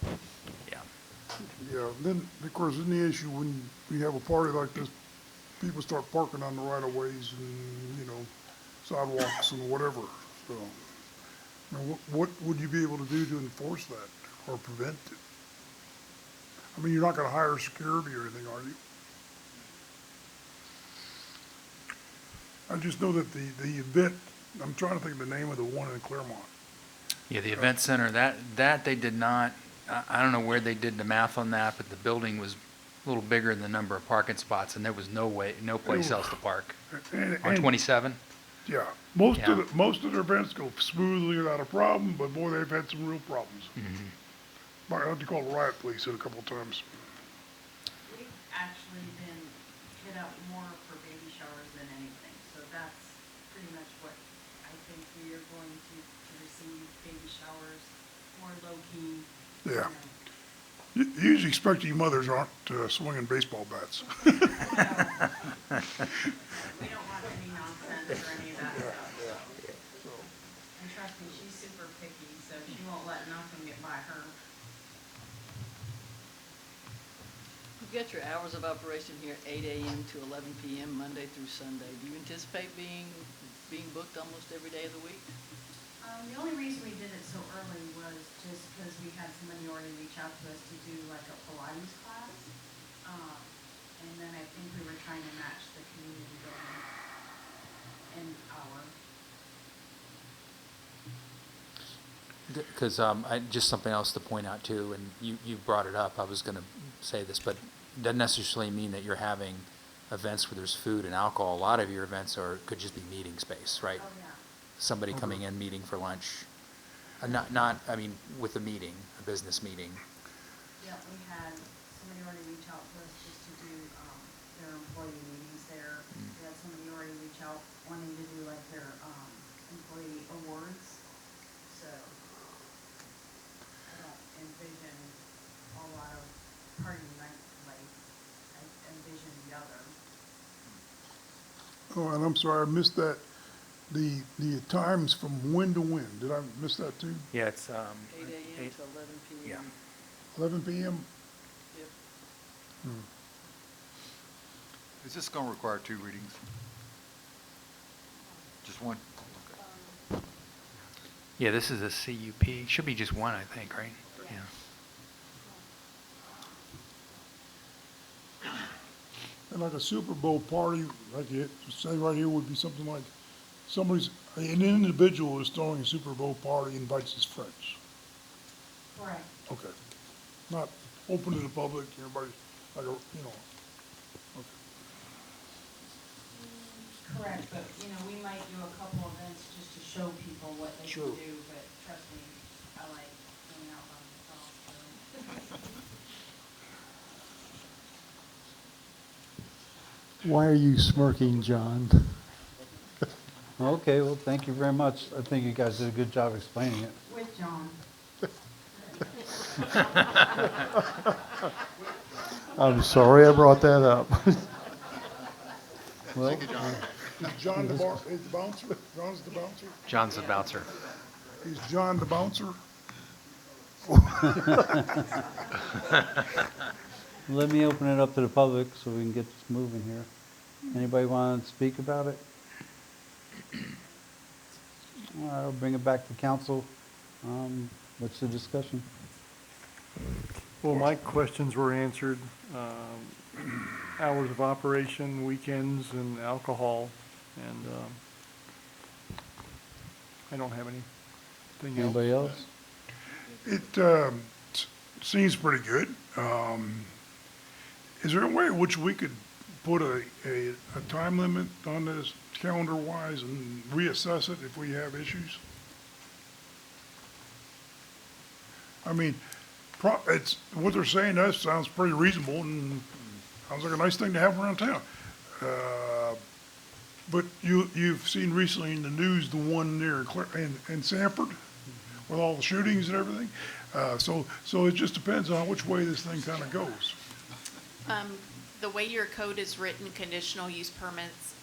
Yeah. Yeah. Yeah, then, of course, isn't the issue when we have a party like this, people start parking on the right-of-ways and, sidewalks and whatever, so. What would you be able to do to enforce that or prevent it? I mean, you're not gonna hire security or anything, are you? I just know that the event, I'm trying to think of the name of the one in Claremont. Yeah, the event center, that they did not, I don't know where they did the math on that, but the building was a little bigger than the number of parking spots, and there was no place else to park. On 27? Yeah, most Yeah. of their events go smoothly without a problem, but boy, they've had some real problems. I had to call the riot police in a couple of times. We've actually been hit up more for baby showers than anything, so that's pretty much what I think we are going to receive, baby showers, more low-key. Yeah. You usually expect you mothers aren't swinging baseball bats. We don't want any nonsense or any of that stuff. And trust me, she's super picky, so she won't let nothing get by her. You've got your hours of operation here, 8 a.m. to 11 p.m., Monday through Sunday. Do you anticipate being booked almost every day of the week? The only reason we did it so early was just because we had somebody already reach out to us to do like a Pilates class. And then I think we were trying to match the community building an hour. Because just something else to point out too, and you brought it up, I was going to say this, but it doesn't necessarily mean that you're having events where there's food and alcohol. A lot of your events could just be meeting space, right? Oh, yeah. Somebody coming in, meeting for lunch. With a meeting, a business meeting. Yeah, we had somebody already reach out to us just to do, their employee meetings there. We had somebody already reach out wanting to do like their, employee awards. So I don't envision a lot of party night like I envision the other. Oh, and I'm sorry, I missed that. The times from when to when, did I miss that too? Yeah, it's 8 a.m. to 11 p.m. Yeah. 11 p.m.? Yep. Is this going to require 2 readings? Just one? Yeah, this is a CUP. Should be just one, I think, right? Yeah. And like a Super Bowl party, like you say right here, would be something like an individual is throwing a Super Bowl party, invites his friends. Correct. Okay. Not open to the public, everybody, like okay. Correct, but, we might do a couple events just to show people what they can Sure. do, but trust me, I like hanging out by myself, so. Why are you smirking, John? Okay, well, thank you very much. I think you guys did a good job explaining it. With John. I'm sorry I brought that up. Well, Is John the bouncer? John's the bouncer? John's the bouncer. Is John the bouncer? let me open it up to the public so we can get this moving here. Anybody want to speak about it? All right, I'll bring it back to council. What's the discussion? Well, my questions were answered. Hours of operation, weekends, and alcohol, and I don't have anything else. Anybody else? It seems pretty good. Is there a way in which we could put a time limit on this calendar-wise and reassess it if we have issues? I mean, it's, what they're saying to us sounds pretty reasonable and sounds like a nice thing to have around town. But you've seen recently in the news, the one near in Sanford with all the shootings and everything. So it just depends on which way this thing kind of goes. The way your code is written, conditional use permits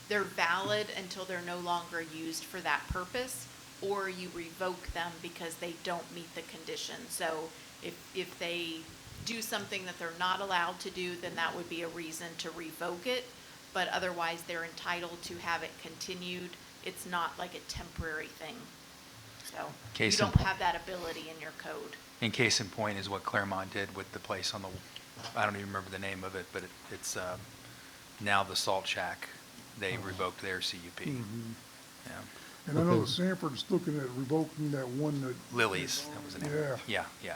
they're valid until they're no longer used for that purpose, or you revoke them because they don't meet the condition. So if they do something that they're not allowed to do, then that would be a reason to revoke it. But otherwise, they're entitled to have it continued. It's not like a temporary thing. So you Case in don't have that ability in your code. In case in point is what Claremont did with the place on the, I don't even remember the name of it, but it's now the Salt Shack. They revoked their CUP. Yeah. And I know that Sanford's looking at revoking that one that. Lily's, that was the name. Yeah. Yeah.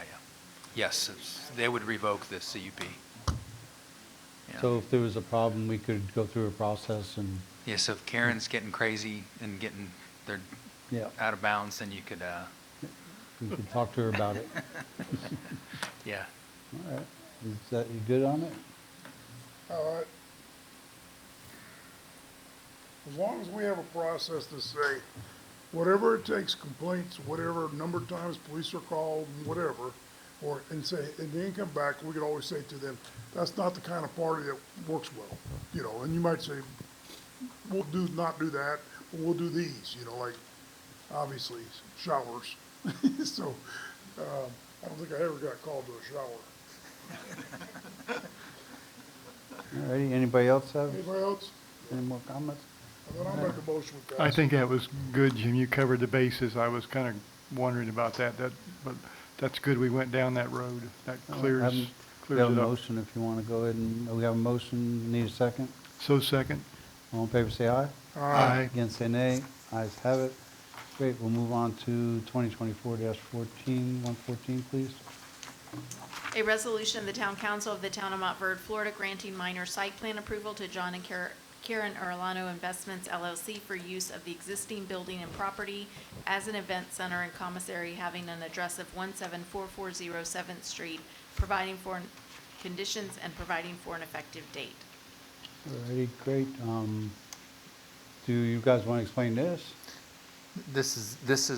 Yes, they would revoke the CUP. Yeah. So if there was a problem, we could go through a process and, Yeah, so if Karen's getting crazy and they're yeah, out of bounds, then you could, we could talk to her about it. yeah. All right. Is that, you good on it? All right. As long as we have a process to say, whatever it takes, complaints, whatever number of times police are called, whatever, and then come back, we could always say to them, that's not the kind of party that works well, you know, and you might say, we'll not do that, but we'll do these, you know, like, obviously, showers. So, I don't think I ever got called to a shower. All righty, anybody else have Anybody else? any more comments? And then I'll make a motion with that. I think that was good, Jim. You covered the bases. I was kind of wondering about that, but that's good we went down that road. That clears We it have a up. motion if you want to go ahead and, we have a motion, need a second? So second. All in favor, say aye. Aye. Against, say nay. Ayes have it. Great, we'll move on to 2024-14, 114, please. A resolution of the Town Council of the Town of Montverde, Florida, granting minor site plan approval to John and Karen Orlano Investments LLC for use of the existing building and property as an event center and commissary having an address of 17440 7th Street, providing for conditions and providing for an effective date. All righty, great. Do you guys want to explain this? This is That's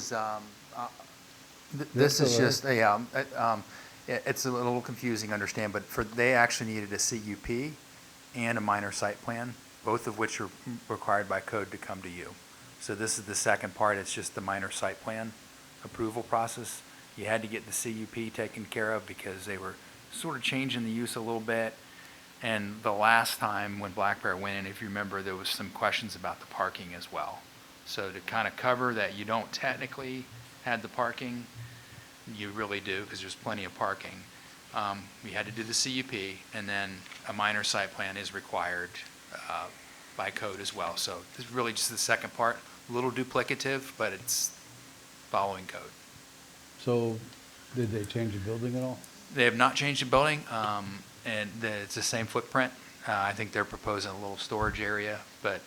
all just it's a little confusing, understand, but they actually needed a CUP and a minor site plan, both of which are required by code to come to you. So this is the second part. It's just the minor site plan approval process. You had to get the CUP taken care of because they were sort of changing the use a little bit. And the last time when Black Bear went in, if you remember, there was some questions about the parking as well. So to kind of cover that you don't technically have the parking, you really do because there's plenty of parking. We had to do the CUP, and then a minor site plan is required by code as well. So this is really just the second part, a little duplicative, but it's following code. So, did they change the building at all? They have not changed the building, and it's the same footprint. I think they're proposing a little storage area, but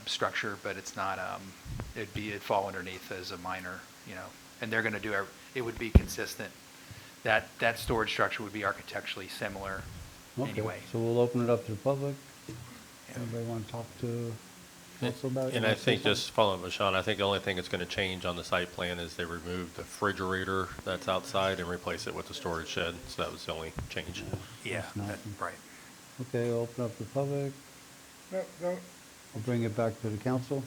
structure, but it's not. It'd fall underneath as a minor, you know. And they're going to do. It would be consistent. That storage structure would be architecturally similar, Okay, anyway. so we'll open it up to the public. Anybody want to talk to council about it? And I think just following up with Sean, I think the only thing that's going to change on the site plan is they removed the refrigerator that's outside and replace it with the storage shed. So that was the only change. Yeah, right. Okay, we'll open up the public. No, We'll bring it back to the council.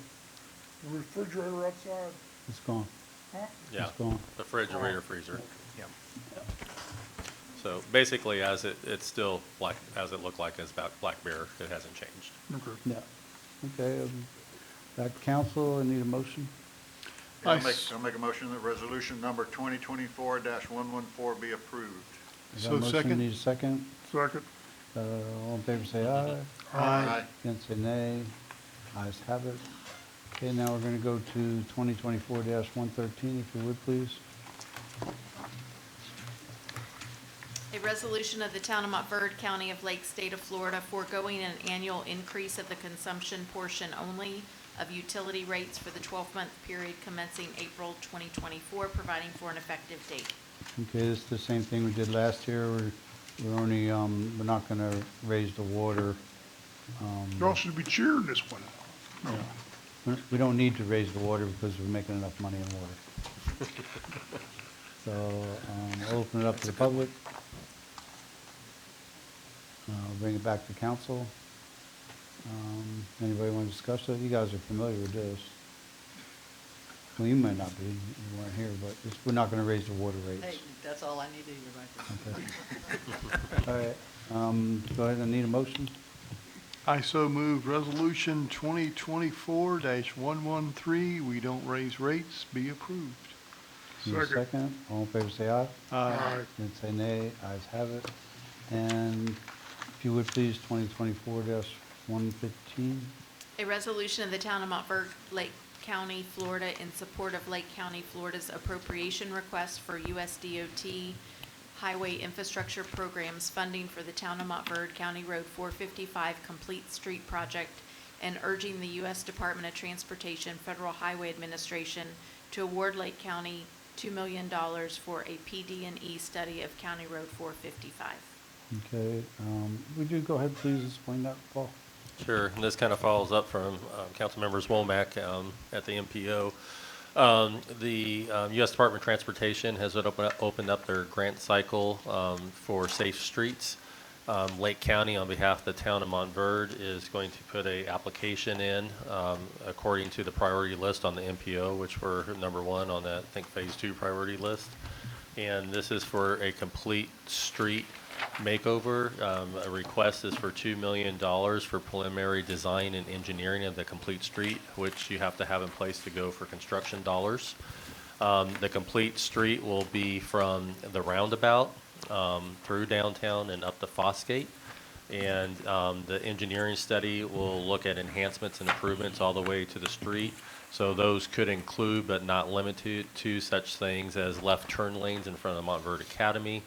the refrigerator outside, It's gone. huh? Yeah, It's gone. the refrigerator, freezer. Yep. So basically, it's still black, as it looked like as Black Bear, it hasn't changed. Okay. Yeah. Okay, back to council, I need a motion. Yeah, I'll make a motion that resolution number 2024-114 be approved. Is that So a motion? second. Need a second? Second. All in favor, say aye. Aye. Against, say nay. Ayes have it. Okay, now we're gonna go to 2024-113, if you would, please. A resolution of the Town of Montverde, County of Lake, State of Florida, foregoing an annual increase of the consumption portion only of utility rates for the 12-month period commencing April 2024, providing for an effective date. Okay, this is the same thing we did last year. We're only, we're not gonna raise the water. Y'all should be cheering this one. We don't need to raise the water because we're making enough money in water. So, I'll open it up to the public. Bring it back to council. Anybody want to discuss it? You guys are familiar with this. Well, you might not be, you weren't here, but we're not gonna raise the water rates. Hey, that's all I need to hear right there. Okay. All right, go ahead, I need a motion. I so move resolution 2024-113, we don't raise rates, be approved. Need a Second. second? All in favor, say aye. Aye. And say nay, ayes have it. And if you would please, 2024-115. A resolution of the Town of Montverde, Lake County, Florida, in support of Lake County, Florida's appropriation request for USDOT Highway Infrastructure Programs funding for the Town of Montverde County Road 455 Complete Street Project, and urging the U.S. Department of Transportation, Federal Highway Administration to award Lake County $2 million for a PD&E study of County Road 455. Okay, would you go ahead, please, explain that, Paul? Sure, and this kind of follows up from council members Womack at the MPO. The U.S. Department of Transportation has opened up their grant cycle for safe streets. Lake County, on behalf of the town of Montverde, is going to put a application in according to the priority list on the MPO, which we're number one on that, I think, phase 2 priority list. And this is for a complete street makeover. A request is for $2 million for preliminary design and engineering of the complete street, which you have to have in place to go for construction dollars. The complete street will be from the roundabout through downtown and up to Fosgate. And the engineering study will look at enhancements and improvements all the way to the street. So those could include, but not limited to, such things as left turn lanes in front of the Montverde Academy,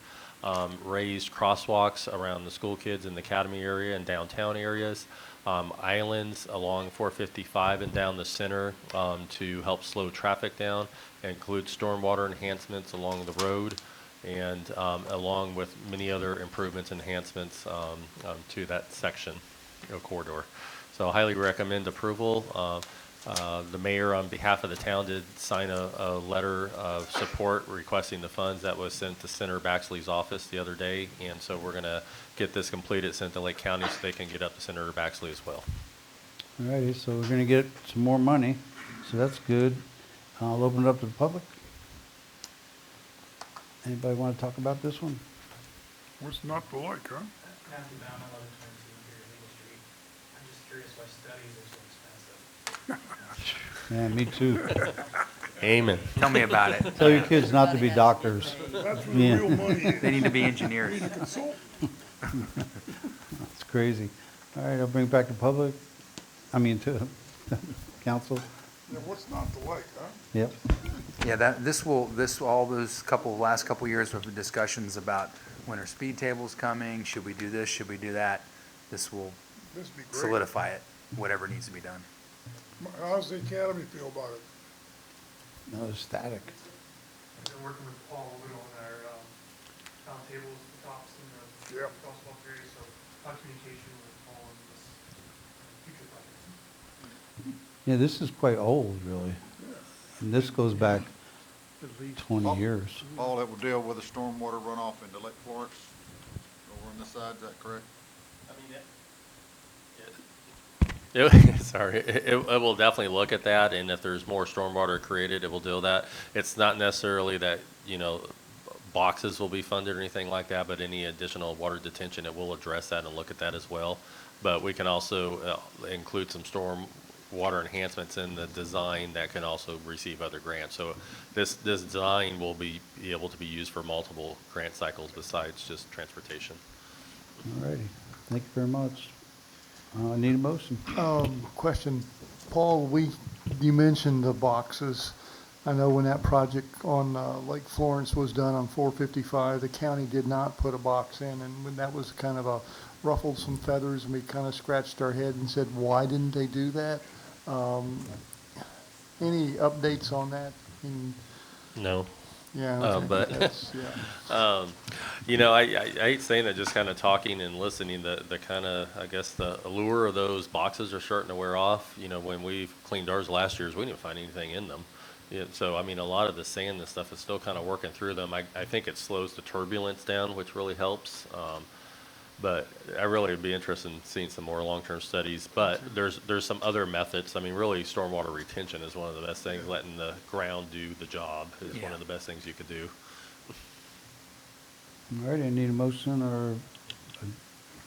raised crosswalks around the school kids in the academy area and downtown areas, islands along 455 and down the center to help slow traffic down, include stormwater enhancements along the road, and along with many other improvements, enhancements to that section or corridor. So highly recommend approval. The mayor, on behalf of the town, did sign a letter of support requesting the funds that was sent to Senator Baxley's office the other day. And so we're going to get this completed, sent to Lake County so they can get up to Senator Baxley as well. All righty, so we're gonna get some more money, so that's good. I'll open it up to the public. Anybody want to talk about this one? What's not to like, huh? Matthew Bound, 1122 Imperial Legal Street. I'm just curious why studies are so expensive. Yeah, me too. Amen. Tell me about it. Tell your kids not to be doctors. That's where Yeah. the real money is. They need to be engineers. Need a consultant. It's crazy. All right, I'll bring it back to public, to council. Yeah, what's not to like, huh? Yep. Yeah, all those last couple years of discussions about when are speed tables coming, should we do this, should we do that? This will This'd be great. solidify it, whatever needs to be done. How's the academy feel about it? No, it's static. I've been working with Paul a little on our round tables, the tops, and the Yeah. crosswalk area, so communication with Paul on this future projects. Yeah, this is quite old, really. And this goes back At least 20 years. All that will deal with the stormwater runoff into Lake Florence over on this side, is that correct? Sorry, it will definitely look at that, and if there's more stormwater created, it will deal with that. It's not necessarily that, boxes will be funded or anything like that, but any additional water detention, it will address that and look at that as well. But we can also include some storm water enhancements in the design that can also receive other grants. So this design will be able to be used for multiple grant cycles besides just transportation. All righty. Thank you very much. I need a motion. Question, Paul, you mentioned the boxes. I know when that project on Lake Florence was done on 455, the county did not put a box in, and when that was kind of ruffled some feathers, and we kind of scratched our head and said, why didn't they do that? Any updates on that? No. Yeah, okay. But Yeah. you know, I hate saying that, just kind of talking and listening, the kind of, I guess, the allure of those boxes are starting to wear off. You know, when we cleaned ours last year, we didn't find anything in them. Yeah, so, I mean, a lot of the sand and stuff is still kind of working through them. I think it slows the turbulence down, which really helps. But I really would be interested in seeing some more long-term studies. But there's some other methods. I mean, really, stormwater retention is one of the best things. Letting the ground do the job is one of the best things you could do. All right, I need a motion or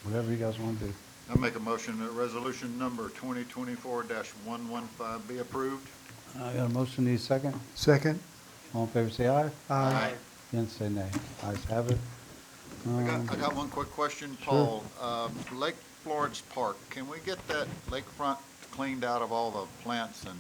whatever you guys want to do. I make a motion that resolution number 2024-115 be approved. I got a motion, need a second? Second? All in favor, say aye. Aye. Against, say nay. Ayes have it. I got one quick question, Paul. Lake Florence Park, can we get that lakefront cleaned out of all the plants and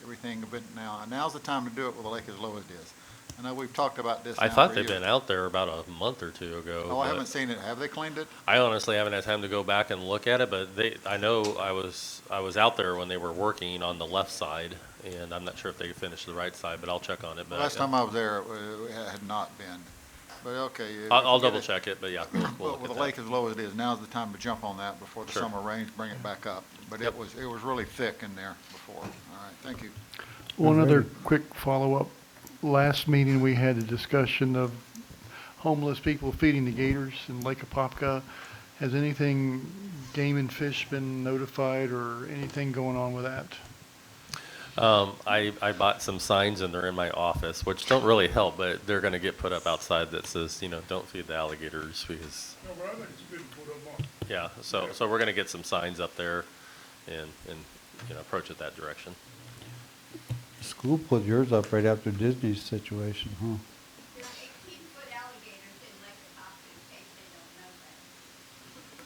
everything a bit now? Now's the time to do it with the lake as low as it is. I know we've talked about this. I thought they'd been out there about a month or two ago. Oh, I haven't seen it. Have they cleaned it? I honestly haven't had time to go back and look at it, but I know I was out there when they were working on the left side, and I'm not sure if they finished the right side, but I'll check on it. But Last time I was there, it had not been. But okay. I'll double check it, but yeah. We'll But with the lake as low as it is, now's the time to jump on that before the Sure. summer rains bring it back up. But it was really thick in there before. All right, thank you. One other quick follow-up. Last meeting, we had a discussion of homeless people feeding the gators in Lake Apopka. Has anything, Game and Fish, been notified or anything going on with that? I bought some signs and they're in my office, which don't really help, but they're going to get put up outside that says, you know, don't feed the alligators because. No, but I think it's good to put them up. Yeah, so we're going to get some signs up there and you know, approach it that direction. School put yours up right after Disney's situation, huh? 18-foot alligators in Lake Apopka, in case they don't know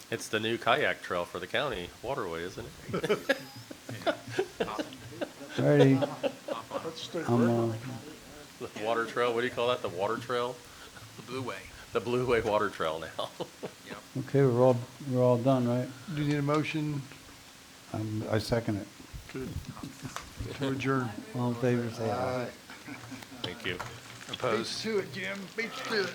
that. It's the new kayak trail for the county waterway, isn't it? Alrighty. The water trail, what do you call that? The water trail? The Blue Way. The Blue Way Water Trail now. Okay, we're all done, right? Do you need a motion I second it. to adjourn? All in favor, say aye. Thank you. Beats to it, Jim. Beats to it.